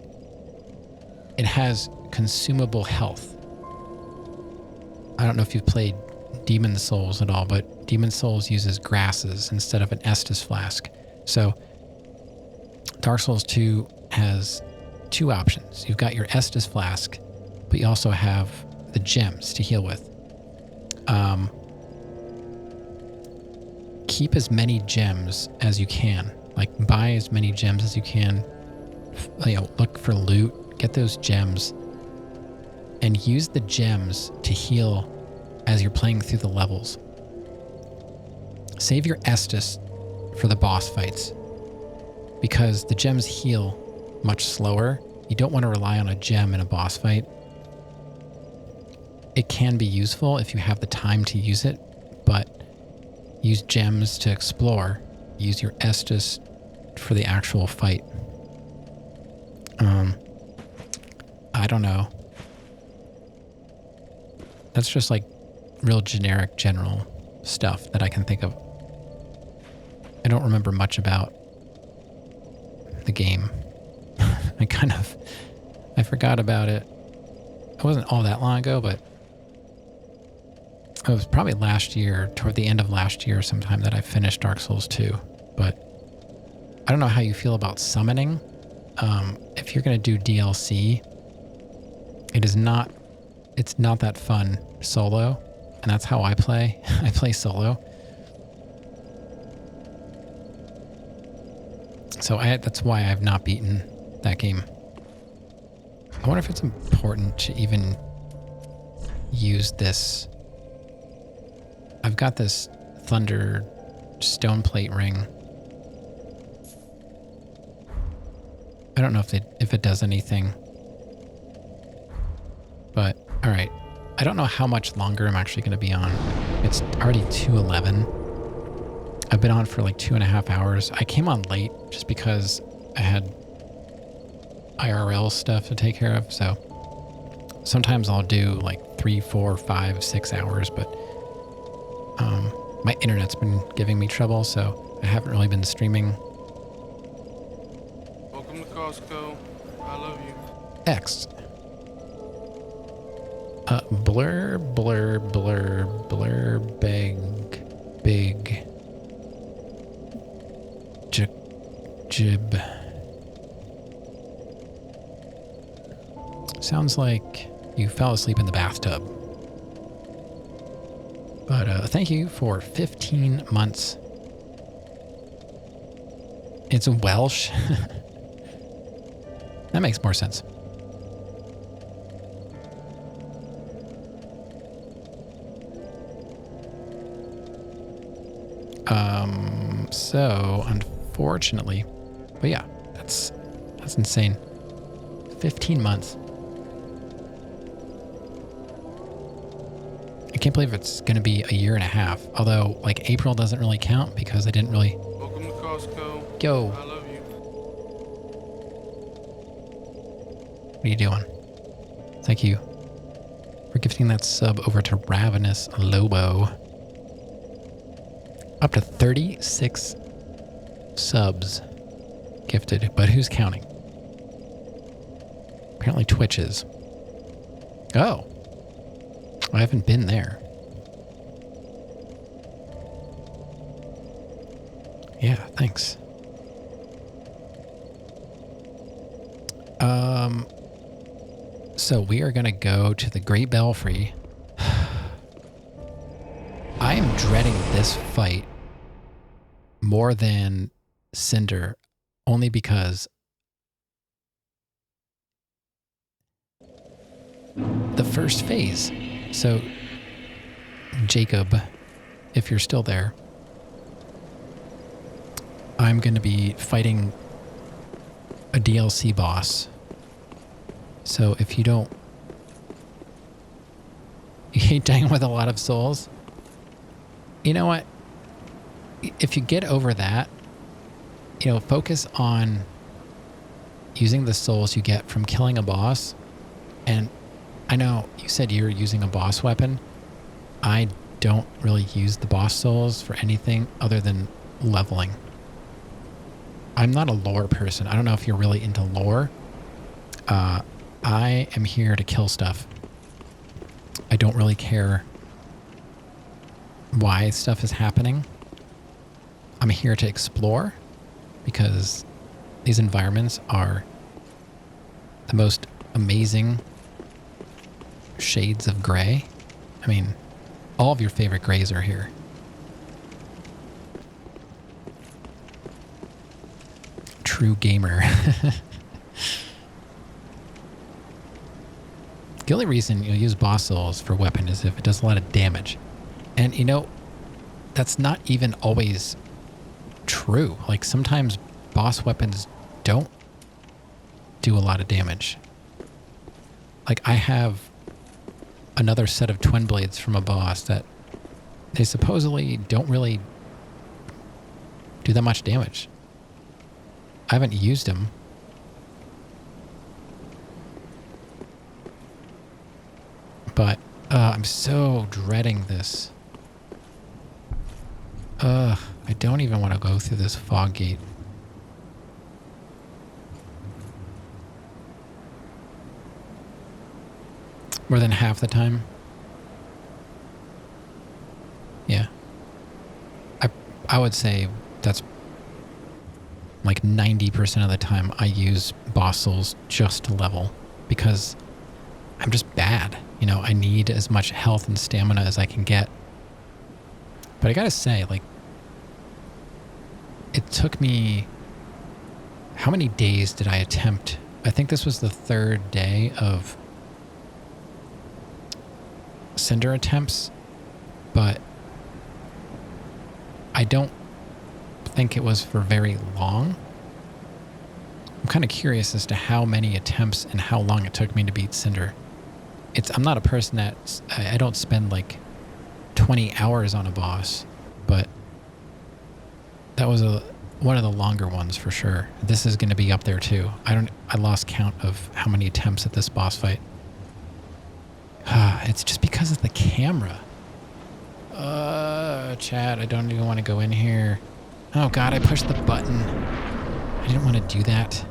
it has consumable health. I don't know if you've played Demon Souls at all, but Demon Souls uses grasses instead of an Estus flask. So Dark Souls 2 has two options. You've got your Estus flask, but you also have the gems to heal with. Keep as many gems as you can. Like, buy as many gems as you can. You know, look for loot, get those gems, and use the gems to heal as you're playing through the levels. Save your Estus for the boss fights because the gems heal much slower. You don't want to rely on a gem in a boss fight. It can be useful if you have the time to use it, but use gems to explore. Use your Estus for the actual fight. I don't know. That's just like real generic, general stuff that I can think of. I don't remember much about the game. I forgot about it. It wasn't all that long ago, but it was probably last year, toward the end of last year sometime, that I finished Dark Souls 2. But I don't know how you feel about summoning. If you're going to do DLC, it's not that fun solo, and that's how I play. I play solo. So that's why I've not beaten that game. I wonder if it's important to even use this I've got this thunder stone plate ring. I don't know if it does anything. But, alright. I don't know how much longer I'm actually going to be on. It's already 2:11. I've been on for like 2.5 hours. I came on late just because I had IRL stuff to take care of. So sometimes I'll do like 3, 4, 5, 6 hours, but my internet's been giving me trouble, so I haven't really been streaming. Welcome to Costco. I love you. X. Blur, blur, blur, blur, big, jib. Sounds like you fell asleep in the bathtub. But thank you for 15 months. It's Welsh. That makes more sense. So unfortunately, but yeah, that's insane. 15 months. I can't believe it's going to be a year and a half. Although, like, April doesn't really count because I didn't really... Welcome to Costco. Yo. I love you. What are you doing? Thank you for gifting that sub over to Ravenous Lobo. Up to 36 subs gifted, but who's counting? Apparently Twitch is. Oh. I haven't been there. Yeah, thanks. So we are going to go to the Great Belfry. I am dreading this fight more than Cinder, only because the first phase. So, Jacob, if you're still there, I'm going to be fighting a DLC boss. So if you don't... You hate dying with a lot of souls? You know what? If you get over that, you know, focus on using the souls you get from killing a boss. And I know you said you're using a boss weapon. I don't really use the boss souls for anything other than leveling. I'm not a lore person. I don't know if you're really into lore. I am here to kill stuff. I don't really care why stuff is happening. I'm here to explore because these environments are the most amazing shades of gray. I mean, all of your favorite grays are here. True gamer. The only reason you'll use boss souls for weapon is if it does a lot of damage. And you know, that's not even always true. Like sometimes boss weapons don't do a lot of damage. Like I have another set of twin blades from a boss that they supposedly don't really do that much damage. I haven't used them. But I'm so dreading this. I don't even want to go through this fog gate. More than half the time. Yeah. I would say that's like 90% of the time I use boss souls just to level because I'm just bad. You know, I need as much health and stamina as I can get. But I gotta say, like, it took me... How many days did I attempt? I think this was the third day of Cinder attempts, but I don't think it was for very long. I'm kind of curious as to how many attempts and how long it took me to beat Cinder. I'm not a person that, I don't spend like 20 hours on a boss, but that was one of the longer ones for sure. This is going to be up there too. I lost count of how many attempts at this boss fight. It's just because of the camera. Chat, I don't even want to go in here. Oh god, I pushed the button. I didn't want to do that.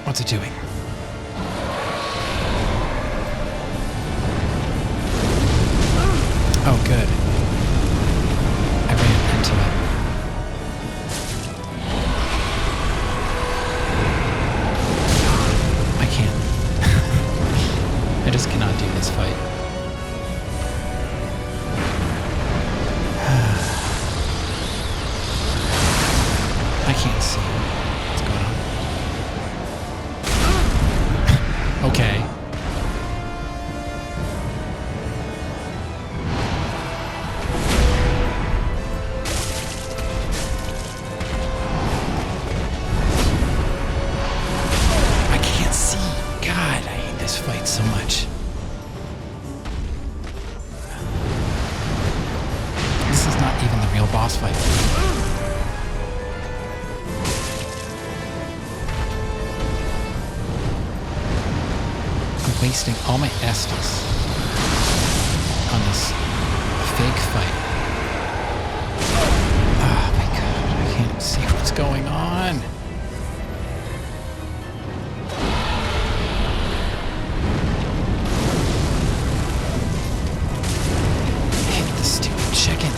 What's it doing? Oh, good. I ran into it. I can't. I just cannot do this fight. I can't see what's going on. Okay. I can't see. God, I hate this fight so much. This is not even the real boss fight. Wasting all my Estus on this fake fight. Oh my god, I can't see what's going on. Hit the stupid chicken.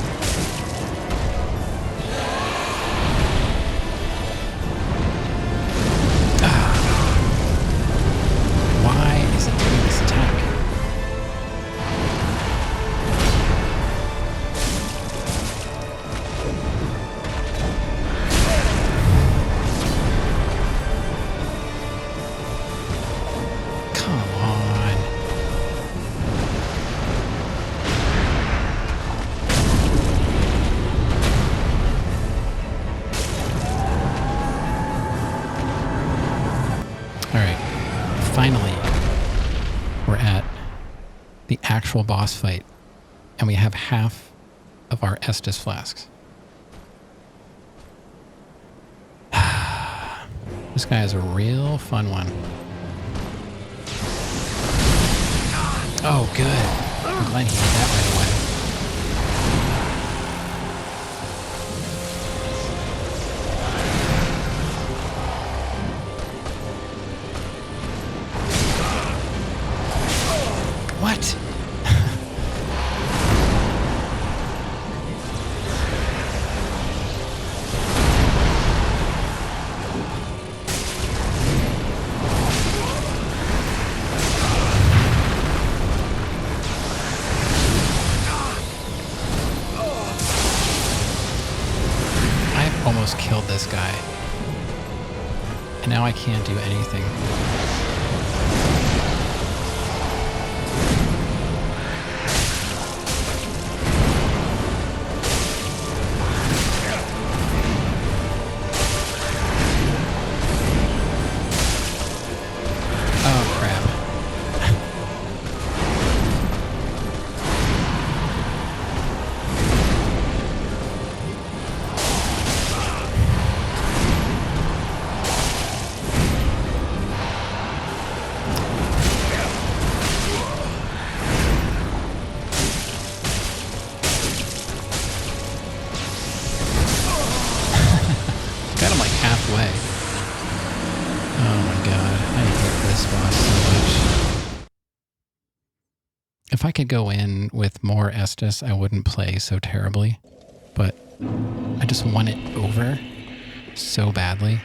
Finally, we're at the actual boss fight, and we have half of our Estus flasks. This guy is a real fun one. Oh, good. I'm glad he did that right away. What? I've almost killed this guy. And now I can't do anything. Halfway. Oh my god, I hate this boss so much. If I could go in with more Estus, I wouldn't play so terribly. But I just want it over so badly.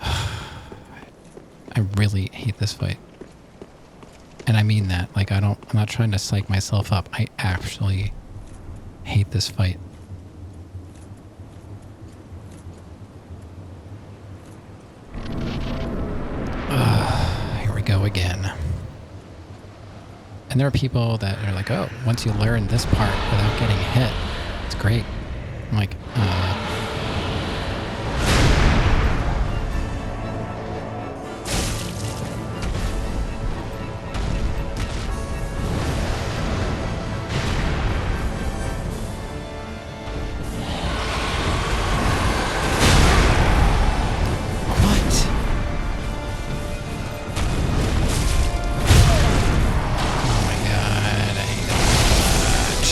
I really hate this fight. And I mean that. Like, I'm not trying to psych myself up. I actually hate this fight. Here we go again. And there are people that are like, oh, once you learn this part without getting hit, it's great. I'm like, what? Oh my god, I hate it so much.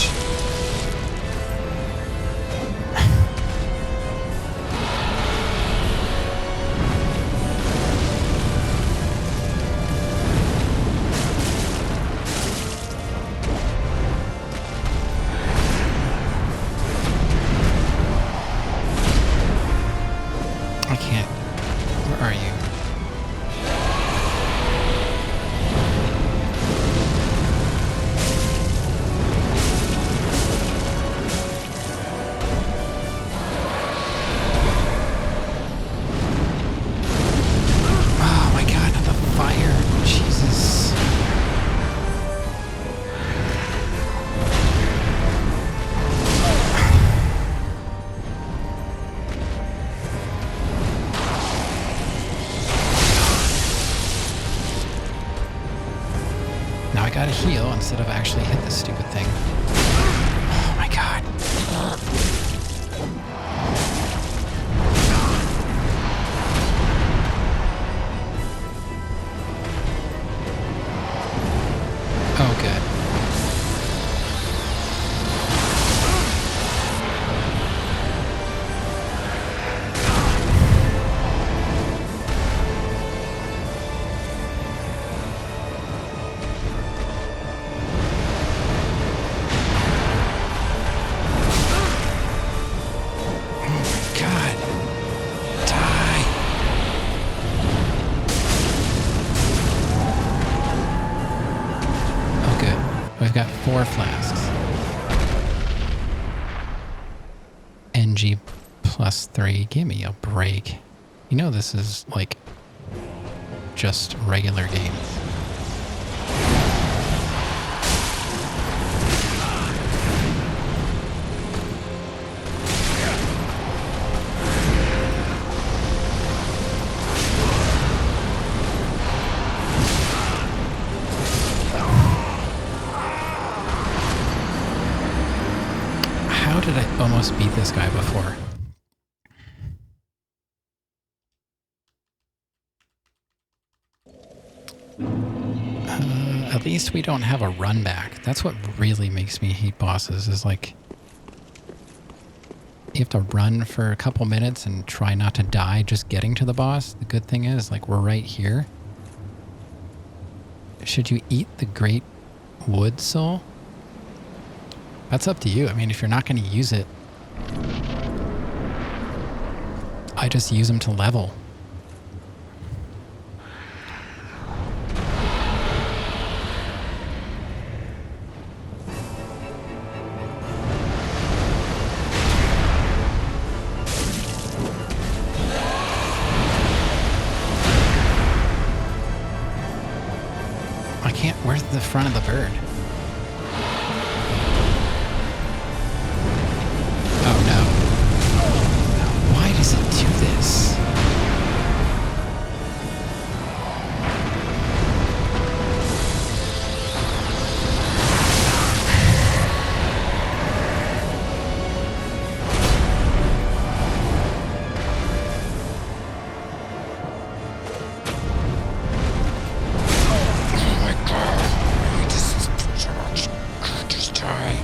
I can't. Where are you? Oh my god, not the fire. Jesus. Now I gotta heal instead of actually hit this stupid thing. Oh my god. Oh, good. God. Die. Oh, good. We've got 4 flasks. NG plus 3. Give me a break. You know this is, like, just regular game. How did I almost beat this guy before? At least we don't have a run back. That's what really makes me hate bosses, is like you have to run for a couple minutes and try not to die just getting to the boss. The good thing is, like, we're right here. Should you eat the great wood soul? That's up to you. I mean, if you're not going to use it, I just use them to level. I can't. Where's the front of the bird? Oh no. Why does it do this? Oh my god. I hate this so much. Just die.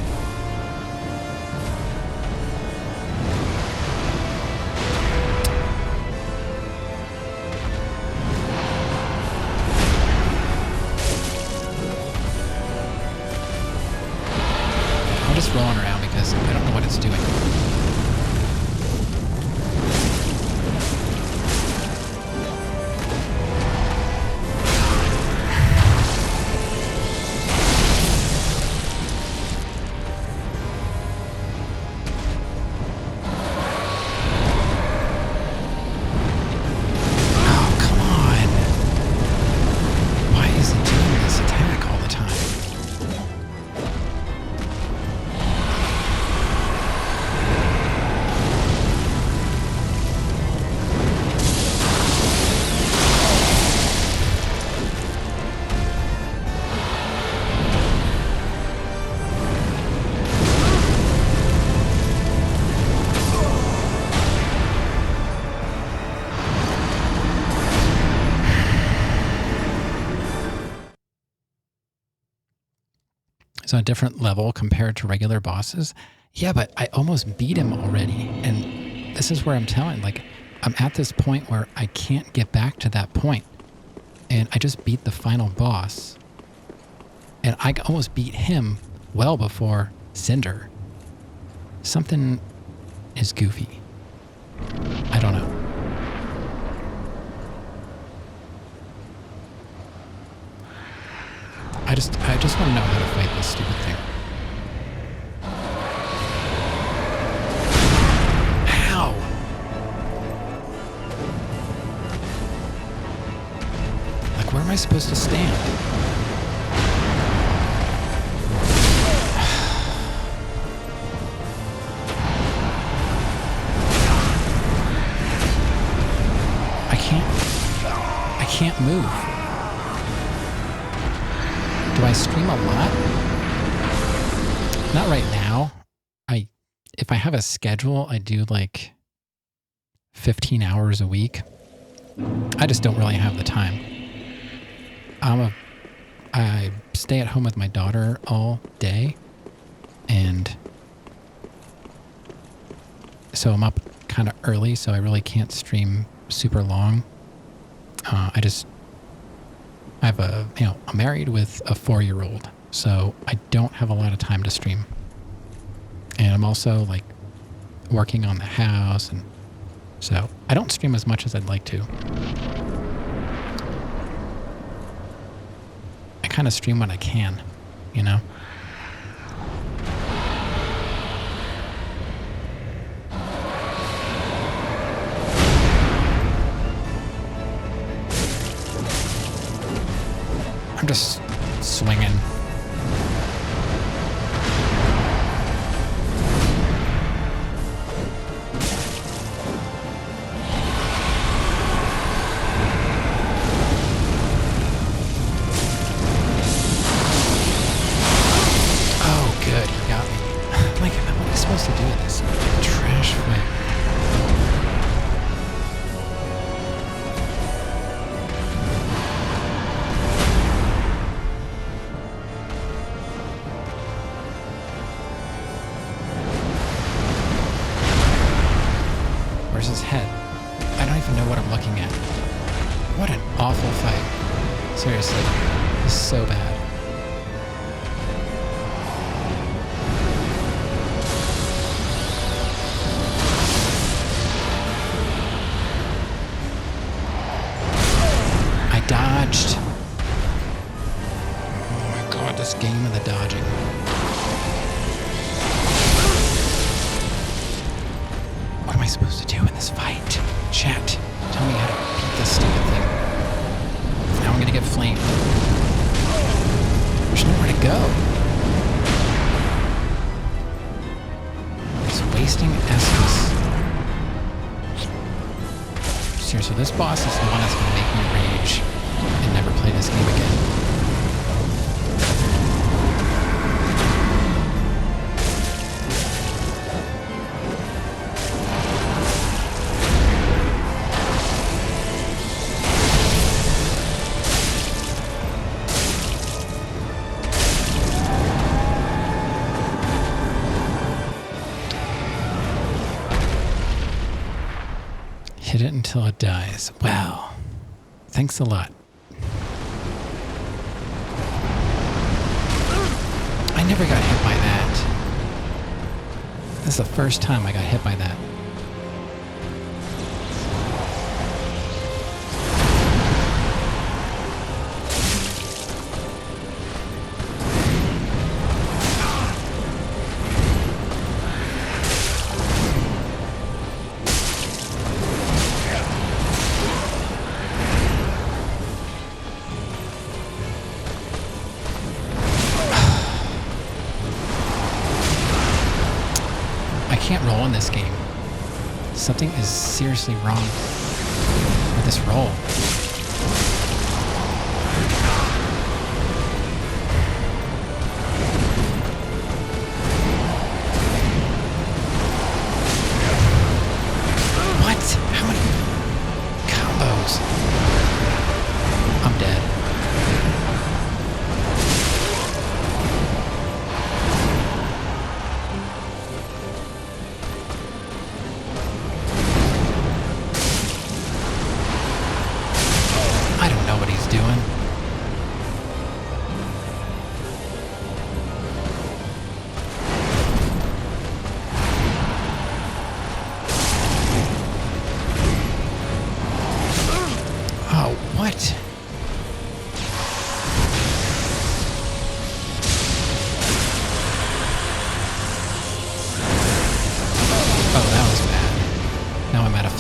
on a different level compared to regular bosses. Yeah, but I almost beat him already. And this is where I'm telling, like, I'm at this point where I can't get back to that point. And I just beat the final boss. And I almost beat him well before Cinder. Something is goofy. I don't know. I just want to know how to fight this stupid thing. How? Like, where am I supposed to stand? I can't move. Do I stream a lot? Not right now. If I have a schedule, I do like 15 hours a week. I just don't really have the time. I stay at home with my daughter all day, and so I'm up kind of early, so I really can't stream super long. I'm married with a 4-year-old, so I don't have a lot of time to stream. And I'm also like working on the house, and so I don't stream as much as I'd like to. I kind of stream when I can, you know? I'm just swinging. Oh, good, he got me. Like, what am I supposed to do with this trash fight? Where's his head? I don't even know what I'm looking at. What an awful fight. Seriously, this is so bad. I dodged. Oh my god, this game of the dodging. What am I supposed to do in this fight? Chat, tell me how to beat this stupid thing. Now I'm gonna get flamed. There's nowhere to go. It's wasting essence. Seriously, this boss is the one that's gonna make me rage and never play this game again. Hit it until it dies. Wow. Thanks a lot. I never got hit by that. This is the first time I got hit by that. I can't roll in this game. Something is seriously wrong with this roll. What? How many combos? I'm dead.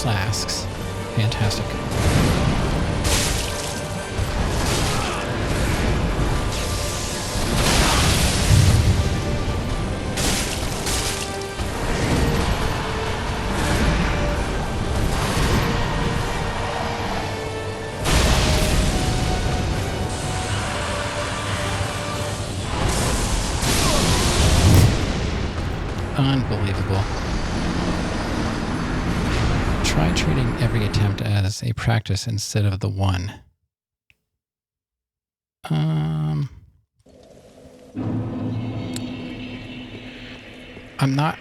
flasks. Fantastic. Unbelievable. Try treating every attempt as a practice instead of the one. I'm not...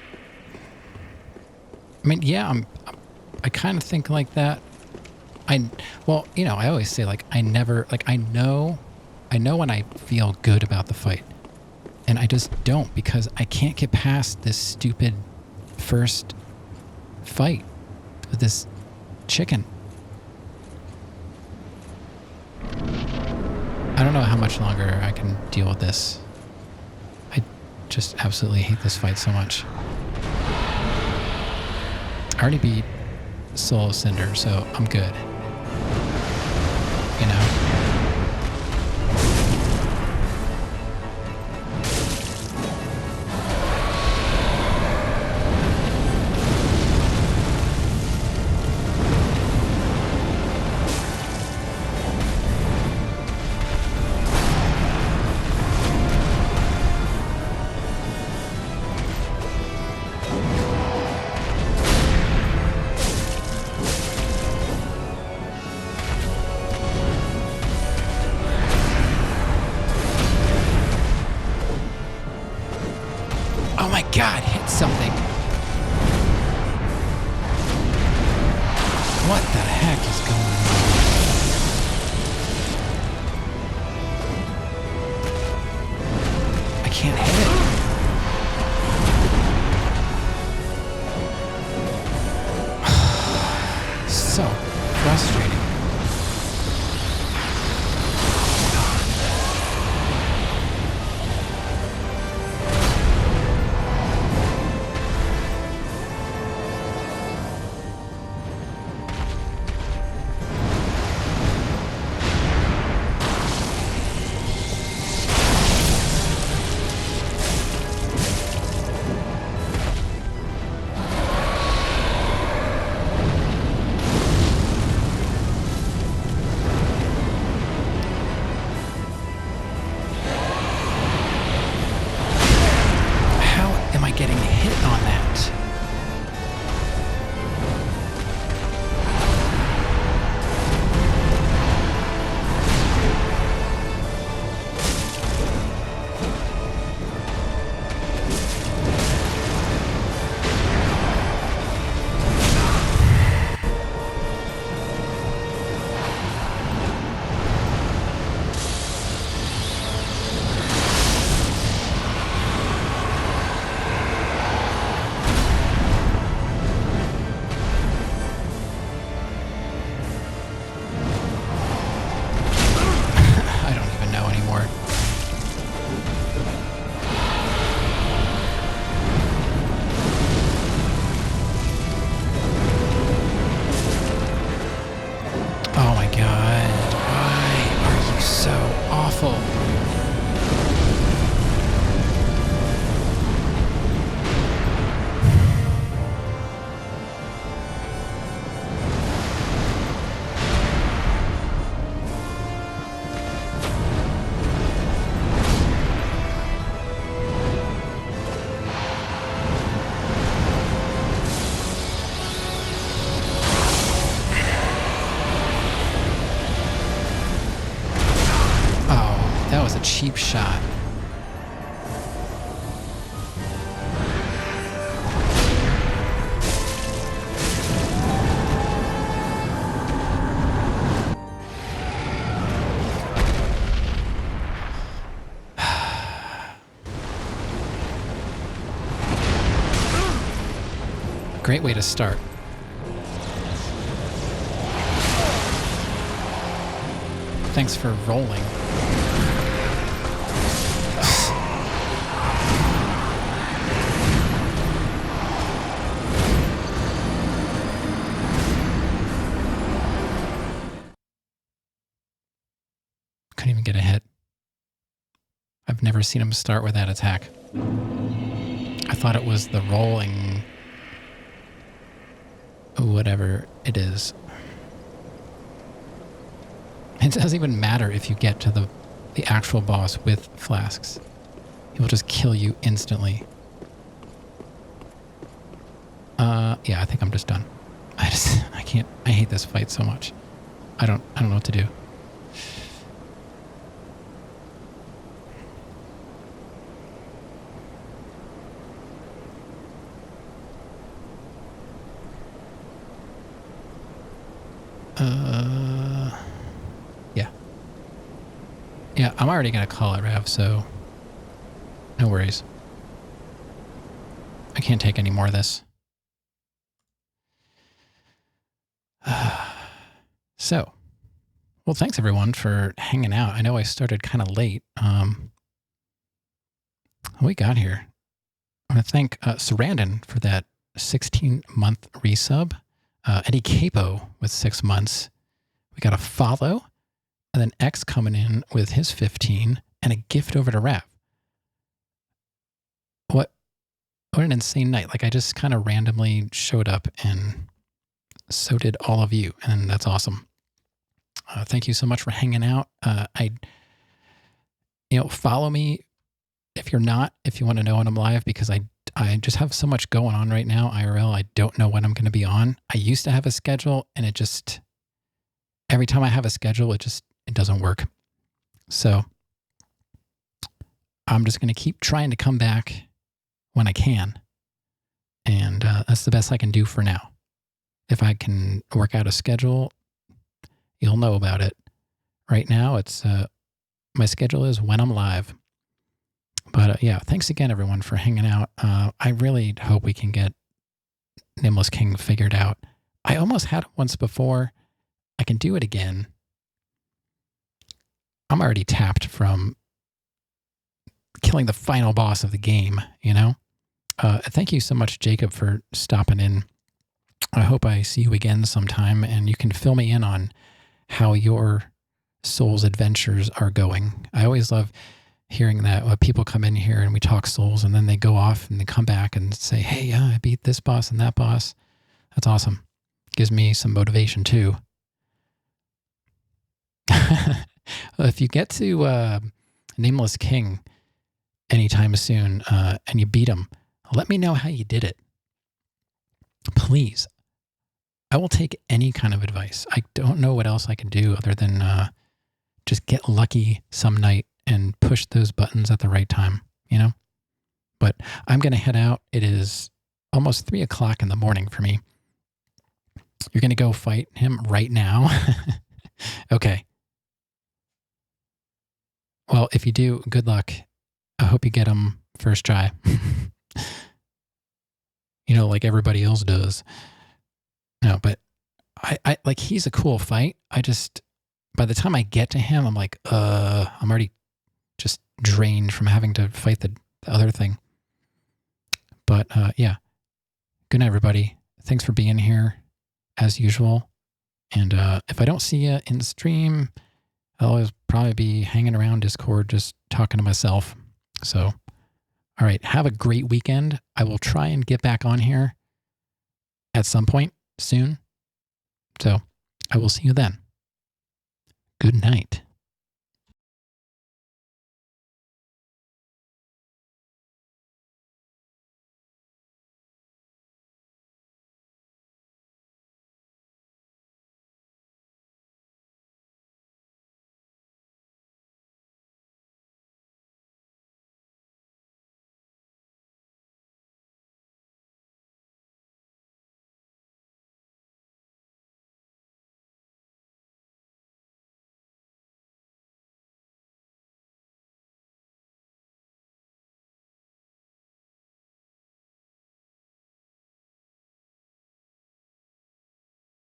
I mean, yeah, I kind of think like that. Well, you know, I always say, like, I never... Like, I know when I feel good about the fight. And I just don't, because I can't get past this stupid first fight with this chicken. I don't know how much longer I can deal with this. I just absolutely hate this fight so much. I already beat Soul of Cinder, so I'm good. You know? Oh my god, hit something. What the heck is going on? I can't hit it. So frustrating. Getting hit on that. Cheap shot. Great way to start. Thanks for rolling. I've never seen him start with that attack. I thought it was the rolling... whatever it is. It doesn't even matter if you get to the actual boss with flasks. He will just kill you instantly. Yeah, I think I'm just done. I can't, I hate this fight so much. I don't know what to do. Yeah. Yeah, I'm already gonna call it, Rav, so no worries. I can't take any more of this. So, well, thanks everyone for hanging out. I know I started kind of late. What we got here? I want to thank Sarandon for that 16-month resub. Eddie Capo with 6 months. We got a follow, and then X coming in with his 15, and a gift over to Rav. What an insane night. Like, I just kind of randomly showed up, and so did all of you, and that's awesome. Thank you so much for hanging out. Follow me if you're not, if you want to know when I'm live, because I just have so much going on right now, IRL. I don't know when I'm going to be on. I used to have a schedule, and it just, every time I have a schedule, it doesn't work. So I'm just going to keep trying to come back when I can. And that's the best I can do for now. If I can work out a schedule, you'll know about it. Right now, it's my schedule is when I'm live. But yeah, thanks again, everyone, for hanging out. I really hope we can get Nameless King figured out. I almost had it once before. I can do it again. I'm already tapped from killing the final boss of the game, you know? Thank you so much, Jacob, for stopping in. I hope I see you again sometime, and you can fill me in on how your Souls adventures are going. I always love hearing that when people come in here and we talk Souls, and then they go off and they come back and say, hey, yeah, I beat this boss and that boss. That's awesome. Gives me some motivation too. If you get to Nameless King anytime soon and you beat him, let me know how you did it. Please. I will take any kind of advice. I don't know what else I can do other than just get lucky some night and push those buttons at the right time, you know? But I'm going to head out. It is almost 3 o'clock in the morning for me. You're going to go fight him right now? Okay. Well, if you do, good luck. I hope you get him first try. Like everybody else does. No, but I like, he's a cool fight. By the time I get to him, I'm like, I'm already just drained from having to fight the other thing. But yeah. Good night, everybody. Thanks for being here, as usual. And if I don't see you in the stream, I'll always probably be hanging around Discord, just talking to myself. So, all right, have a great weekend. I will try and get back on here at some point soon. So I will see you then. Good night.